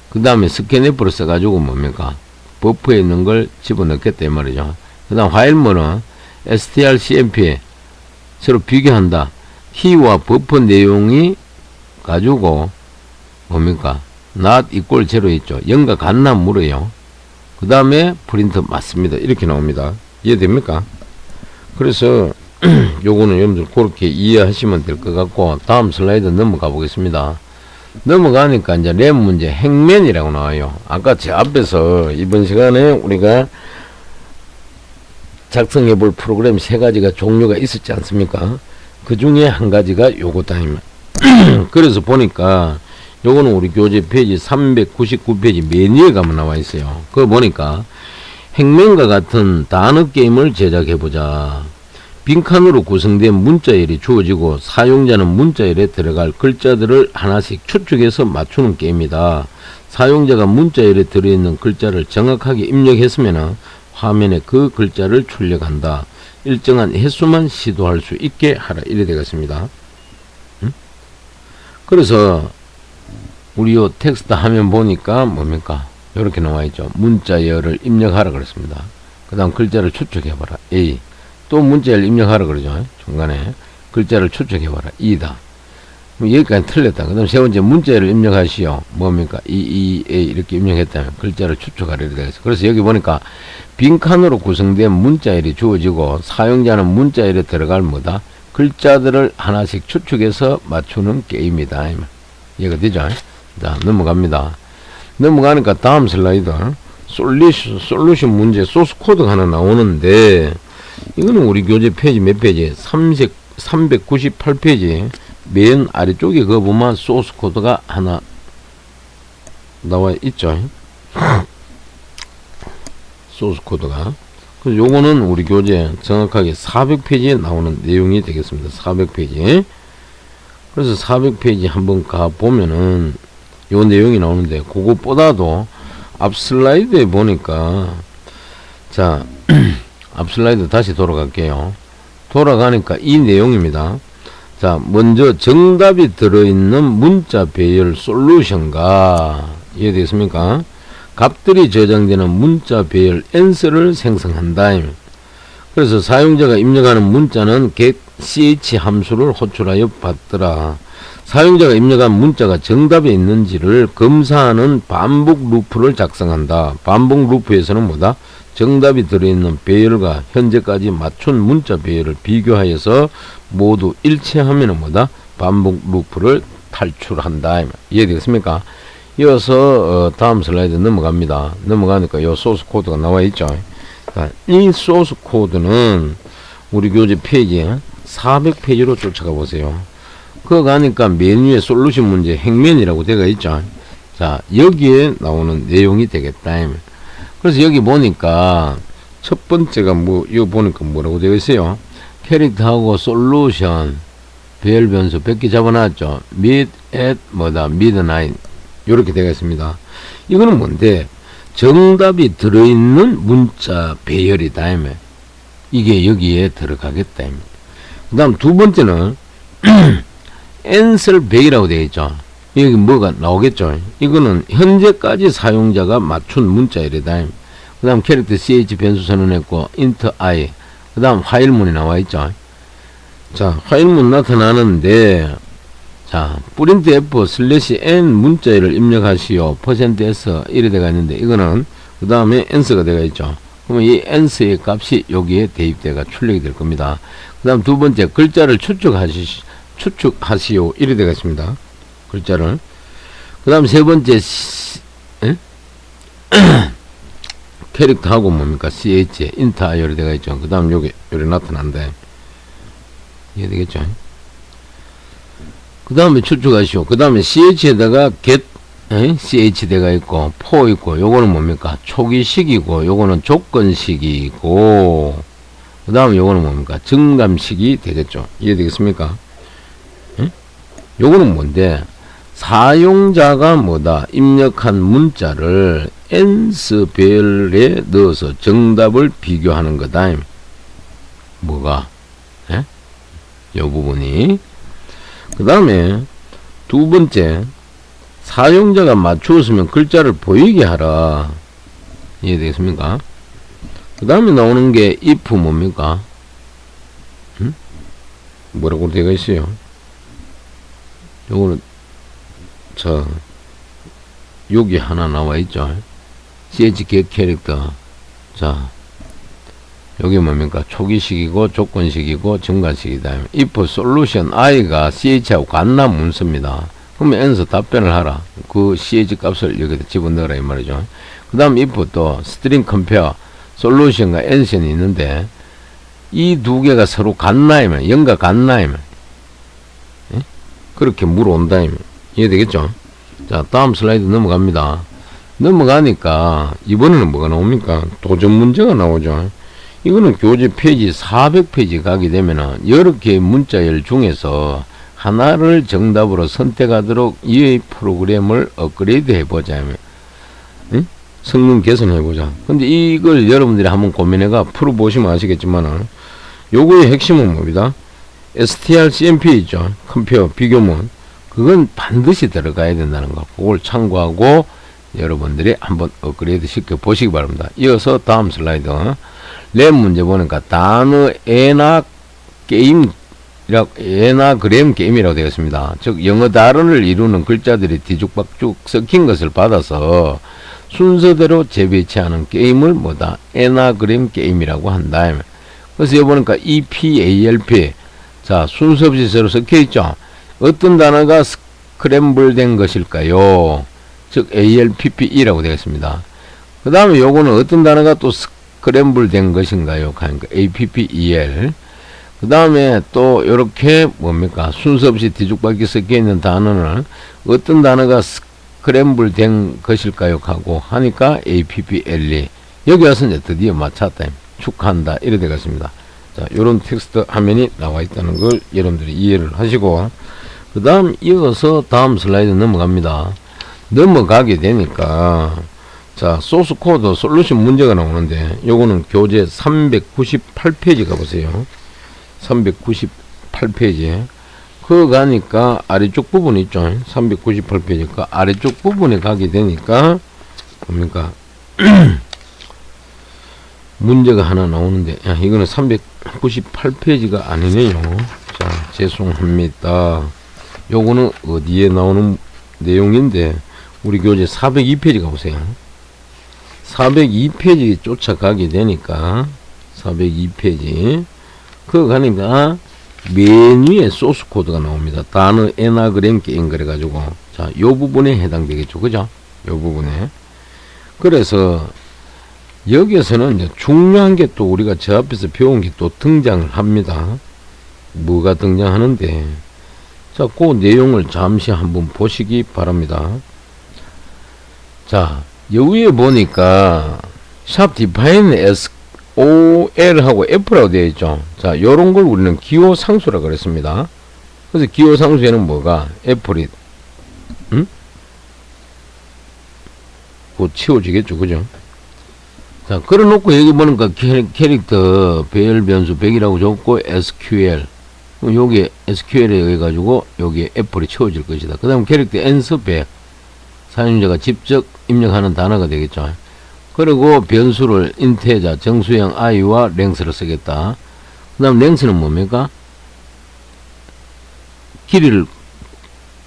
그 다음에 스캔 F를 써가지고 뭡니까? 버프에 있는 걸 집어넣겠다 이 말이죠. 그 다음 화일문은 strcmp 서로 비교한다. 키와 버프 내용이 가지고 뭡니까? not equal 0 있죠. 0과 같나 물어요. 그 다음에 프린트 맞습니다. 이렇게 나옵니다. 이해됩니까? 그래서 요거는 여러분들 그렇게 이해하시면 될 것 같고, 다음 슬라이드 넘어가 보겠습니다. 넘어가니까 이제 램 문제 행맨이라고 나와요. 아까 제 앞에서 이번 시간에 우리가 작성해 볼 프로그램 세 가지가 종류가 있었지 않습니까? 그 중에 한 가지가 요거다. 그래서 보니까 요거는 우리 교재 페이지 399페이지 메뉴에 가면 나와 있어요. 그거 보니까 행맨과 같은 단어 게임을 제작해 보자. 빈칸으로 구성된 문자열이 주어지고 사용자는 문자열에 들어갈 글자들을 하나씩 추측해서 맞추는 게임이다. 사용자가 문자열에 들어있는 글자를 정확하게 입력했으면 화면에 그 글자를 출력한다. 일정한 횟수만 시도할 수 있게 하라. 이래 되겠습니다. 그래서 우리 요 텍스트 화면 보니까 뭡니까? 이렇게 나와 있죠. 문자열을 입력하라 그랬습니다. 그 다음 글자를 추측해봐라. A. 또 문자열 입력하라 그러죠. 중간에 글자를 추측해봐라. E다. 여기까지 틀렸다. 그 다음 세 번째 문자열을 입력하시오. 뭡니까? A 이렇게 입력했다면 글자를 추측하라 이렇게 되겠어. 그래서 여기 보니까 빈칸으로 구성된 문자열이 주어지고 사용자는 문자열에 들어갈 뭐다? 글자들을 하나씩 추측해서 맞추는 게임이다. 이해가 되죠? 자, 넘어갑니다. 넘어가니까 다음 슬라이드 솔루션 문제 소스 코드가 하나 나오는데, 이거는 우리 교재 페이지 몇 페이지? 398페이지 맨 아래쪽에 그거 보면 소스 코드가 하나 나와 있죠. 소스 코드가. 그래서 요거는 우리 교재 정확하게 400페이지에 나오는 내용이 되겠습니다. 400페이지. 그래서 400페이지 한번 가 보면은 요 내용이 나오는데, 그것보다도 앞 슬라이드에 보니까, 자, 앞 슬라이드 다시 돌아갈게요. 돌아가니까 이 내용입니다. 자, 먼저 정답이 들어있는 문자 배열 솔루션과, 이해되겠습니까? 값들이 저장되는 문자 배열 answer를 생성한다. 그래서 사용자가 입력하는 문자는 get ch 함수를 호출하여 받더라. 사용자가 입력한 문자가 정답에 있는지를 검사하는 반복 루프를 작성한다. 반복 루프에서는 뭐다? 정답이 들어있는 배열과 현재까지 맞춘 문자 배열을 비교하여서 모두 일치하면 뭐다? 반복 루프를 탈출한다. 이해되겠습니까? 이어서 다음 슬라이드 넘어갑니다. 넘어가니까 이 소스 코드가 나와 있죠. 이 소스 코드는 우리 교재 페이지 400페이지로 쫓아가 보세요. 그거 가니까 메뉴에 솔루션 문제 행맨이라고 되어 있죠. 자, 여기에 나오는 내용이 되겠다. 그래서 여기 보니까 첫 번째가 뭐, 이거 보니까 뭐라고 되어 있어요? 캐릭터하고 솔루션 배열 변수 100개 잡아놨죠. mid at 뭐다? midnight. 요렇게 되어 있습니다. 이거는 뭔데? 정답이 들어있는 문자 배열이다. 이게 여기에 들어가겠다. 그 다음 두 번째는 answer 배열이라고 되어 있죠. 여기 뭐가 나오겠죠. 이거는 현재까지 사용자가 맞춘 문자열이다. 그 다음 캐릭터 ch 변수 선언했고 int i. 그 다음 화일문이 나와 있죠. 자, 화일문 나타나는데, 자, 프린트 f 슬래시 n 문자열을 입력하시오. %s 이래 돼가 있는데, 이거는 그 다음에 ans가 돼가 있죠. 그러면 이 ans의 값이 여기에 대입돼가 출력이 될 겁니다. 그 다음 두 번째 글자를 추측하시오 이래 돼가 있습니다. 글자를. 그 다음 세 번째 캐릭터하고 뭡니까? ch int i 이래 돼가 있죠. 그 다음 요게 요래 나타난대. 이해되겠죠? 그 다음에 추측하시오. 그 다음에 ch에다가 get ch 대가 있고 for 있고, 요거는 뭡니까? 초기식이고 요거는 조건식이고, 그 다음에 요거는 뭡니까? 증감식이 되겠죠. 이해되겠습니까? 요거는 뭔데? 사용자가 뭐다? 입력한 문자를 n스 배열에 넣어서 정답을 비교하는 거다. 뭐가? 요 부분이. 그 다음에 두 번째, 사용자가 맞추었으면 글자를 보이게 하라. 이해되겠습니까? 그 다음에 나오는 게 if 뭡니까? 뭐라고 되어 있어요? 요거는 여기 하나 나와 있죠. ch get 캐릭터. 자, 여기 뭡니까? 초기식이고 조건식이고 증가식이다. if solution i가 ch하고 같나 문서입니다. 그러면 n서 답변을 하라. 그 ch 값을 여기다 집어넣으라 이 말이죠. 그 다음 if 또 string compare solution과 answer이 있는데 이 두 개가 서로 같나 이면 0과 같나 이면 그렇게 물어온다 이면 이해되겠죠? 자, 다음 슬라이드 넘어갑니다. 넘어가니까 이번에는 뭐가 나옵니까? 도전 문제가 나오죠. 이거는 교재 페이지 400페이지 가게 되면은 여러 개의 문자열 중에서 하나를 정답으로 선택하도록 이의 프로그램을 업그레이드 해보자. 성능 개선해보자. 근데 이걸 여러분들이 한번 고민해가 풀어보시면 아시겠지만은 요거의 핵심은 뭡니다? strcmp 있죠. 컴페어 비교문. 그건 반드시 들어가야 된다는 거. 그걸 참고하고 여러분들이 한번 업그레이드 시켜 보시기 바랍니다. 이어서 다음 슬라이드. 랩 문제 보니까 단어 에나그램 게임이라고 되어 있습니다. 즉 영어 단어를 이루는 글자들이 뒤죽박죽 섞인 것을 받아서 순서대로 재배치하는 게임을 뭐다? 에나그램 게임이라고 한다. 그래서 여기 보니까 EPALP. 자, 순서 없이 서로 섞여 있죠. 어떤 단어가 스크램블 된 것일까요? 즉 ALPPE라고 되겠습니다. 그 다음에 요거는 어떤 단어가 또 스크램블 된 것인가요? 그러니까 APPEL. 그 다음에 또 요렇게 뭡니까? 순서 없이 뒤죽박기 섞여 있는 단어는 어떤 단어가 스크램블 된 것일까요? 하고 하니까 APPLE. 여기 와서 이제 드디어 맞췄다. 축하한다. 이래 되겠습니다. 자, 요런 텍스트 화면이 나와 있다는 걸 여러분들이 이해를 하시고, 그 다음 이어서 다음 슬라이드 넘어갑니다. 넘어가게 되니까, 자, 소스 코드 솔루션 문제가 나오는데, 요거는 교재 398페이지 가보세요. 398페이지. 그거 가니까 아래쪽 부분 있죠. 398페이지가 아래쪽 부분에 가게 되니까, 뭡니까? 문제가 하나 나오는데, 야, 이거는 398페이지가 아니네요. 자, 죄송합니다. 요거는 어디에 나오는 내용인데, 우리 교재 402페이지 가보세요. 402페이지 쫓아가게 되니까, 402페이지. 그거 가니까, 맨 위에 소스 코드가 나옵니다. 단어 에나그램 게임 그래가지고, 자, 요 부분에 해당되겠죠. 그죠? 요 부분에. 그래서, 여기에서는 이제 중요한 게 또 우리가 저 앞에서 배운 게 또 등장을 합니다. 뭐가 등장하는데, 자, 그 내용을 잠시 한번 보시기 바랍니다. 자, 여기에 보니까 샵 디파인 SOL하고 F라고 되어 있죠. 자, 요런 걸 우리는 기호 상수라 그랬습니다. 그래서 기호 상수에는 뭐가 F리 그거 치워지겠죠. 그죠? 자, 그래놓고 여기 보니까 캐릭터 배열 변수 100이라고 적고 SQL. 여기 SQL에 의해 가지고 여기에 애플이 채워질 것이다. 그 다음 캐릭터 answer 100. 사용자가 직접 입력하는 단어가 되겠죠. 그리고 변수를 인테자 정수형 i와 랭스를 쓰겠다. 그 다음 랭스는 뭡니까? 길이를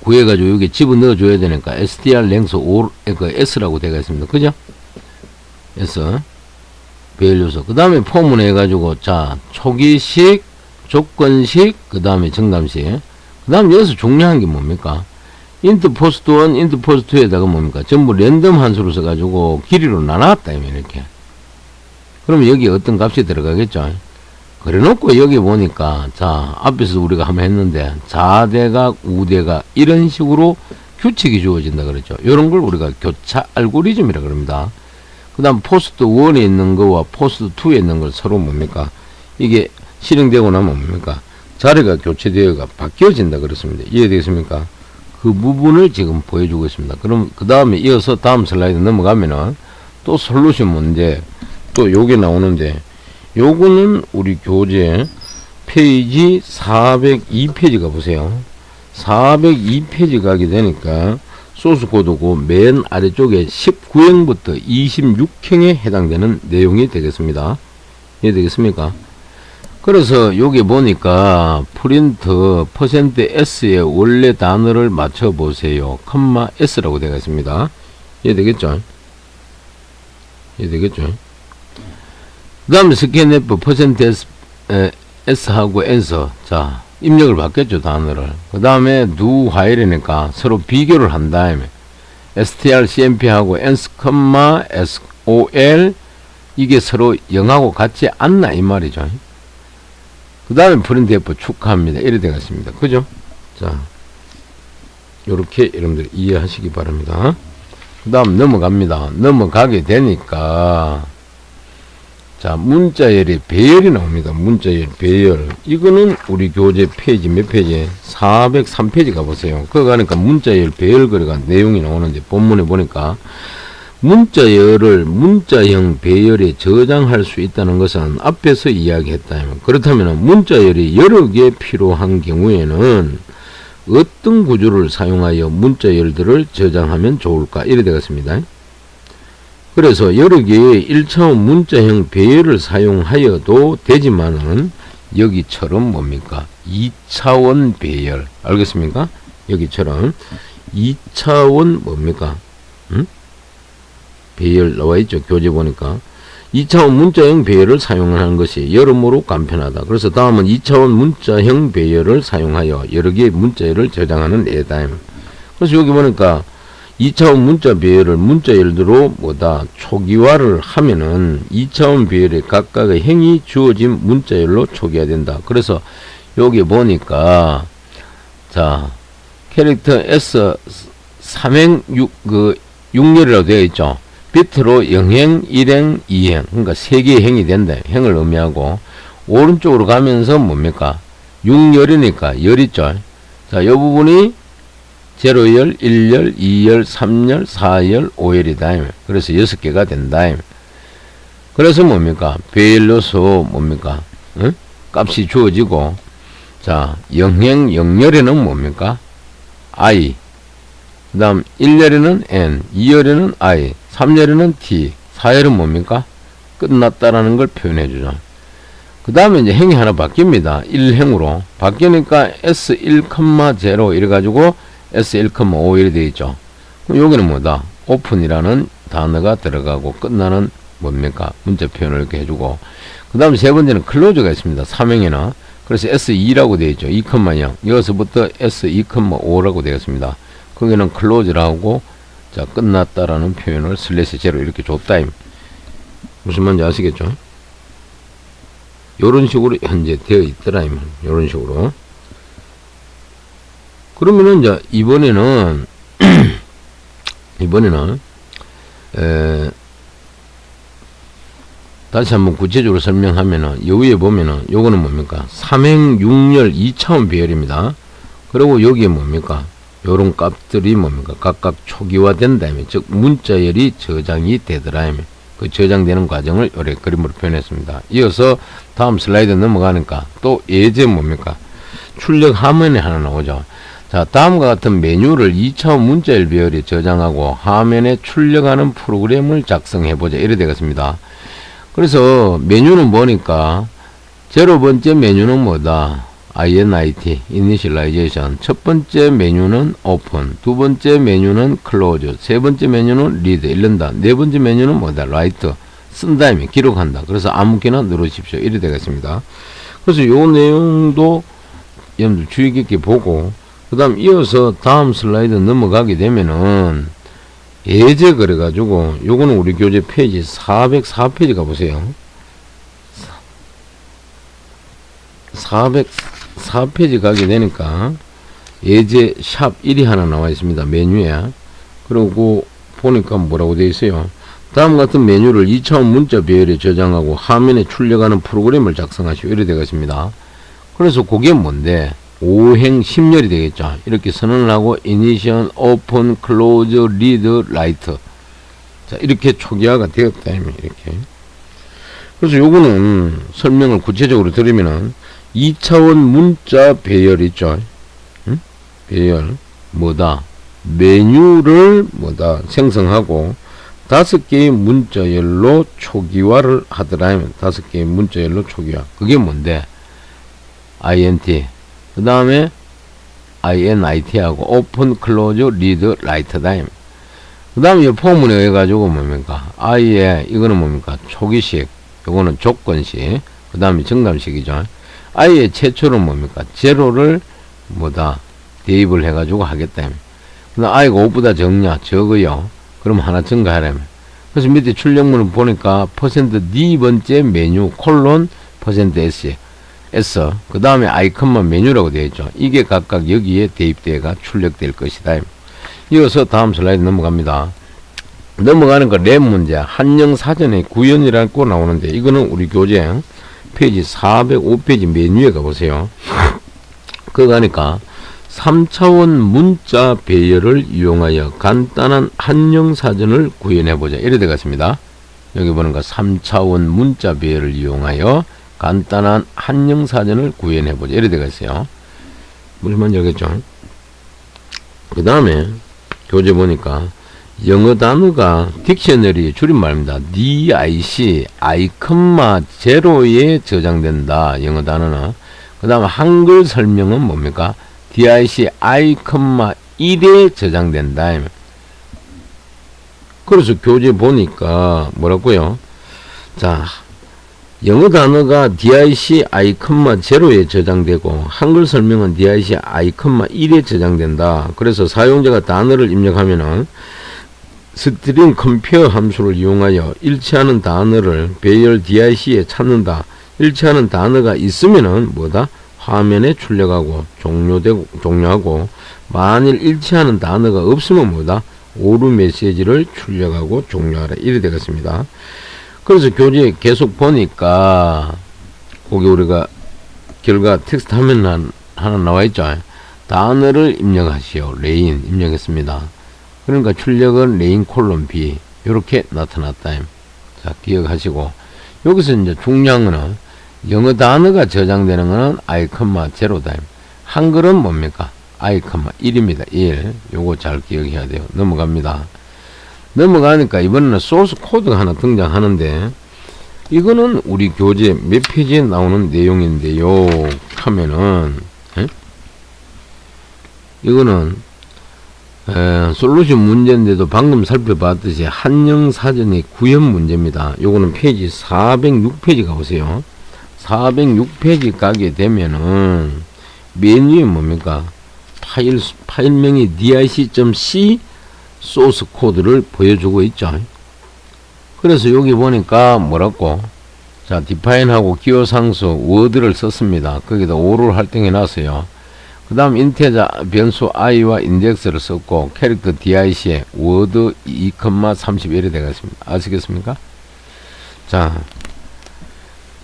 구해가지고 여기 집어넣어 줘야 되니까 str 랭스 5, 그 s라고 되어 있습니다. 그죠? S 배열 요소. 그 다음에 폼을 해가지고, 자, 초기식, 조건식, 그 다음에 정담식. 그 다음 여기서 중요한 게 뭡니까? int post 1, int post 2에다가 뭡니까? 전부 랜덤 함수로 써가지고 길이로 나눴다, 이렇게. 그러면 여기 어떤 값이 들어가겠죠? 그래 놓고 여기 보니까, 자, 앞에서 우리가 한번 했는데, 좌대각, 우대각, 이런 식으로 규칙이 주어진다 그랬죠. 이런 걸 우리가 교차 알고리즘이라 그럽니다. 그 다음 포스트 1에 있는 거와 포스트 2에 있는 걸 서로 뭡니까? 이게 실행되고 나면 뭡니까? 자리가 교체되어가 바뀌어진다 그렇습니다. 이해되겠습니까? 그 부분을 지금 보여주고 있습니다. 그럼 그 다음에 이어서 다음 슬라이드 넘어가면은 또 솔루션 문제 또 요게 나오는데, 요거는 우리 교재 페이지 402페이지 가보세요. 402페이지 가게 되니까 소스 코드고 맨 아래쪽에 19행부터 26행에 해당되는 내용이 되겠습니다. 이해되겠습니까? 그래서 여기 보니까 프린트 %s의 원래 단어를 맞춰 보세요. 컴마 s라고 되어 있습니다. 이해되겠죠? 이해되겠죠? 그 다음에 스캔F %s하고 answer. 자, 입력을 받겠죠, 단어를. 그 다음에 do while이니까 서로 비교를 한 다음에 strcmp하고 ans, sol 이게 서로 0하고 같지 않나 이 말이죠. 그 다음에 printf 축하합니다. 이래 되겠습니다. 그죠? 자, 요렇게 여러분들 이해하시기 바랍니다. 그 다음 넘어갑니다. 넘어가게 되니까 자, 문자열이 배열이 나옵니다. 문자열, 배열. 이거는 우리 교재 페이지 몇 페이지? 403페이지 가보세요. 그거 가니까 문자열, 배열 거래가 내용이 나오는데 본문에 보니까 문자열을 문자형 배열에 저장할 수 있다는 것은 앞에서 이야기했다면, 그렇다면 문자열이 여러 개 필요한 경우에는 어떤 구조를 사용하여 문자열들을 저장하면 좋을까? 이래 되겠습니다. 그래서 여러 개의 1차원 문자형 배열을 사용하여도 되지만은 여기처럼 뭡니까? 2차원 배열. 알겠습니까? 여기처럼 2차원 뭡니까? 배열 나와있죠. 교재 보니까 2차원 문자형 배열을 사용하는 것이 여러모로 간편하다. 그래서 다음은 2차원 문자형 배열을 사용하여 여러 개의 문자열을 저장하는 예다. 그래서 여기 보니까 2차원 문자 배열을 문자열로 뭐다 초기화를 하면은 2차원 배열의 각각의 행이 주어진 문자열로 초기화된다. 그래서 여기 보니까 자 캐릭터 S 3행 6열이라고 되어 있죠. 비트로 0행, 1행, 2행 그러니까 3개의 행이 된다. 행을 의미하고 오른쪽으로 가면서 뭡니까? 6열이니까 열 있죠. 자, 이 부분이 0열, 1열, 2열, 3열, 4열, 5열이다. 그래서 6개가 된다. 그래서 뭡니까? 배열로서 뭡니까? 응? 값이 주어지고, 자, 0행, 0열에는 뭡니까? I. 그 다음 1열에는 N, 2열에는 I, 3열에는 T, 4열은 뭡니까? 끝났다라는 걸 표현해 주죠. 그 다음에 이제 행이 하나 바뀝니다. 1행으로. 바뀌니까 S1,0 이래가지고 S1,5 이렇게 되어 있죠. 그럼 여기는 뭐다? 오픈이라는 단어가 들어가고 끝나는 뭡니까? 문자 표현을 이렇게 해주고. 그 다음 세 번째는 클로즈가 있습니다. 3행에는. 그래서 S2라고 되어 있죠. 2,0. 여기서부터 S2,5라고 되었습니다. 거기는 클로즈라고 자 끝났다라는 표현을 슬래시 제로 이렇게 줬다. 무슨 말인지 아시겠죠? 요런 식으로 현재 되어 있더라. 요런 식으로. 그러면은 이제 이번에는 다시 한번 구체적으로 설명하면은 요 위에 보면은 요거는 뭡니까? 3행 6열 2차원 배열입니다. 그리고 여기에 뭡니까? 요런 값들이 뭡니까? 각각 초기화된다면 즉 문자열이 저장이 되더라면 그 저장되는 과정을 요래 그림으로 표현했습니다. 이어서 다음 슬라이드 넘어가니까 또 예제 뭡니까? 출력 화면에 하나 나오죠. 자, 다음과 같은 메뉴를 2차원 문자열 배열에 저장하고 화면에 출력하는 프로그램을 작성해보자. 이래 되겠습니다. 그래서 메뉴는 보니까 0번째 메뉴는 뭐다? INIT, Initialization. 첫 번째 메뉴는 Open. 두 번째 메뉴는 Close. 세 번째 메뉴는 Read, 읽는다. 네 번째 메뉴는 뭐다? Write. 쓴 다음에 기록한다. 그래서 아무렇게나 누르십시오. 이래 되겠습니다. 그래서 요 내용도 여러분들 주의 깊게 보고, 그 다음 이어서 다음 슬라이드 넘어가게 되면은 예제 그래가지고 요거는 우리 교재 페이지 404페이지 가보세요. 404페이지 가게 되니까 예제 샵 1이 하나 나와 있습니다. 메뉴에. 그리고 보니까 뭐라고 되어 있어요. 다음 같은 메뉴를 2차원 문자 배열에 저장하고 화면에 출력하는 프로그램을 작성하시오. 이래 되겠습니다. 그래서 그게 뭔데? 5행 10열이 되겠죠. 이렇게 선언을 하고 Initial, Open, Close, Read, Write. 자, 이렇게 초기화가 되었다. 이렇게. 그래서 요거는 설명을 구체적으로 드리면은 2차원 문자 배열 있죠. 응? 배열 뭐다? 메뉴를 뭐다? 생성하고 5개의 문자열로 초기화를 하더라. 5개의 문자열로 초기화. 그게 뭔데? int. 그 다음에 init하고 open, close, read, write다. 그 다음에 이 포문에 의해 가지고 뭡니까? i에 이거는 뭡니까? 초기식. 요거는 조건식. 그 다음에 정답식이죠. i의 최초는 뭡니까? 제로를 뭐다? 대입을 해가지고 하겠다. 근데 i가 5보다 적냐? 적어요. 그럼 하나 증가하라면. 그래서 밑에 출력문을 보니까 %D번째 메뉴 콜론 %S. S. 그 다음에 아이콘만 메뉴라고 되어 있죠. 이게 각각 여기에 대입되어가 출력될 것이다. 이어서 다음 슬라이드 넘어갑니다. 넘어가는 거 랩 문제. 한영 사전에 구현이라고 나오는데 이거는 우리 교재 페이지 405페이지 메뉴에 가보세요. 그거 가니까 3차원 문자 배열을 이용하여 간단한 한영 사전을 구현해보자. 이래 되겠습니다. 여기 보니까 3차원 문자 배열을 이용하여 간단한 한영 사전을 구현해보자. 이래 되겠어요. 무슨 말인지 알겠죠? 그 다음에 교재 보니까 영어 단어가 딕셔너리 줄임말입니다. DIC, I,0에 저장된다. 영어 단어는. 그 다음에 한글 설명은 뭡니까? DIC, I,1에 저장된다. 그래서 교재 보니까 뭐라고요? 자, 영어 단어가 DIC, I,0에 저장되고 한글 설명은 DIC, I,1에 저장된다. 그래서 사용자가 단어를 입력하면은 스트링 컴페어 함수를 이용하여 일치하는 단어를 배열 DIC에 찾는다. 일치하는 단어가 있으면은 뭐다? 화면에 출력하고 종료하고 만일 일치하는 단어가 없으면 뭐다? 오류 메시지를 출력하고 종료하라. 이래 되겠습니다. 그래서 교재에 계속 보니까 거기 우리가 결과 텍스트 화면 하나 나와 있죠. 단어를 입력하시오. 레인 입력했습니다. 그러니까 출력은 레인 콜론 B 이렇게 나타났다. 자, 기억하시고 여기서 이제 중요한 거는 영어 단어가 저장되는 거는 I,0다. 한글은 뭡니까? I,1입니다. 1. 요거 잘 기억해야 돼요. 넘어갑니다. 넘어가니까 이번에는 소스 코드가 하나 등장하는데 이거는 우리 교재 몇 페이지에 나오는 내용인데요. 하면은 이거는 솔루션 문제인데도 방금 살펴봤듯이 한영 사전의 구현 문제입니다. 요거는 페이지 406페이지 가보세요. 406페이지 가게 되면은 메뉴에 뭡니까? 파일명이 dic.c 소스 코드를 보여주고 있죠. 그래서 여기 보니까 뭐라고? 자, 디파인하고 기호 상수 워드를 썼습니다. 거기다 5를 할당해 놨어요. 그 다음 인테자 변수 i와 인덱스를 썼고 캐릭터 dic에 워드 2,31이 되겠습니다. 아시겠습니까? 자,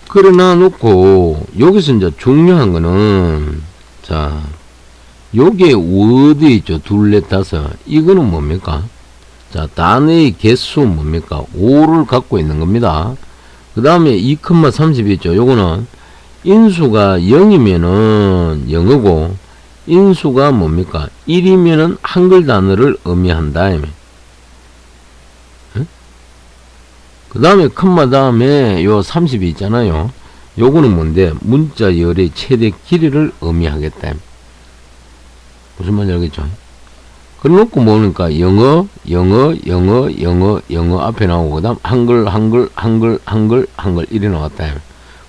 그러나 놓고 여기서 이제 중요한 거는 자, 요게 워드 있죠. 둘, 넷, 다섯. 이거는 뭡니까? 자, 단어의 개수 뭡니까? 5를 갖고 있는 겁니다. 그 다음에 2,30 있죠. 요거는 인수가 0이면은 영어고 인수가 뭡니까? 1이면은 한글 단어를 의미한다. 그 다음에 컴마 다음에 요 30이 있잖아요. 요거는 뭔데? 문자열의 최대 길이를 의미하겠다. 무슨 말인지 알겠죠? 그래 놓고 보니까 영어 앞에 나오고, 그 다음 한글 이래 나왔다.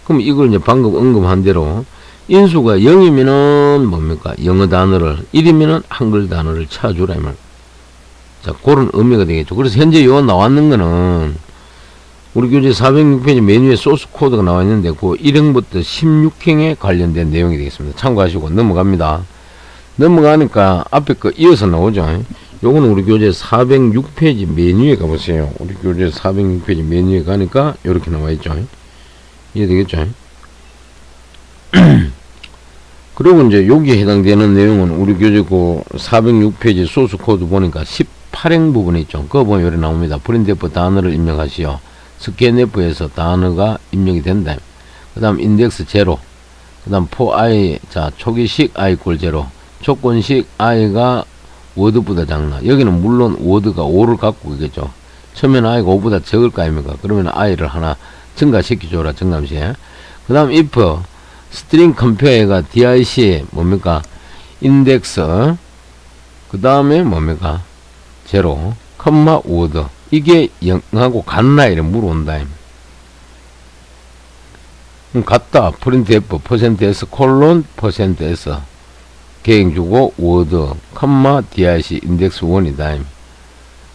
그럼 이걸 이제 방금 언급한 대로 인수가 0이면은 뭡니까? 영어 단어를, 1이면은 한글 단어를 찾아주라. 이 말. 자, 그런 의미가 되겠죠. 그래서 현재 요 나왔는 거는 우리 교재 406페이지 메뉴에 소스 코드가 나와 있는데 그 1행부터 16행에 관련된 내용이 되겠습니다. 참고하시고 넘어갑니다. 넘어가니까 앞에 거 이어서 나오죠. 요거는 우리 교재 406페이지 메뉴에 가보세요. 우리 교재 406페이지 메뉴에 가니까 이렇게 나와 있죠. 이해되겠죠? 그리고 이제 여기에 해당되는 내용은 우리 교재 그 406페이지 소스 코드 보니까 18행 부분에 있죠. 그거 보면 여기 나옵니다. 프린트F 단어를 입력하시오. 스캔F에서 단어가 입력이 된다. 그 다음 인덱스 제로. 그 다음 for i, 자, 초기식 i equal 0. 조건식 i가 워드보다 작나. 여기는 물론 워드가 5를 갖고 있겠죠. 처음에는 i가 5보다 적을 거 아닙니까? 그러면 i를 하나 증가시켜줘라, 증감시. 그 다음 if string compare가 dic 뭡니까? 인덱스 그 다음에 뭡니까? 0, 컴마 워드. 이게 0하고 같나? 이래 물어온다. 같다. printf %s 콜론 %s 계획 주고 워드 컴마 dic 인덱스 1이다.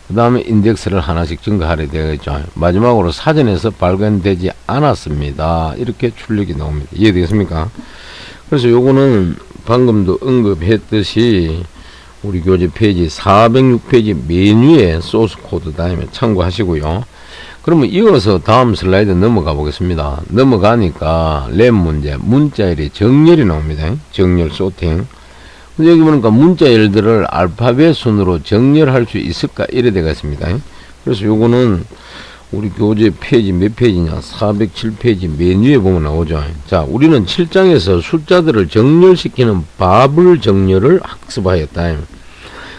그 다음에 인덱스를 하나씩 증가하려 되겠죠. 마지막으로 사전에서 발견되지 않았습니다. 이렇게 출력이 나옵니다. 이해되겠습니까? 그래서 요거는 방금도 언급했듯이 우리 교재 페이지 406페이지 메뉴에 소스 코드 다음에 참고하시고요. 그러면 이어서 다음 슬라이드 넘어가 보겠습니다. 넘어가니까 랩 문제, 문자열이 정렬이 나옵니다. 정렬 소팅. 근데 여기 보니까 문자열들을 알파벳 순으로 정렬할 수 있을까? 이래 되겠습니다. 그래서 요거는 우리 교재 페이지 몇 페이지냐? 407페이지 메뉴에 보면 나오죠. 자, 우리는 7장에서 숫자들을 정렬시키는 바블 정렬을 학습하였다.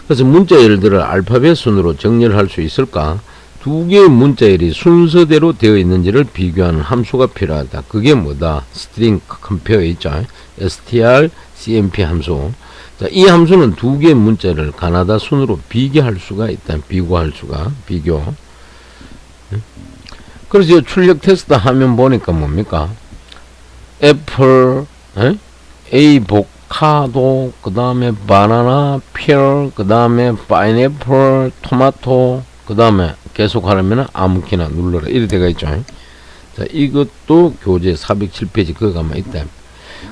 그래서 문자열들을 알파벳 순으로 정렬할 수 있을까? 두 개의 문자열이 순서대로 되어 있는지를 비교하는 함수가 필요하다. 그게 뭐다? string compare 있죠. strcmp 함수. 자, 이 함수는 두 개의 문자를 가나다 순으로 비교할 수가 있다. 비교할 수가. 비교. 그래서 출력 테스트 하면 보니까 뭡니까? 애플, 에이보카도, 그 다음에 바나나, 피어, 그 다음에 파인애플, 토마토, 그 다음에 계속 하려면 아무키나 눌러라. 이래 되어 있죠. 자, 이것도 교재 407페이지 그거 가만 있다.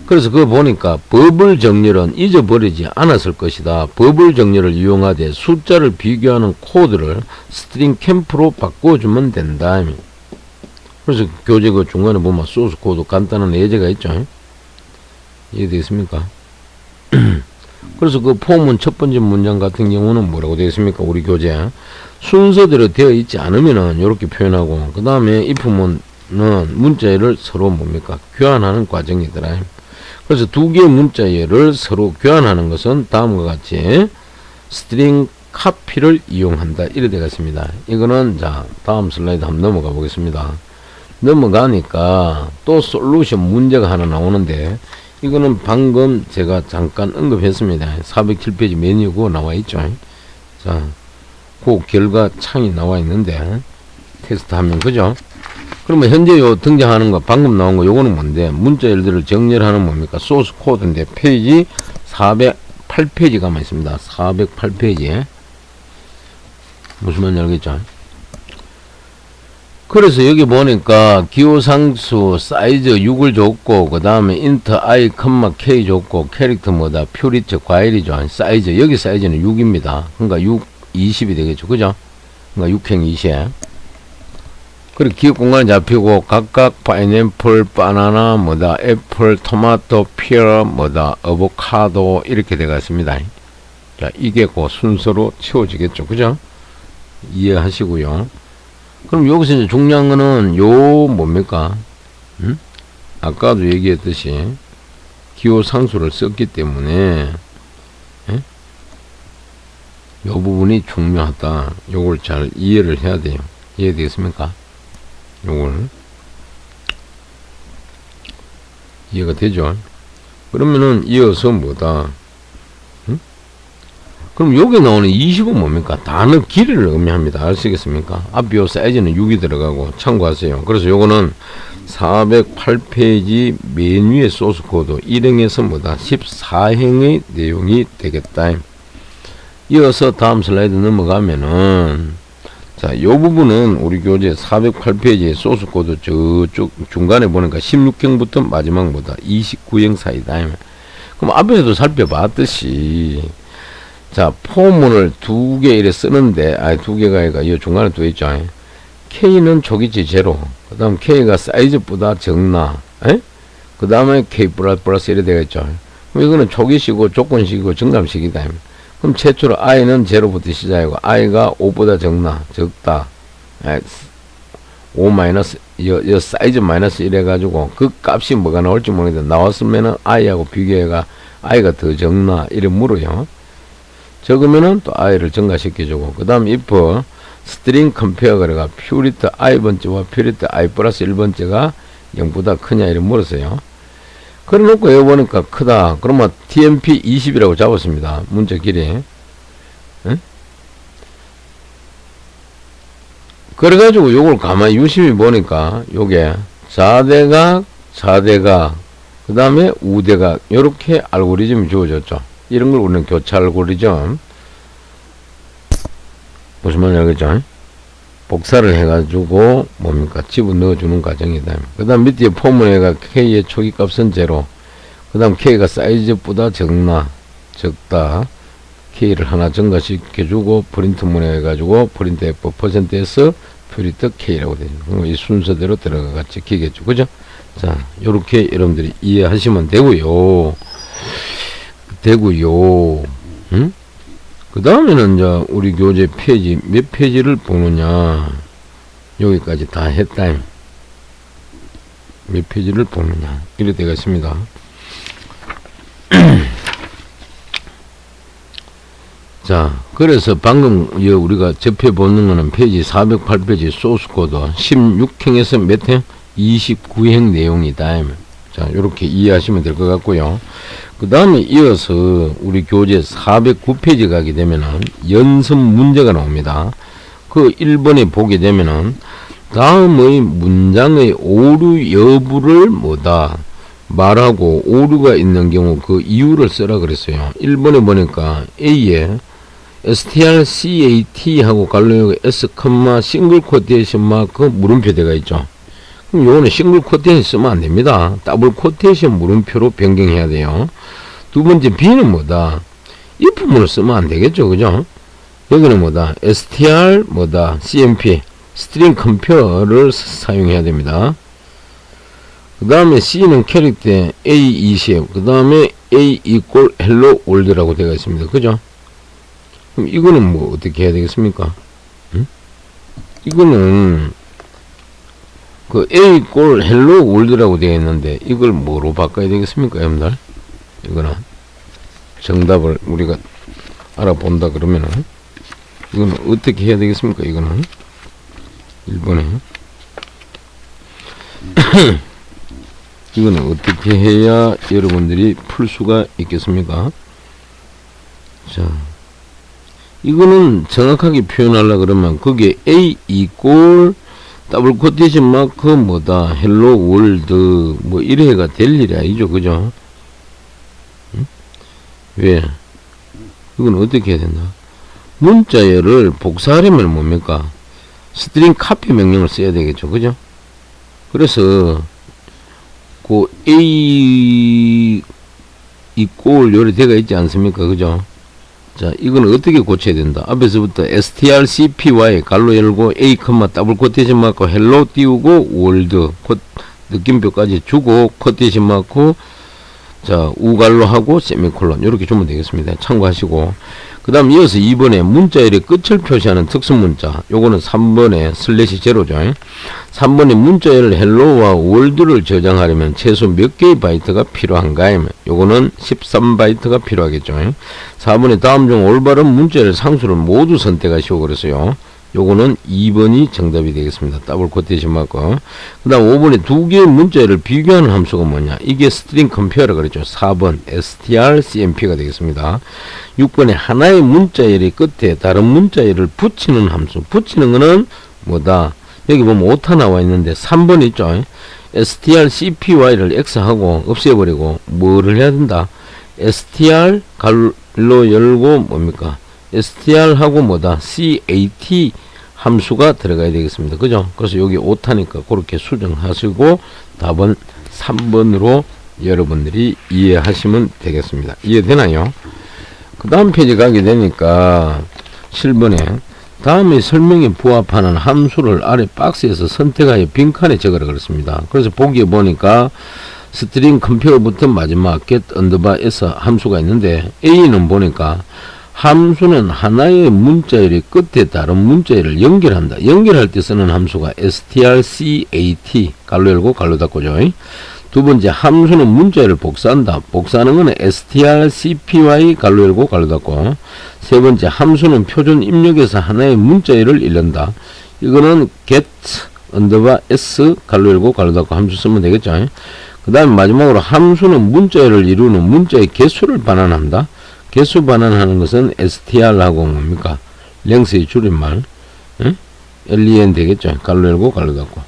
그래서 그거 보니까 버블 정렬은 잊어버리지 않았을 것이다. 버블 정렬을 이용하되 숫자를 비교하는 코드를 스트링 캠프로 바꿔주면 된다. 그래서 교재 그 중간에 보면 소스 코드 간단한 예제가 있죠. 이해되겠습니까? 그래서 그 포문 첫 번째 문장 같은 경우는 뭐라고 되어 있습니까? 우리 교재 순서대로 되어 있지 않으면은 이렇게 표현하고, 그 다음에 if문은 문자열을 서로 뭡니까? 교환하는 과정이더라. 그래서 두 개의 문자열을 서로 교환하는 것은 다음과 같이 스트링 카피를 이용한다. 이래 되겠습니다. 이거는 자, 다음 슬라이드 한번 넘어가 보겠습니다. 넘어가니까 또 솔루션 문제가 하나 나오는데, 이거는 방금 제가 잠깐 언급했습니다. 407페이지 메뉴고 나와 있죠. 자, 그 결과 창이 나와 있는데 테스트 하면 그죠? 그러면 현재 요 등장하는 거 방금 나온 거 요거는 뭔데? 문자열들을 정렬하는 뭡니까? 소스 코드인데 페이지 408페이지 가만 있습니다. 408페이지에 무슨 말인지 알겠죠? 그래서 여기 보니까 기호상수 사이즈 6을 줬고, 그 다음에 인트 i, k 줬고, 캐릭터 뭐다? 퓨리트 과일이죠. 사이즈, 여기 사이즈는 6입니다. 그러니까 6, 20이 되겠죠. 그죠? 그러니까 6행 20. 그리고 기억 공간이 잡히고, 각각 파인애플, 바나나, 뭐다? 애플, 토마토, 피어, 뭐다? 어보카도, 이렇게 되겠습니다. 자, 이게 그 순서로 채워지겠죠. 그죠? 이해하시고요. 그럼 여기서 이제 중요한 거는 요 뭡니까? 아까도 얘기했듯이 기호 상수를 썼기 때문에 요 부분이 중요하다. 요걸 잘 이해를 해야 돼요. 이해되겠습니까? 요걸 이해가 되죠? 그러면은 이어서 뭐다? 그럼 여기 나오는 20은 뭡니까? 단어 길이를 의미합니다. 아시겠습니까? 앞에 요 사이즈는 6이 들어가고 참고하세요. 그래서 요거는 408페이지 메뉴의 소스 코드 1행에서 뭐다? 14행의 내용이 되겠다. 이어서 다음 슬라이드 넘어가면은, 자, 요 부분은 우리 교재 408페이지의 소스 코드 저쪽 중간에 보니까 16행부터 마지막 뭐다? 29행 사이다. 그럼 앞에서도 살펴봤듯이, 자, 포문을 두 개 이래 쓰는데, 두 개가 아니라 이 중간에 또 있죠. K는 초기치 제로. 그 다음 K가 사이즈보다 적나. 그 다음에 K 플러스 이래 되겠죠. 그럼 이거는 초기식이고 조건식이고 정감식이다. 그럼 최초로 I는 제로부터 시작이고, I가 5보다 적나, 적다. 5 마이너스 여 사이즈 마이너스 1 해가지고 그 값이 뭐가 나올지 모르겠는데 나왔으면은 i하고 비교해가 i가 더 적나 이래 물어요. 적으면은 또 i를 증가시켜주고 그 다음 if string compare 그래가 purity i번째와 purity i 플러스 1번째가 0보다 크냐 이래 물었어요. 그래 놓고 여기 보니까 크다. 그러면 tmp 20이라고 잡았습니다. 문자 길이. 응? 그래가지고 요걸 가만히 유심히 보니까 요게 좌대각, 좌대각, 그 다음에 우대각 요렇게 알고리즘이 주어졌죠. 이런 걸 우리는 교차 알고리즘 무슨 말인지 알겠죠? 복사를 해가지고 뭡니까 집어넣어 주는 과정이다. 그 다음 밑에 포문에가 K의 초기값은 제로, 그 다음 K가 사이즈보다 적다 K를 하나 증가시켜주고 프린트문에 해가지고 프린트 F %S 프린트 K라고 되죠. 이 순서대로 들어가 찍히겠죠. 그죠? 자, 요렇게 여러분들이 이해하시면 되고요. 응? 그 다음에는 이제 우리 교재 페이지 몇 페이지를 보느냐, 여기까지 다 했다. 몇 페이지를 보느냐 이래 되겠습니다. 자, 그래서 방금 우리가 접해보는 거는 페이지 408페이지 소스코드 16행에서 몇 행? 29행 내용이다. 자, 요렇게 이해하시면 될 것 같고요. 그 다음에 이어서 우리 교재 409페이지 가게 되면은 연습 문제가 나옵니다. 그 1번에 보게 되면은 다음의 문장의 오류 여부를 뭐다 말하고 오류가 있는 경우 그 이유를 쓰라 그랬어요. 1번에 보니까 A에 strcat 하고 갈로역 s, 싱글 코테이션 마크 물음표 대가 있죠. 그럼 요거는 싱글 코테이션 쓰면 안 됩니다. 더블 코테이션 물음표로 변경해야 돼요. 두 번째 B는 뭐다? if문을 쓰면 안 되겠죠. 그죠? 여기는 뭐다? str 뭐다? cmp string compare를 사용해야 됩니다. 그 다음에 C는 캐릭터 A20, 그 다음에 A equal hello world라고 되어 있습니다. 그죠? 그럼 이거는 뭐 어떻게 해야 되겠습니까? 응? 이거는 그 A equal hello world라고 되어 있는데 이걸 뭐로 바꿔야 되겠습니까, 여러분들? 이거는 정답을 우리가 알아본다 그러면은 이거는 어떻게 해야 되겠습니까? 이거는 1번에 이거는 어떻게 해야 여러분들이 풀 수가 있겠습니까? 자, 이거는 정확하게 표현하려 그러면 거기에 A equal 더블 코테이션 마크 뭐다 헬로 월드 뭐 이래가 될 일이 아니죠. 그죠? 응? 왜? 이건 어떻게 해야 된다? 문자열을 복사하려면 뭡니까? 스트링 카피 명령을 써야 되겠죠. 그죠? 그래서 그 A equal 요래 되가 있지 않습니까? 그죠? 자, 이건 어떻게 고쳐야 된다? 앞에서부터 strcpy 갈로 열고 a, 더블 코테이션 마크 헬로 띄우고 월드 느낌표까지 주고 코테이션 마크 자 우갈로 하고 세미콜론 이렇게 주면 되겠습니다. 참고하시고 그 다음 이어서 2번에 문자열의 끝을 표시하는 특수문자 요거는 3번에 슬래시 제로죠. 3번에 문자열을 헬로와 월드를 저장하려면 최소 몇 개의 바이트가 필요한가? 요거는 13바이트가 필요하겠죠. 4번에 다음 중 올바른 문자열 상수를 모두 선택하시오 그랬어요. 요거는 2번이 정답이 되겠습니다. 더블 코테이션 마크. 그 다음 5번에 두 개의 문자열을 비교하는 함수가 뭐냐? 이게 스트링 컴페어라 그랬죠. 4번 strcmp가 되겠습니다. 6번에 하나의 문자열의 끝에 다른 문자열을 붙이는 함수. 붙이는 거는 뭐다? 여기 보면 오타 나와 있는데 3번 있죠. strcpy를 x하고 없애버리고 뭐를 해야 된다? str 갈로 열고 뭡니까? str하고 뭐다? cat 함수가 들어가야 되겠습니다. 그죠? 그래서 여기 오타니까 그렇게 수정하시고 답은 3번으로 여러분들이 이해하시면 되겠습니다. 이해되나요? 그 다음 페이지 가게 되니까 7번에 다음에 설명에 부합하는 함수를 아래 박스에서 선택하여 빈칸에 적으라 그랬습니다. 그래서 보기에 보니까 스트링 컴페어부터 마지막 get underbar s 함수가 있는데 A는 보니까 함수는 하나의 문자열이 끝에 다른 문자열을 연결한다. 연결할 때 쓰는 함수가 strcat 갈로 열고 갈로 닫고죠. 두 번째, 함수는 문자열을 복사한다. 복사하는 것은 strcpy 갈로 열고 갈로 닫고. 세 번째, 함수는 표준 입력에서 하나의 문자열을 잃는다. 이거는 get s 갈로 열고 갈로 닫고 함수 쓰면 되겠죠. 그 다음에 마지막으로 함수는 문자열을 이루는 문자의 개수를 반환한다. 개수 반환하는 것은 str하고 뭡니까? 랭스의 줄임말 len 되겠죠. 갈로 열고 갈로 닫고.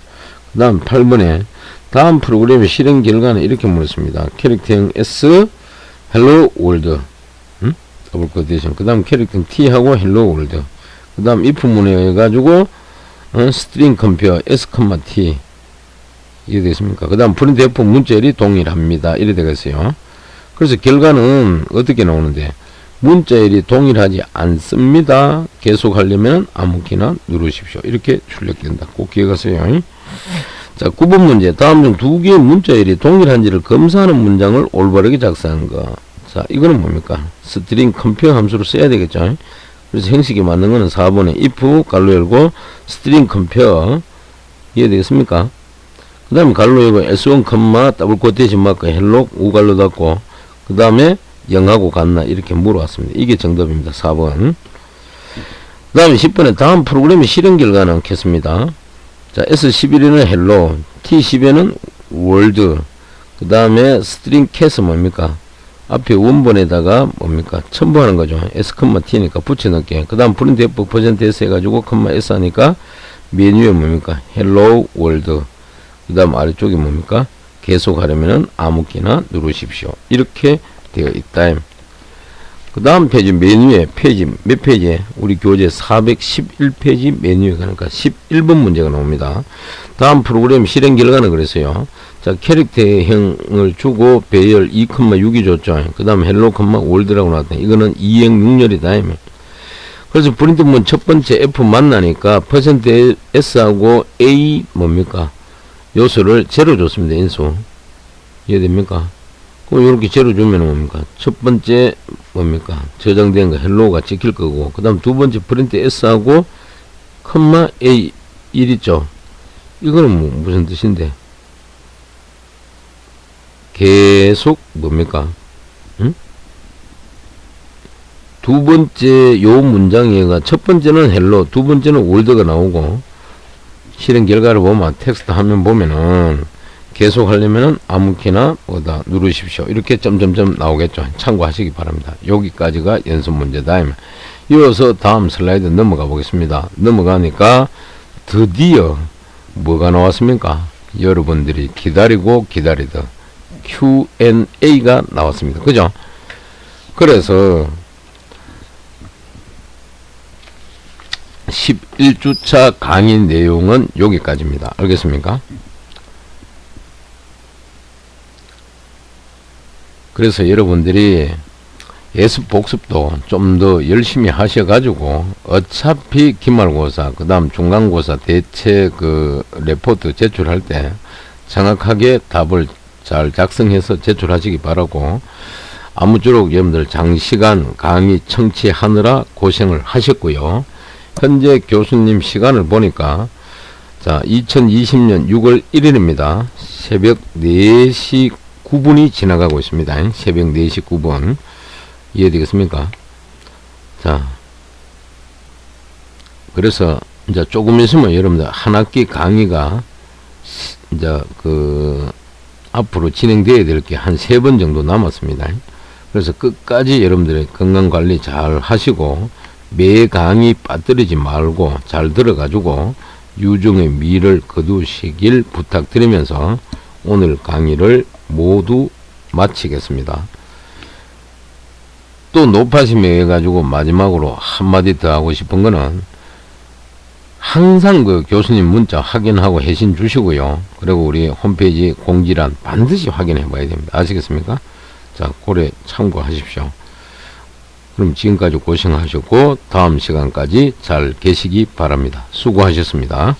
그 다음 8번에 다음 프로그램의 실행 결과는 이렇게 물었습니다. 캐릭터형 s hello world 더블 코테이션. 그 다음 캐릭터형 t하고 hello world. 그 다음 if 문에 해가지고 string compare s, t 이해되겠습니까? 그 다음 프린트 f 문자열이 동일합니다. 이래 되겠어요. 그래서 결과는 어떻게 나오는데, 문자열이 동일하지 않습니다. 계속하려면 아무키나 누르십시오. 이렇게 출력된다. 꼭 기억하세요. 자, 9번 문제. 다음 중 두 개의 문자열이 동일한지를 검사하는 문장을 올바르게 작성한 거. 자, 이거는 뭡니까? 스트링 컴페어 함수로 써야 되겠죠. 그래서 형식이 맞는 거는 4번에 if 갈로 열고 스트링 컴페어 이해되겠습니까? 그 다음에 갈로 열고 s1, 더블 코테이션 마크 헬로 우갈로 닫고 그 다음에 0하고 같나 이렇게 물어왔습니다. 이게 정답입니다. 4번. 그 다음에 10번에 다음 프로그램의 실행 결과는 겠습니다. 자, S11에는 헬로, T10에는 월드, 그 다음에 스트링 캣은 뭡니까? 앞에 원본에다가 뭡니까? 첨부하는 거죠. S, T니까 붙여넣게. 그 다음 프린트 F %S 해가지고 S 하니까 메뉴에 뭡니까? 헬로 월드. 그 다음 아래쪽에 뭡니까? 계속하려면은 아무끼나 누르십시오. 이렇게 되어 있다. 그 다음 페이지 메뉴에 페이지 몇 페이지에 우리 교재 411페이지 메뉴에 가니까 11번 문제가 나옵니다. 다음 프로그램 실행 결과는 그랬어요. 자, 캐릭터형을 주고 배열 2,6이 줬죠. 그 다음 헬로, 월드라고 나왔다. 이거는 2행 6열이다. 그래서 프린트문 첫 번째 F 만나니까 %S하고 A 뭡니까? 요소를 제로 줬습니다. 인수. 이해됩니까? 그럼 이렇게 제로 주면 뭡니까? 첫 번째 뭡니까? 저장된 거 헬로가 찍힐 거고, 그 다음 두 번째 프린트 S하고 A 1 있죠? 이거는 무슨 뜻인데? 계속 뭡니까? 응? 두 번째 요 문장에가 첫 번째는 헬로, 두 번째는 월드가 나오고, 실행 결과를 보면 텍스트 화면 보면은 계속 하려면은 아무키나 뭐다 누르십시오. 이렇게 점점점 나오겠죠. 참고하시기 바랍니다. 여기까지가 연습 문제다. 이어서 다음 슬라이드 넘어가 보겠습니다. 넘어가니까 드디어 뭐가 나왔습니까? 여러분들이 기다리고 기다리던 Q&A가 나왔습니다. 그죠? 그래서 11주차 강의 내용은 여기까지입니다. 알겠습니까? 그래서 여러분들이 예습 복습도 좀 더 열심히 하셔가지고 어차피 기말고사 그 다음 중간고사 대체 그 레포트 제출할 때 정확하게 답을 잘 작성해서 제출하시기 바라고, 아무쪼록 여러분들 장시간 강의 청취하느라 고생을 하셨고요. 현재 교수님 시간을 보니까 자 2020년 6월 1일입니다. 새벽 4시 9분이 지나가고 있습니다. 새벽 4시 9분 이해되겠습니까? 자, 그래서 이제 조금 있으면 여러분들 한 학기 강의가 이제 그 앞으로 진행되어야 될 게 한 3번 정도 남았습니다. 그래서 끝까지 여러분들의 건강관리 잘 하시고 매 강의 빠뜨리지 말고 잘 들어가지고 유종의 미를 거두시길 부탁드리면서 오늘 강의를 모두 마치겠습니다. 또 높아심에 해가지고 마지막으로 한마디 더 하고 싶은 거는 항상 그 교수님 문자 확인하고 해신 주시고요. 그리고 우리 홈페이지 공지란 반드시 확인해 봐야 됩니다. 아시겠습니까? 자, 고래 참고하십시오. 그럼 지금까지 고생하셨고 다음 시간까지 잘 계시기 바랍니다. 수고하셨습니다.